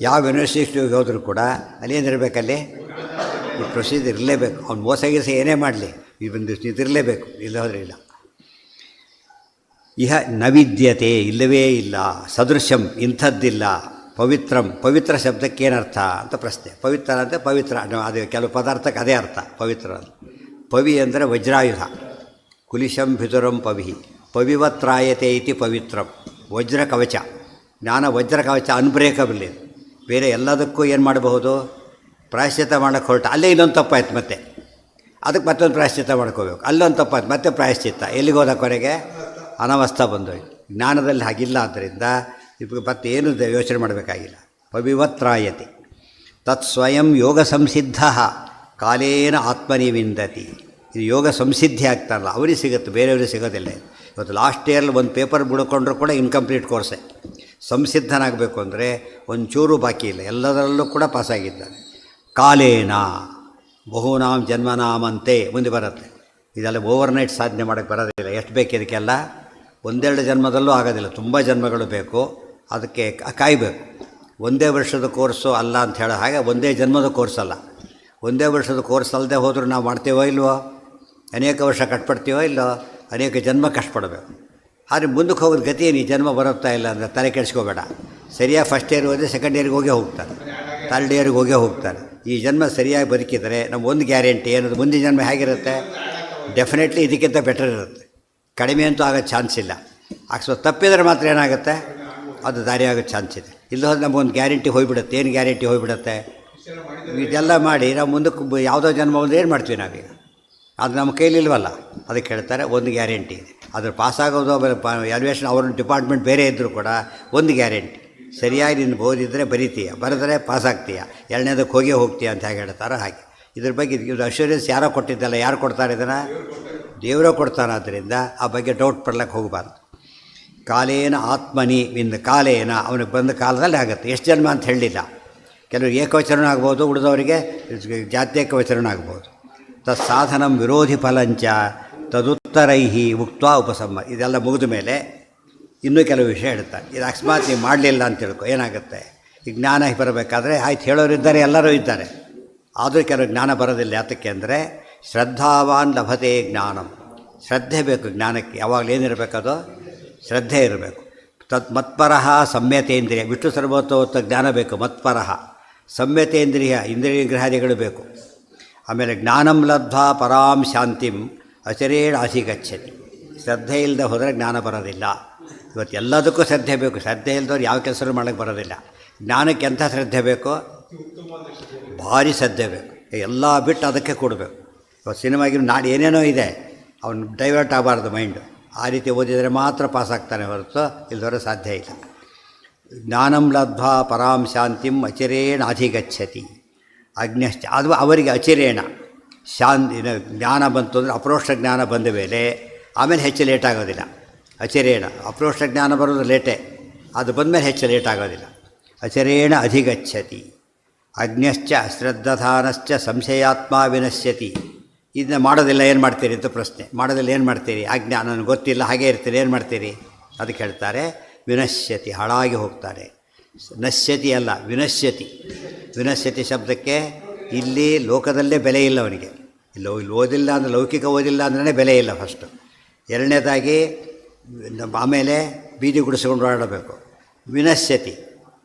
ಯಾವ ಯೂನಿವರ್ಸಿಟಿಗೆ ಹೋದರೂ ಕೂಡ ಅಲ್ಲೇನಿರಬೇಕಲ್ಲಿ ಈ ಪ್ರೊಸೀಜರ್ ಇರಲೇಬೇಕು. ಅವ್ನು ಮೋಸಗಿಸ ಏನೇ ಮಾಡಲಿ ಈ ಒಂದು ಇದಿರಲೇಬೇಕು, ಇಲ್ಲ ಹೋದರೆ ಇಲ್ಲ. ಇಹ ನವಿದ್ಯತೆ, ಇಲ್ಲವೇ ಇಲ್ಲ. ಸದೃಶಂ, ಇಂಥದ್ದಿಲ್ಲ. ಪವಿತ್ರಂ, ಪವಿತ್ರ ಶಬ್ದಕ್ಕೆ ಏನರ್ಥ ಅಂತ ಪ್ರಶ್ನೆ. ಪವಿತ್ರ ಅಂದರೆ ಪವಿತ್ರ, ಅದು ಕೆಲವು ಪದಾರ್ಥಕ್ಕೆ ಅದೇ ಅರ್ಥ ಪವಿತ್ರ. ಪವಿ ಅಂದರೆ ವಜ್ರಾಯುಧ. ಕುಲಿಶಂ ಭಿದುರಂ ಪವಿ ಪವಿವತ್ರಾಯತೆ ಇತಿ ಪವಿತ್ರಂ. ವಜ್ರ ಕವಚ, ಜ್ಞಾನ ವಜ್ರ ಕವಚ, ಅನ್ಬ್ರೇಕಬಲ್ ಇದು. ಬೇರೆ ಎಲ್ಲದಕ್ಕೂ ಏನು ಮಾಡಬಹುದು, ಪ್ರಾಯಶ್ಚಿತ್ತ ಮಾಡೋಕ್ಕೆ ಹೊರಟ, ಅಲ್ಲೇ ಇನ್ನೊಂದು ತಪ್ಪಾಯ್ತು, ಮತ್ತೆ ಅದಕ್ಕೆ ಮತ್ತೊಂದು ಪ್ರಾಯಶ್ಚಿತ್ತ ಮಾಡ್ಕೋಬೇಕು, ಅಲ್ಲೊಂದು ತಪ್ಪಾಯ್ತು, ಮತ್ತೆ ಪ್ರಾಯಶ್ಚಿತ್ತ, ಎಲ್ಲಿಗೆ ಹೋದ ಕೊನೆಗೆ ಅನವಸ್ಥಾ ಬಂದೋಯ್ತು. ಜ್ಞಾನದಲ್ಲಿ ಹಾಗಿಲ್ಲ. ಆದ್ದರಿಂದ ಮತ್ತೆ ಏನು ಯೋಚನೆ ಮಾಡಬೇಕಾಗಿಲ್ಲ. ಪವಿವತ್ರಾಯತೆ ತತ್ ಸ್ವಯಂ ಯೋಗ ಸಂಸಿದ್ಧ ಕಾಲೇನ ಆತ್ಮನಿ ವಿಂದತಿ. ಇದು ಯೋಗ ಸಂಸಿದ್ಧಿ ಆಗ್ತಾರಲ್ಲ ಅವ್ರಿಗೆ ಸಿಗುತ್ತೆ, ಬೇರೆಯವ್ರಿಗೆ ಸಿಗೋದಿಲ್ಲ. ಇವತ್ತು ಲಾಸ್ಟ್ ಇಯರ್ಲಿ ಒಂದು ಪೇಪರ್ ಬಿಡ್ಕೊಂಡ್ರೂ ಕೂಡ ಇನ್ಕಂಪ್ಲೀಟ್ ಕೋರ್ಸೇ. ಸಂಸಿದ್ಧನಾಗಬೇಕು ಅಂದರೆ ಒಂಚೂರು ಬಾಕಿ ಇಲ್ಲ, ಎಲ್ಲದರಲ್ಲೂ ಕೂಡ ಪಾಸಾಗಿದ್ದಾನೆ. ಕಾಲೇನ ಬಹುನಾಂ ಜನ್ಮನಾಮಂತೆ ಮುಂದೆ ಬರುತ್ತೆ. ಇದೆಲ್ಲ ಓವರ್ನೈಟ್ ಸಾಧನೆ ಮಾಡೋಕ್ಕೆ ಬರೋದಿಲ್ಲ. ಎಷ್ಟು ಬೇಕು ಇದಕ್ಕೆಲ್ಲ? ಒಂದೆರಡು ಜನ್ಮದಲ್ಲೂ ಆಗೋದಿಲ್ಲ, ತುಂಬ ಜನ್ಮಗಳು ಬೇಕು. ಅದಕ್ಕೆ ಕಾಯಬೇಕು. ಒಂದೇ ವರ್ಷದ ಕೋರ್ಸು ಅಲ್ಲ ಅಂತ ಹೇಳೋ ಹಾಗೆ ಒಂದೇ ಜನ್ಮದ ಕೋರ್ಸ್ ಅಲ್ಲ. ಒಂದೇ ವರ್ಷದ ಕೋರ್ಸ್ ಅಲ್ಲದೆ ಹೋದರೂ ನಾವು ಮಾಡ್ತೇವೋ ಇಲ್ವೋ, ಅನೇಕ ವರ್ಷ ಕಷ್ಟಪಡ್ತೀವೋ ಇಲ್ಲೋ, ಅನೇಕ ಜನ್ಮ ಕಷ್ಟಪಡಬೇಕು. ಆದರೆ ಮುಂದಕ್ಕೆ ಹೋಗೋದು ಗತಿ ಏನು? ಈ ಜನ್ಮ ಬರುತ್ತಾ ಇಲ್ಲ ಅಂದರೆ ತಲೆ ಕೆಡಿಸ್ಕೋಬೇಡ. ಸರಿಯಾಗಿ ಫಸ್ಟ್ ಇಯರ್ಗೆ ಹೋದರೆ ಸೆಕೆಂಡ್ ಇಯರ್ಗೆ ಹೋಗೇ ಹೋಗ್ತಾರೆ, ಥರ್ಡ್ ಇಯರ್ಗೆ ಹೋಗೇ ಹೋಗ್ತಾರೆ. ಈ ಜನ್ಮ ಸರಿಯಾಗಿ ಬದುಕಿದರೆ ನಮ್ಮ ಒಂದು ಗ್ಯಾರಂಟಿ ಏನದು, ಮುಂದಿನ ಜನ್ಮ ಹೇಗಿರುತ್ತೆ? ಡೆಫಿನೆಟ್ಲಿ ಇದಕ್ಕಿಂತ ಬೆಟರ್ ಇರುತ್ತೆ. ಕಡಿಮೆ ಅಂತೂ ಆಗೋ ಚಾನ್ಸ್ ಇಲ್ಲ. ಅಕಸ್ಮಾತ್ ತಪ್ಪಿದರೆ ಮಾತ್ರ ಏನಾಗುತ್ತೆ, ಅದು ದಾರಿ ಆಗೋ ಚಾನ್ಸ್ ಇದೆ. ಇಲ್ಲ ಹೋದ್ರೆ ನಮಗೊಂದು ಗ್ಯಾರಂಟಿ ಹೋಗಿಬಿಡುತ್ತೆ. ಏನು ಗ್ಯಾರಂಟಿ ಹೋಗಿಬಿಡುತ್ತೆ? ಇದೆಲ್ಲ ಮಾಡಿ ನಾವು ಮುಂದಕ್ಕೆ ಯಾವುದೋ ಜನ್ಮ ಬಂದರೆ ಏನು ಮಾಡ್ತೀವಿ ನಾವೀಗ? ಅದು ನಮ್ಮ ಕೈಲಿಲ್ವಲ್ಲ. ಅದಕ್ಕೆ ಹೇಳ್ತಾರೆ ಒಂದು ಗ್ಯಾರಂಟಿ ಇದೆ. ಅದ್ರ ಪಾಸಾಗೋದು ವ್ಯಾಲ್ಯೂಯೇಷನ್ ಅವ್ರ ಡಿಪಾರ್ಟ್ಮೆಂಟ್ ಬೇರೆ ಇದ್ದರೂ ಕೂಡ ಒಂದು ಗ್ಯಾರಂಟಿ, ಸರಿಯಾಗಿ ನೀನು ಓದಿದರೆ ಬರಿತೀಯ, ಬರೆದರೆ ಪಾಸಾಗ್ತೀಯ, ಎರಡನೇದಕ್ಕೆ ಹೋಗೇ ಹೋಗ್ತೀಯ ಅಂತ ಹೇಗೆ ಹೇಳ್ತಾರೋ ಹಾಗೆ. ಇದ್ರ ಬಗ್ಗೆ ಇದು ಅಶ್ಯೂರೆನ್ಸ್ ಯಾರೋ ಕೊಟ್ಟಿದ್ದಲ್ಲ, ಯಾರು ಕೊಡ್ತಾರೆ ಇದನ್ನು? ದೇವರೇ ಕೊಡ್ತಾನೆ. ಆದ್ದರಿಂದ ಆ ಬಗ್ಗೆ ಡೌಟ್ ಪಡ್ಲಿಕ್ಕೆ ಹೋಗಬಾರ್ದು. ಕಾಲೇನ ಆತ್ಮನಿ ವಿಂದ, ಕಾಲೇನ ಅವನಿಗೆ ಬಂದ ಕಾಲದಲ್ಲಿ ಆಗುತ್ತೆ. ಎಷ್ಟು ಜನ್ಮ ಅಂತ ಹೇಳಲಿಲ್ಲ. ಕೆಲವರು ಏಕವಚನ ಆಗ್ಬೋದು, ಉಳಿದವರಿಗೆ ಜಾತ್ಯೇಕವಚನ ಆಗ್ಬೋದು. ತತ್ ಸಾಧನಂ ವಿರೋಧಿ ಫಲಂಚ ತದುತ್ತರೈಹಿ ಉಕ್ತ್ವಾ ಉಪಸಮ್ಮ. ಇದೆಲ್ಲ ಮುಗಿದ ಮೇಲೆ ಇನ್ನೂ ಕೆಲವು ವಿಷಯ ಹೇಳ್ತಾರೆ. ಇದು ಅಕಸ್ಮಾತ್ ನೀವು ಮಾಡಲಿಲ್ಲ ಅಂತ ತಿಳ್ಕೊ, ಏನಾಗುತ್ತೆ? ಈ ಜ್ಞಾನ ಬರಬೇಕಾದ್ರೆ ಆಯ್ತು, ಹೇಳೋರಿದ್ದಾರೆ, ಎಲ್ಲರೂ ಇದ್ದಾರೆ. ಆದರೂ ಕೆಲವು ಜ್ಞಾನ ಬರೋದಿಲ್ಲ. ಯಾತಕ್ಕೆ ಅಂದರೆ ಶ್ರದ್ಧಾವಾನ್ ಲಭತೆ ಜ್ಞಾನಂ. ಶ್ರದ್ಧೆ ಬೇಕು ಜ್ಞಾನಕ್ಕೆ. ಯಾವಾಗಲೂ ಏನಿರಬೇಕದು? ಶ್ರದ್ಧೆ ಇರಬೇಕು. ಮತ್ಪರಃ ಸಂಯತೇಂದ್ರಿಯ, ವಿಷ್ಣು ಸರ್ವೋತ್ತಮ ಜ್ಞಾನ ಬೇಕು. ಮತ್ಪರಃ ಸಂಯತೇಂದ್ರಿಯ, ಇಂದ್ರಿಯ ಗ್ರಹಾದಿಗಳು ಬೇಕು. ಆಮೇಲೆ ಜ್ಞಾನಂ ಲಬ್ಧ್ವಾ ಪರಾಂ ಶಾಂತಿಂ ಅಚರೇಣಾಧಿಗಚ್ಚತಿ. ಶ್ರದ್ಧೆ ಇಲ್ಲದೆ ಹೋದರೆ ಜ್ಞಾನ ಬರೋದಿಲ್ಲ. ಇವತ್ತು ಎಲ್ಲದಕ್ಕೂ ಶ್ರದ್ಧೆ ಬೇಕು. ಶ್ರದ್ಧೆ ಇಲ್ಲದವ್ರು ಯಾವ ಕೆಲಸನೂ ಮಾಡೋಕ್ಕೆ ಬರೋದಿಲ್ಲ. ಜ್ಞಾನಕ್ಕೆ ಎಂಥ ಶ್ರದ್ಧೆ ಬೇಕು? ಭಾರಿ ಶ್ರದ್ಧೆ ಬೇಕು. ಎಲ್ಲ ಬಿಟ್ಟು ಅದಕ್ಕೆ ಕೊಡಬೇಕು. ಇವತ್ತು ಸಿನಿಮಾಗಿ ನಾಡು ಏನೇನೋ ಇದೆ, ಅವನು ಡೈವರ್ಟ್ ಆಗಬಾರ್ದು ಮೈಂಡು. ಆ ರೀತಿ ಓದಿದರೆ ಮಾತ್ರ ಪಾಸಾಗ್ತಾನೆ ಹೊರತು ಇಲ್ಲದವರೆ ಸಾಧ್ಯ ಇಲ್ಲ. ಜ್ಞಾನಂ ಲಬ್ಧ್ವಾ ಪರಾಂ ಶಾಂತಿಂ ಅಚಿರೇಣಾಧಿಗಚ್ಚತಿ. ಅಜ್ಞಶ್ಚ, ಅದು ಅವರಿಗೆ ಅಚಿರೇಣ ಶಾಂತಿ ಜ್ಞಾನ ಬಂತು ಅಂದರೆ ಅಪ್ರೋಷ್ಟ ಜ್ಞಾನ ಬಂದ ಮೇಲೆ ಆಮೇಲೆ ಹೆಚ್ಚು ಲೇಟ್ ಆಗೋದಿಲ್ಲ. ಅಚಿರೇಣ ಅಪ್ರೋಷ್ಟ ಜ್ಞಾನ ಬರೋದು ಲೇಟೇ, ಅದು ಬಂದಮೇಲೆ ಹೆಚ್ಚು ಲೇಟ್ ಆಗೋದಿಲ್ಲ. ಅಚಿರೇಣ ಅಧಿಗಚ್ಚತಿ. ಅಜ್ಞಶ್ಚ ಶ್ರದ್ಧಾನಶ್ಚ ಸಂಶಯಾತ್ಮ ವಿನಶ್ಯತಿ. ಇದನ್ನ ಮಾಡೋದಿಲ್ಲ, ಏನು ಮಾಡ್ತೀರಿ ಅಂತ ಪ್ರಶ್ನೆ. ಮಾಡೋದಿಲ್ಲ ಏನು ಮಾಡ್ತೀರಿ? ಅಜ್ಞಾನ ನನಗೆ ಗೊತ್ತಿಲ್ಲ, ಹಾಗೇ ಇರ್ತೀರಿ, ಏನು ಮಾಡ್ತೀರಿ? ಅದಕ್ಕೆ ಹೇಳ್ತಾರೆ ವಿನಶ್ಯತಿ, ಹಾಳಾಗಿ ಹೋಗ್ತಾರೆ. ನಶ್ಯತಿ ಅಲ್ಲ, ವಿನಶ್ಯತಿ. ವಿನಶ್ಯತಿ ಶಬ್ದಕ್ಕೆ ಇಲ್ಲಿ ಲೋಕದಲ್ಲೇ ಬೆಲೆ ಇಲ್ಲ ಅವನಿಗೆ. ಇಲ್ಲಿ ಓದಿಲ್ಲ ಅಂದರೆ, ಲೌಕಿಕ ಓದಿಲ್ಲ ಅಂದ್ರೆ ಬೆಲೆ ಇಲ್ಲ ಫಸ್ಟು. ಎರಡನೇದಾಗಿ ಆಮೇಲೆ ಬೀದಿ ಗುಡಿಸ್ಕೊಂಡು ಓಡಾಡಬೇಕು. ವಿನಶ್ಯತಿ,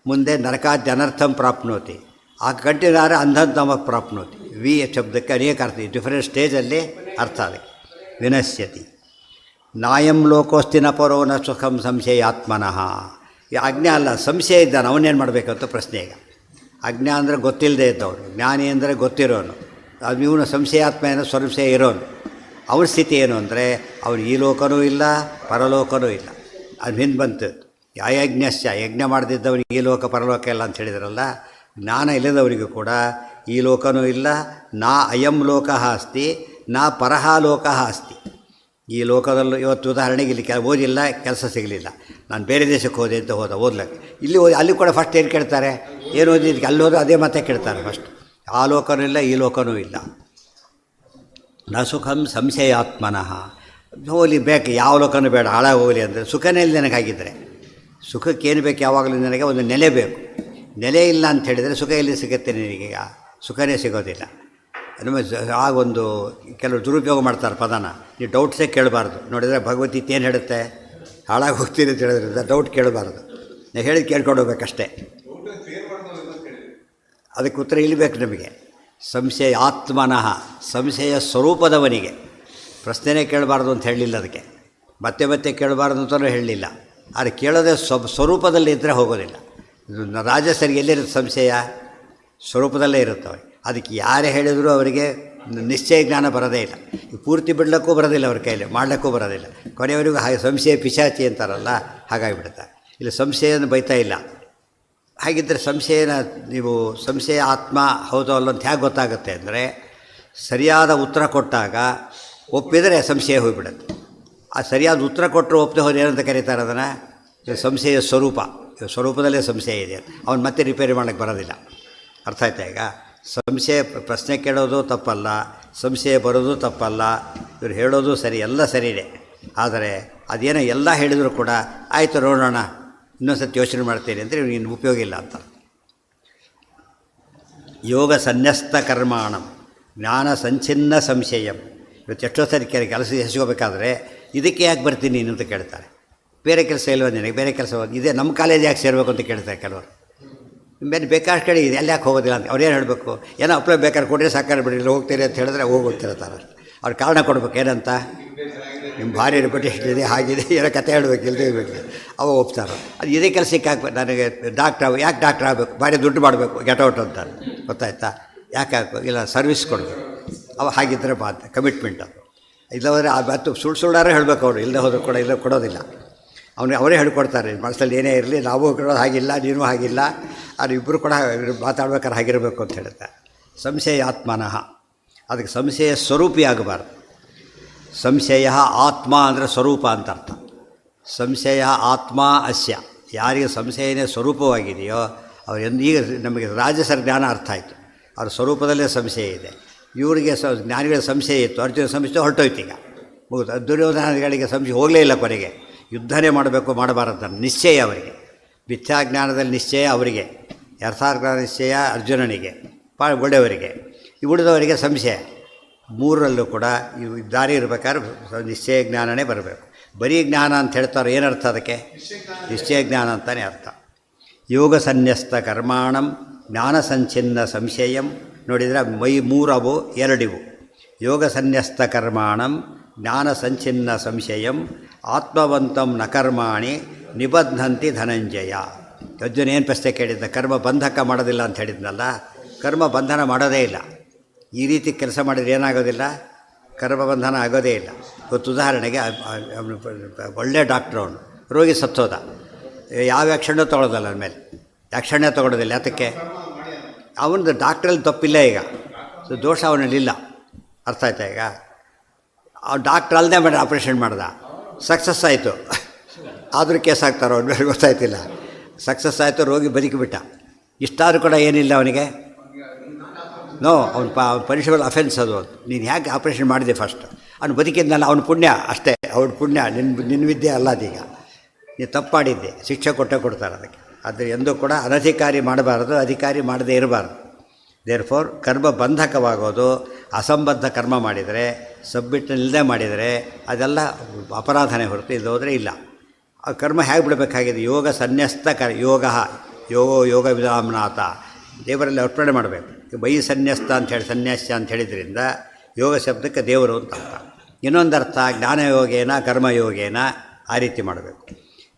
ಮುಂದೆ ನರಕಾದ್ಯ ಅನರ್ಥಂ ಪ್ರಾಪ್ನೋತಿ. ಆ ಕಂಟಿನ್ಯೂರ ಅಂಧಂತಮ ಪ್ರಾಪ್ನೋತಿ. ವಿ ಶಬ್ದಕ್ಕೆ ಅನೇಕ ಅರ್ಥ, ಡಿಫರೆಂಟ್ ಸ್ಟೇಜಲ್ಲಿ ಅರ್ಥ ಅದಕ್ಕೆ. ವಿನಶ್ಯತಿ. ನಾಯಂ ಲೋಕೋಸ್ತಿನ ಪರೋ ನ ಸುಖಂ ಸಂಶಯಾತ್ಮನಃ. ಈ ಅಜ್ಞಾ ಅಲ್ಲ, ಸಂಶಯ ಇದ್ದಾನೆ, ಅವನೇನು ಮಾಡಬೇಕಂತ ಪ್ರಶ್ನೆ ಈಗ. ಅಜ್ಞಾ ಅಂದರೆ ಗೊತ್ತಿಲ್ಲದೆ ಇದ್ದವನು, ಜ್ಞಾನಿ ಅಂದರೆ ಗೊತ್ತಿರೋನು. ಅದು ಇವನು ಸಂಶಯಾತ್ಮ ಏನೋ ಸಂಶಯ ಇರೋನು. ಅವನ ಸ್ಥಿತಿ ಏನು ಅಂದರೆ ಅವನು ಈ ಲೋಕನೂ ಇಲ್ಲ, ಪರಲೋಕನೂ ಇಲ್ಲ. ಅದು ಹಿಂದೆ ಬಂತು. ಅಯಜ್ಞಶ್ಚ, ಯಜ್ಞ ಮಾಡದಿದ್ದವನಿಗೆ ಈ ಲೋಕ ಪರಲೋಕ ಇಲ್ಲ ಅಂತ ಹೇಳಿದ್ರಲ್ಲ. ಜ್ಞಾನ ಇಲ್ಲದವರಿಗೂ ಕೂಡ ಈ ಲೋಕನೂ ಇಲ್ಲ, ನಾ ಅಯಂ ಲೋಕಃ ಅಸ್ತಿ, ನಾ ಪರಹ ಲೋಕಃ ಅಸ್ತಿ. ಈ ಲೋಕದಲ್ಲೂ ಇವತ್ತು ಉದಾಹರಣೆಗೆ ಇಲ್ಲಿ ಓದಿಲ್ಲ, ಕೆಲಸ ಸಿಗಲಿಲ್ಲ, ನಾನು ಬೇರೆ ದೇಶಕ್ಕೆ ಹೋದೆ ಅಂತ ಓದ್ಲಿಕ್ಕೆ. ಇಲ್ಲಿ ಓದಿ ಅಲ್ಲಿ ಕೂಡ ಫಸ್ಟ್ ಏನು ಕೇಳ್ತಾರೆ? ಏನು ಓದಿದ್ದಕ್ಕೆ ಅಲ್ಲಿ ಹೋದ್ರೆ ಅದೇ ಮತ್ತೆ ಕೇಳ್ತಾರೆ ಫಸ್ಟ್. ಆ ಲೋಕನೂ ಇಲ್ಲ, ಈ ಲೋಕನೂ ಇಲ್ಲ. ನ ಸುಖಂ ಸಂಶಯಾತ್ಮನಃ. ಹೋಗಲಿ ಬೇಕು, ಯಾವ ಲೋಕನೂ ಬೇಡ, ಹಾಳಾಗಿ ಹೋಗಲಿ ಅಂದರೆ ಸುಖನೇ ಇಲ್ಲ ನನಗಾಗಿದ್ದರೆ. ಸುಖಕ್ಕೇನು ಬೇಕು? ಯಾವಾಗಲೂ ನನಗೆ ಒಂದು ನೆಲೆ ಬೇಕು. ನೆಲೆ ಇಲ್ಲ ಅಂತ ಹೇಳಿದರೆ ಸುಖ ಎಲ್ಲಿ ಸಿಗುತ್ತೆ ನಿನಗೀಗ? ಸುಖನೇ ಸಿಗೋದಿಲ್ಲ. ಆಗೊಂದು ಕೆಲವರು ದುರುಪಯೋಗ ಮಾಡ್ತಾರೆ ಪದನ. ನೀವು ಡೌಟ್ಸೇ ಕೇಳಬಾರ್ದು. ನೋಡಿದರೆ ಭಗವದ್ಗೀತೆ ಏನು ಹೇಳುತ್ತೆ? ಹಾಳಾಗಿ ಹೋಗ್ತೀರಿ ಅಂತ ಹೇಳಿದ್ರಿಂದ ಡೌಟ್ ಕೇಳಬಾರ್ದು. ನೀವು ಹೇಳಿದ್ದು ಕೇಳ್ಕೊಂಡು ಹೋಗ್ಬೇಕಷ್ಟೇ. ಅದಕ್ಕೆ ಉತ್ತರ ಇಲ್ಲಬೇಕು ನಮಗೆ. ಸಂಶಯ ಆತ್ಮನಃ, ಸಂಶಯ ಸ್ವರೂಪದವನಿಗೆ ಪ್ರಶ್ನೆನೇ ಕೇಳಬಾರ್ದು ಅಂತ ಹೇಳಲಿಲ್ಲ. ಅದಕ್ಕೆ ಮತ್ತೆ ಮತ್ತೆ ಕೇಳಬಾರ್ದು ಅಂತಲೂ ಹೇಳಲಿಲ್ಲ. ಆದರೆ ಕೇಳೋದೇ ಸ್ವರೂಪದಲ್ಲಿ ಇದ್ದರೆ ಹೋಗೋದಿಲ್ಲ. ರಾಜಸರಿಗೆ ಎಲ್ಲಿರುತ್ತೆ ಸಂಶಯ? ಸ್ವರೂಪದಲ್ಲೇ ಇರುತ್ತವೆ. ಅದಕ್ಕೆ ಯಾರೇ ಹೇಳಿದರೂ ಅವರಿಗೆ ನಿಶ್ಚಯ ಜ್ಞಾನ ಬರೋದೇ ಇಲ್ಲ. ಪೂರ್ತಿ ಬಿಡಲಿಕ್ಕೂ ಬರೋದಿಲ್ಲ, ಅವ್ರ ಕೈಯಲ್ಲಿ ಮಾಡಲಿಕ್ಕೂ ಬರೋದಿಲ್ಲ. ಕೊನೆಯವರಿಗೂ ಹಾಗೆ ಸಂಶಯ ಪಿಶಾಚಿ ಅಂತಾರಲ್ಲ, ಹಾಗಾಗಿಬಿಡುತ್ತೆ. ಇಲ್ಲಿ ಸಂಶಯನ ಬೈತಾ ಇಲ್ಲ. ಹಾಗಿದ್ದರೆ ಸಂಶಯನ ನೀವು ಸಂಶಯ ಆತ್ಮ ಹೌದು ಅಲ್ಲ ಅಂತ ಹೇಗೆ ಗೊತ್ತಾಗುತ್ತೆ ಅಂದರೆ, ಸರಿಯಾದ ಉತ್ತರ ಕೊಟ್ಟಾಗ ಒಪ್ಪಿದರೆ ಸಂಶಯ ಹೋಗಿಬಿಡುತ್ತೆ. ಆ ಸರಿಯಾದ ಉತ್ತರ ಕೊಟ್ಟರು ಒಪ್ಪದೆ ಹೋದ್ರೆ ಏನಂತ ಕರೀತಾರೆ ಅದನ್ನು? ಸಂಶಯ ಸ್ವರೂಪ. ಸ್ವರೂಪದಲ್ಲೇ ಸಂಶಯ ಇದೆ, ಅವನು ಮತ್ತೆ ರಿಪೇರಿ ಮಾಡೋಕ್ಕೆ ಬರೋದಿಲ್ಲ. ಅರ್ಥ ಆಯ್ತಾ ಈಗ? ಸಂಶಯ ಪ್ರಶ್ನೆ ಕೇಳೋದು ತಪ್ಪಲ್ಲ, ಸಂಶಯ ಬರೋದು ತಪ್ಪಲ್ಲ, ಇವ್ರು ಹೇಳೋದು ಸರಿ, ಎಲ್ಲ ಸರಿಯೇ. ಆದರೆ ಅದೇನೋ ಎಲ್ಲ ಹೇಳಿದರೂ ಕೂಡ ಆಯಿತು ನೋಡೋಣ, ಇನ್ನೊಂದು ಸತಿ ಯೋಚನೆ ಮಾಡ್ತೀನಿ ಅಂದರೆ ಇವ್ನಿಗೆ ಉಪಯೋಗ ಇಲ್ಲ ಅಂತ. ಯೋಗ ಸನ್ಯಸ್ತ ಕರ್ಮಾಣಂ ಜ್ಞಾನ ಸಂಚಿನ್ನ ಸಂಶಯಂ. ಇವತ್ತು ಎಷ್ಟೋ ಸರಿ ಕೆಲಸ ಹೆಸ್ಕೋಬೇಕಾದ್ರೆ ಇದಕ್ಕೆ ಯಾಕೆ ಬರ್ತೀನಿ ನೀನು ಅಂತ ಕೇಳ್ತಾರೆ. ಬೇರೆ ಕೆಲಸ ಇಲ್ವ ನಿನಗೆ? ಬೇರೆ ಕೆಲಸ ಇದೆ, ನಮ್ಮ ಕಾಲೇಜ್ ಯಾಕೆ ಸೇರಬೇಕು ಅಂತ ಕೇಳ್ತಾರೆ ಕೆಲವರು. ಬೇರೆ ಬೇಕಾಷ್ಟು ಕಡೆ ಇದೆ, ಅಲ್ಲಿ ಯಾಕೆ ಹೋಗೋದಿಲ್ಲ ಅಂತ ಅವ್ರು ಏನು ಹೇಳಬೇಕು? ಏನೋ ಅಪ್ಲೈ ಬೇಕಾದ್ರೆ ಕೊಟ್ಟರೆ ಸಾಕಾರ ಬಿಡಿ, ಹೋಗ್ತೀರಿ ಅಂತ ಹೇಳಿದ್ರೆ ಹೋಗ್ತಿರ್ತಾರೆ. ಅವ್ರು ಕಾರಣ ಕೊಡ್ಬೇಕು, ಏನಂತ? ನಿಮ್ಮ ಭಾರಿ ರೆಪ್ಯುಟೇಷನ್ ಇದೆ, ಹಾಗಿದೆ, ಏನೋ ಕತೆ ಹೇಳಬೇಕು, ಇಲ್ಲದೇ ಇರಬೇಕು. ಅವ ಒಪ್ತಾರೆ. ಅದು ಇದೇ ಕೆಲಸಕ್ಕೆ ಹಾಕ್ಬೇಕು, ನನಗೆ ಯಾಕೆ ಡಾಕ್ಟ್ರ್ ಆಗಬೇಕು, ಭಾರಿ ದುಡ್ಡು ಮಾಡಬೇಕು, ಗೆಟೌಟ್ ಅಂತಾರೆ. ಗೊತ್ತಾಯ್ತಾ? ಯಾಕೆ ಹಾಕಬೇಕು? ಇಲ್ಲ ಸರ್ವಿಸ್ ಕೊಡಬೇಕು. ಅವ ಹಾಗಿದ್ದರೆ ಮಾತ್ರ ಕಮಿಟ್ಮೆಂಟ್. ಅದು ಇಲ್ಲವರೆ ಅದು ಸುಳ್ಳಾರೇ ಹೇಳಬೇಕು ಅವರು, ಇಲ್ಲದೆ ಹೋದರೂ ಕೂಡ ಇಲ್ಲ ಕೊಡೋದಿಲ್ಲ. ಅವರೇ ಹೇಳ್ಕೊಡ್ತಾರೆ, ಮನಸ್ಸಲ್ಲಿ ಏನೇ ಇರಲಿ ನಾವು ಕೊಡೋದು ಹಾಗಿಲ್ಲ, ನೀನು ಹಾಗಿಲ್ಲ, ಅದು ಇಬ್ಬರು ಕೂಡ ಮಾತಾಡ್ಬೇಕಾದ್ರೆ ಹಾಗಿರಬೇಕು ಅಂತ ಹೇಳ್ತಾರೆ. ಸಂಶಯ ಆತ್ಮನಃ, ಅದಕ್ಕೆ ಸಂಶಯ ಸ್ವರೂಪಿ ಆಗಬಾರ್ದು. ಸಂಶಯ ಆತ್ಮ ಅಂದರೆ ಸ್ವರೂಪ ಅಂತ ಅರ್ಥ. ಸಂಶಯ ಆತ್ಮ ಅಸ್ಯ, ಯಾರಿಗೆ ಸಂಶಯನೇ ಸ್ವರೂಪವಾಗಿದೆಯೋ ಅವರು ಈಗ ನಮಗೆ ರಾಜಸರ ಜ್ಞಾನ ಅರ್ಥ ಆಯಿತು. ಅವ್ರ ಸ್ವರೂಪದಲ್ಲೇ ಸಂಶಯ ಇದೆ. ಇವರಿಗೆ ಜ್ಞಾನಿಗಳ ಸಂಶಯ ಇತ್ತು, ಅರ್ಜುನ ಸಂಶಯ ಹೊರಟೋಯ್ತು. ಈಗ ಮುಗಿದು ದುರ್ಯೋಧನಗಳಿಗೆ ಸಂಶಯ ಹೋಗಲೇ ಇಲ್ಲ. ಕೊನೆಗೆ ಯುದ್ಧನೇ ಮಾಡಬೇಕು ಮಾಡಬಾರದು ನಿಶ್ಚಯ ಅವರಿಗೆ. ಮಿಥ್ಯಾಜ್ಞಾನದಲ್ಲಿ ನಿಶ್ಚಯ ಅವರಿಗೆ, ಯಥಾರ್ಥಜ್ಞಾನ ನಿಶ್ಚಯ ಅರ್ಜುನನಿಗೆ, ಒಳ್ಳೆಯವರಿಗೆ. ಈ ಉಳಿದವರಿಗೆ ಸಂಶಯ. ಮೂರರಲ್ಲೂ ಕೂಡ ಇವು ದಾರಿ ಇರಬೇಕಾದ್ರೆ ನಿಶ್ಚಯ ಜ್ಞಾನನೇ ಬರಬೇಕು. ಬರೀ ಜ್ಞಾನ ಅಂತ ಹೇಳ್ತಾರೆ, ಏನರ್ಥ ಅದಕ್ಕೆ? ನಿಶ್ಚಯ ಜ್ಞಾನ ಅಂತಲೇ ಅರ್ಥ. ಯೋಗ ಸನ್ಯಸ್ತ ಕರ್ಮಾಣಂ ಜ್ಞಾನ ಸಂಚಿನ್ನ ಸಂಶಯಂ. ನೋಡಿದರೆ ಮೈ ಮೂರವು ಎರಡಿವು. ಯೋಗ ಸನ್ಯಸ್ತ ಕರ್ಮಾಣಂ ಜ್ಞಾನ ಸಂಚಿನ್ನ ಸಂಶಯಂ ಆತ್ಮವಂತಂ ನ ಕರ್ಮಾಣಿ ನಿಬಧ್ನಂತಿ ಧನಂಜಯ. ಅರ್ಜುನ ಏನು ಪ್ರಶ್ನೆ ಕೇಳಿದ್ದ? ಕರ್ಮ ಬಂಧಕ ಮಾಡೋದಿಲ್ಲ ಅಂತ ಹೇಳಿದ್ನಲ್ಲ, ಕರ್ಮ ಬಂಧನ ಮಾಡೋದೇ ಇಲ್ಲ. ಈ ರೀತಿ ಕೆಲಸ ಮಾಡಿದರೆ ಏನಾಗೋದಿಲ್ಲ? ಕರ್ಮ ಬಂಧನ ಆಗೋದೇ ಇಲ್ಲ. ಇವತ್ತು ಉದಾಹರಣೆಗೆ ಒಳ್ಳೆ ಡಾಕ್ಟ್ರು, ಅವನು ರೋಗಿ ಸತ್ತೋದ, ಯಾವ ಆ್ಯಕ್ಷನ್ನೂ ತೊಗೊಳೋದಲ್ಲ ಅವನ ಮೇಲೆ, ಆ್ಯಕ್ಷನ್ನೇ ತೊಗೊಳೋದಿಲ್ಲ. ಯಾತಕ್ಕೆ? ಅವನದು ಡಾಕ್ಟ್ರಲ್ಲಿ ತಪ್ಪಿಲ್ಲ, ಈಗ ಸೊ ದೋಷ ಅವನಲ್ಲಿಲ್ಲ. ಅರ್ಥ ಆಯ್ತಾ? ಈಗ ಆ ಡಾಕ್ಟ್ರ್ ಅಲ್ಲದೆ ಮಾಡಿ ಆಪ್ರೇಷನ್ ಮಾಡ್ದ, ಸಕ್ಸಸ್ ಆಯಿತು, ಆದರೂ ಕೇಸ್ ಆಗ್ತಾರೋ ಅವ್ರ ಮೇಲೆ ಗೊತ್ತಾಯ್ತಿಲ್ಲ. ಸಕ್ಸಸ್ ಆಯಿತು, ರೋಗಿ ಬದುಕಿಬಿಟ್ಟ. ಇಷ್ಟಾದರೂ ಕೂಡ ಏನಿಲ್ಲ ಅವನಿಗೆ. ನೋ, ಅವ್ನು ಪನಿಷಬಲ್ ಅಫೆನ್ಸ್ ಅದು. ನೀನು ಹೇಗೆ ಆಪ್ರೇಷನ್ ಮಾಡಿದೆ ಫಸ್ಟ್, ಅವ್ನು ಬದುಕಿದ್ನಲ್ಲ, ಅವ್ನ ಪುಣ್ಯ ಅಷ್ಟೇ, ಅವ್ನ ಪುಣ್ಯ, ನಿನ್ನ ವಿದ್ಯೆ ಅಲ್ಲ ಅದೀಗ. ನೀನು ತಪ್ಪು ಮಾಡಿದ್ದೆ, ಶಿಕ್ಷೆ ಕೊಡ್ತಾರೆ ಅದಕ್ಕೆ. ಆದರೆ ಎಂದೂ ಕೂಡ ಅನಧಿಕಾರಿ ಮಾಡಬಾರ್ದು, ಅಧಿಕಾರಿ ಮಾಡದೇ ಇರಬಾರ್ದು. ದೇರ್ಫೋರ್ ಕರ್ಮ ಬಂಧಕವಾಗೋದು ಅಸಂಬದ್ಧ ಕರ್ಮ ಮಾಡಿದರೆ, ಸಬ್ಮಿಟ್ನಿಲ್ಲದೆ ಮಾಡಿದರೆ ಅದೆಲ್ಲ ಅಪರಾಧನೆ ಹೊರತು ಇಲ್ಲೋದ್ರೆ ಇಲ್ಲ. ಆ ಕರ್ಮ ಹೇಗೆ ಬಿಡಬೇಕಾಗಿದೆ? ಯೋಗ ಸನ್ಯಸ್ತ ಯೋಗ ವಿಧಾಮ್ನಾಥ, ದೇವರಲ್ಲಿ ಅರ್ಪಣೆ ಮಾಡಬೇಕು. ಬೈ ಸನ್ಯಸ್ತ ಅಂಥೇಳಿ ಸನ್ಯಾಸ ಅಂತ ಹೇಳಿದ್ರಿಂದ ಯೋಗ ಶಬ್ದಕ್ಕೆ ದೇವರು ಅಂತ ಅರ್ಥ. ಇನ್ನೊಂದು ಅರ್ಥ ಜ್ಞಾನಯೋಗೇನ ಕರ್ಮಯೋಗೇನ, ಆ ರೀತಿ ಮಾಡಬೇಕು.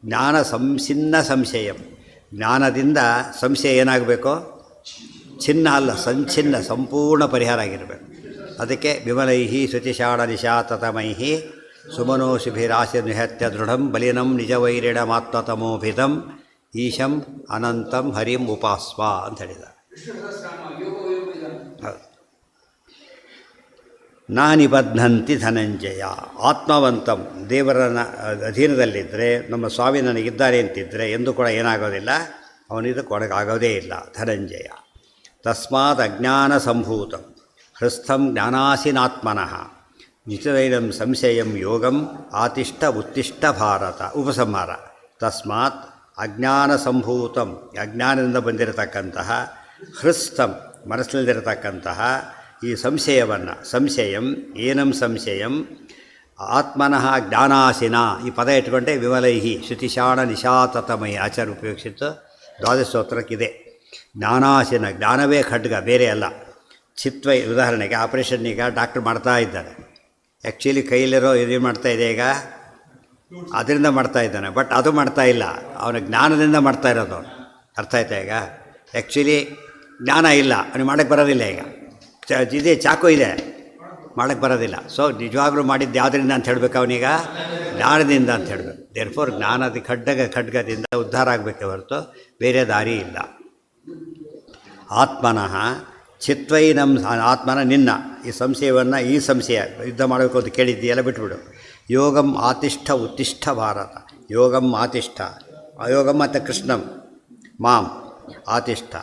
ಜ್ಞಾನ ಸಂಚಿನ್ನ ಸಂಶಯಂ, ಜ್ಞಾನದಿಂದ ಸಂಶಯ ಏನಾಗಬೇಕು? ಚಿನ್ನ ಅಲ್ಲ, ಸಂಚಿನ್ನ, ಸಂಪೂರ್ಣ ಪರಿಹಾರ ಆಗಿರಬೇಕು. ಅದಕ್ಕೆ ವಿಮಲೈಹಿ ಶುಚಿಷಾಢ ನಿಶಾತತಮೈಹಿ ಸುಮನೋಶಿಭಿರಾಶಿ ನಿಹತ್ಯ ದೃಢಂ ಬಲಿನಂ ನಿಜವೈರಿಣಮಾತ್ಮತಮೋಭಿಧಂ ಈಶಂ ಅನಂತಂ ಹರಿಂ ಉಪಾಸ್ವ ಅಂತ ಹೇಳಿದ. ನಾನಿಬಧ್ನಂತಿ ಧನಂಜಯ. ಆತ್ಮವಂತಂ, ದೇವರನ ಅಧೀನದಲ್ಲಿದ್ದರೆ, ನಮ್ಮ ಸ್ವಾಮಿ ನನಗಿದ್ದಾರೆ ಅಂತಿದ್ದರೆ ಎಂದೂ ಕೂಡ ಏನಾಗೋದಿಲ್ಲ, ಅವನಿದು ಕೊಡಗಾಗೋದೇ ಇಲ್ಲ. ಧನಂಜಯ ತಸ್ಮಾತ್ ಅಜ್ಞಾನ ಸಂಭೂತಂ ಹೃಸ್ಥಂ ಜ್ಞಾನಾಸಿನಾತ್ಮನಃ ನಿಶ್ಚಯಂ ಸಂಶಯಂ ಯೋಗಂ ಆತಿಷ್ಠ ಉತ್ತಿಷ್ಠ ಭಾರತ. ಉಪಸಂಹಾರ. ತಸ್ಮಾತ್ ಅಜ್ಞಾನ ಸಂಭೂತಂ, ಅಜ್ಞಾನದಿಂದ ಬಂದಿರತಕ್ಕಂತಹ, ಹೃಸ್ಥಂ ಮನಸ್ಸಿನಲ್ಲಿರತಕ್ಕಂತಹ ಈ ಸಂಶಯವನ್ನು, ಸಂಶಯಂ ಏನಂ ಸಂಶಯಂ ಆತ್ಮನಃ ಜ್ಞಾನಾಸಿನ, ಈ ಪದ ಇಟ್ಕೊಂಡೆ ವಿಮಲೈಹಿ ಶ್ರುತಿಶಾಣ ನಿಶಾತತಮೈ ಆಚಾರ್ಯ ಉಪಯೋಗಿಸಿತ್ತು. ದ್ವಾದಶ ಸ್ತೋತ್ರಕ್ಕಿದೆ. ಜ್ಞಾನಾಸಿನ, ಜ್ಞಾನವೇ ಖಡ್ಗ, ಬೇರೆ ಅಲ್ಲ. ಚಿತ್ವೈ, ಉದಾಹರಣೆಗೆ ಆಪರೇಷನ್ ಈಗ ಡಾಕ್ಟ್ರ್ ಮಾಡ್ತಾ ಇದ್ದಾನೆ, ಆ್ಯಕ್ಚುಲಿ ಕೈಲಿರೋ ಇದೇನು ಮಾಡ್ತಾಯಿದೆ ಈಗ, ಅದರಿಂದ ಮಾಡ್ತಾಯಿದ್ದಾನೆ, ಬಟ್ ಅದು ಮಾಡ್ತಾ ಇಲ್ಲ, ಅವನ ಜ್ಞಾನದಿಂದ ಮಾಡ್ತಾ ಇರೋದು. ಅರ್ಥ ಆಯ್ತಾ? ಈಗ ಆ್ಯಕ್ಚುಲಿ ಜ್ಞಾನ ಇಲ್ಲ, ಅವನಿಗೆ ಮಾಡೋಕ್ಕೆ ಬರೋದಿಲ್ಲ. ಈಗ ಇದೆ, ಚಾಕು ಇದೆ, ಮಾಡೋಕ್ಕೆ ಬರೋದಿಲ್ಲ. ಸೊ ನಿಜವಾಗ್ಲೂ ಮಾಡಿದ್ದು ಯಾವುದರಿಂದ ಅಂತ ಹೇಳಬೇಕು? ಅವನೀಗ ಜ್ಞಾನದಿಂದ ಅಂತ ಹೇಳಬೇಕು. ದೇರ್ಫೋರ್ ಜ್ಞಾನದ ಖಡ್ಗದಿಂದ ಉದ್ಧಾರ ಆಗಬೇಕೆ ಹೊರತು ಬೇರೆ ದಾರಿ ಇಲ್ಲ. ಆತ್ಮನಃ ಚಿತ್ವೈನಂ, ಆತ್ಮನ ನಿನ್ನ ಈ ಸಂಶಯವನ್ನು, ಈ ಸಂಶಯ ಯುದ್ಧ ಮಾಡಬೇಕು ಅಂತ ಕೇಳಿದ್ದೀಯಲ್ಲ, ಬಿಟ್ಬಿಡು. ಯೋಗಂ ಆತಿಷ್ಠ ಉತ್ತಿಷ್ಠ ಭಾರತ. ಯೋಗಂ ಆತಿಷ್ಠ, ಅಯೋಗಂ ಮತ್ತು ಕೃಷ್ಣಂ ಮಾಂ ಆತಿಷ್ಠ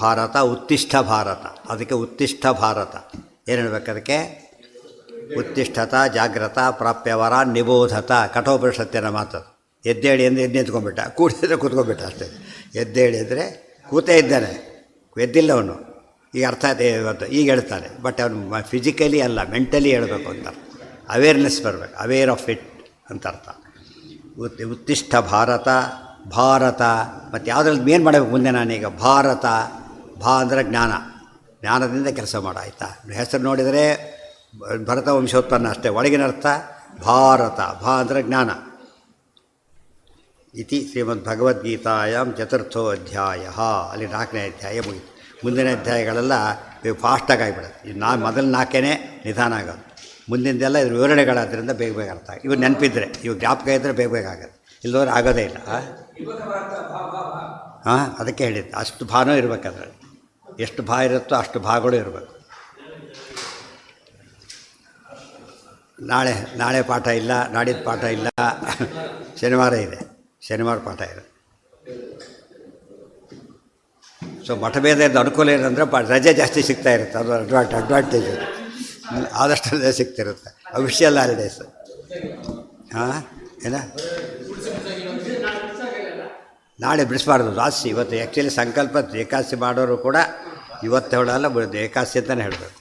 ಭಾರತ ಉತ್ತಿಷ್ಠ ಭಾರತ. ಅದಕ್ಕೆ ಉತ್ತಿಷ್ಠ ಭಾರತ ಏನು ಹೇಳಬೇಕು? ಅದಕ್ಕೆ ಉತ್ತಿಷ್ಠತ ಜಾಗ್ರತ ಪ್ರಾಪ್ಯವರ ನಿಬೋಧತ, ಕಠೋಪನಿಷತ್ತಿನ ಮಾತದು. ಎದ್ದೇಳಿ ಅಂದರೆ ಎದ್ದು ನಿಂತ್ಕೊಂಡ್ಬಿಟ್ಟ, ಕೂಡಿದ್ರೆ ಕೂತ್ಕೊಂಡ್ಬಿಟ್ಟ ಅಷ್ಟೇ. ಎದ್ದೇಳಿ ಅಂದರೆ ಕೂತೇ ಇದ್ದಾನೆ, ಎದ್ದಿಲ್ಲ ಅವನು. ಈಗ ಅರ್ಥ ಆಯ್ತು ಇವತ್ತು, ಈಗ ಹೇಳ್ತಾನೆ, ಬಟ್ ಅವನು ಫಿಸಿಕಲಿ ಅಲ್ಲ, ಮೆಂಟಲಿ ಹೇಳಬೇಕು ಅಂತ. ಅವೇರ್ನೆಸ್ ಬರಬೇಕು, ಅವೇರ್ ಆಫ್ ಇಟ್ ಅಂತ ಅರ್ಥ. ಉತ್ತಿಷ್ಠ ಭಾರತ, ಭಾರತ ಮತ್ತು ಯಾವುದ್ರಲ್ಲಿ ಏನು ಮಾಡಬೇಕು ಮುಂದೆ? ನಾನೀಗ ಭಾರತ, ಭಾ ಅಂದರೆ ಜ್ಞಾನ, ಜ್ಞಾನದಿಂದ ಕೆಲಸ ಮಾಡ. ಆಯಿತಾ? ಹೆಸರು ನೋಡಿದರೆ ಭರತ ವಂಶೋತ್ಪನ್ನ ಅಷ್ಟೇ, ಒಳಗಿನ ಅರ್ಥ ಭಾರತ. ಭಾ ಅಂದರೆ ಜ್ಞಾನ. ಇತಿ ಶ್ರೀಮದ್ಭಗವದ್ಗೀತಾಯಾಮ್ ಚತುರ್ಥೋ ಅಧ್ಯಾಯ. ಅಲ್ಲಿ 4ನೇ ಅಧ್ಯಾಯ ಮುಗಿತು. ಮುಂದಿನ ಅಧ್ಯಾಯಗಳೆಲ್ಲ ಫಾಸ್ಟಾಗಿ ಆಗಿಬಿಡುತ್ತೆ. ಮೊದಲು 4 ನಿಧಾನ ಆಗೋದು, ಮುಂದಿನದೆಲ್ಲ ಇದ್ರ ವಿವರಣೆಗಳಾದ್ದರಿಂದ ಬೇಗ ಅರ್ಥ ಆಗಿ. ಇವು ನೆನಪಿದ್ರೆ, ಇವು ಜ್ಞಾಪಕ ಇದ್ದರೆ ಬೇಗ ಆಗುತ್ತೆ, ಇಲ್ಲದವ್ರು ಆಗೋದೇ ಇಲ್ಲ. ಅದಕ್ಕೆ ಹೇಳಿದ್ದು, ಅಷ್ಟು ಭಾನೂ ಇರಬೇಕು ಅದರಲ್ಲಿ. ಎಷ್ಟು ಭಾ ಇರುತ್ತೋ ಅಷ್ಟು ಭಾಗಳು ಇರಬೇಕು. ನಾಳೆ ಪಾಠ ಇಲ್ಲ, ನಾಡಿದ್ದು ಪಾಠ ಇಲ್ಲ, ಶನಿವಾರ ಇದೆ, ಶನಿವಾರ ಪಾಠ ಇದೆ. ಸೊ ಮಠಭೇದದ ಅನುಕೂಲ ಏನಂದರೆ ರಜೆ ಜಾಸ್ತಿ ಸಿಗ್ತಾ ಇರುತ್ತೆ, ಅದು ಅಡ್ವಾಂಟೇಜ್. ಆದಷ್ಟು ರಜೆ ಸಿಗ್ತಿರುತ್ತೆ, ಅಫಿಷಿಯಲ್ ಹಾಲಿಡೇಸ್. ಏನ ನಾಳೆ ಬಿಡಿಸ್ಬಾರ್ದು ಜಾಸ್ತಿ. ಇವತ್ತು ಆ್ಯಕ್ಚುಲಿ ಸಂಕಲ್ಪ ಏಕಾದಶಿ ಮಾಡೋರು ಕೂಡ ಇವತ್ತು ಹೇಳಲ್ಲ, ಏಕಾದಶಿ ಅಂತಲೇ ಹೇಳಬೇಕು.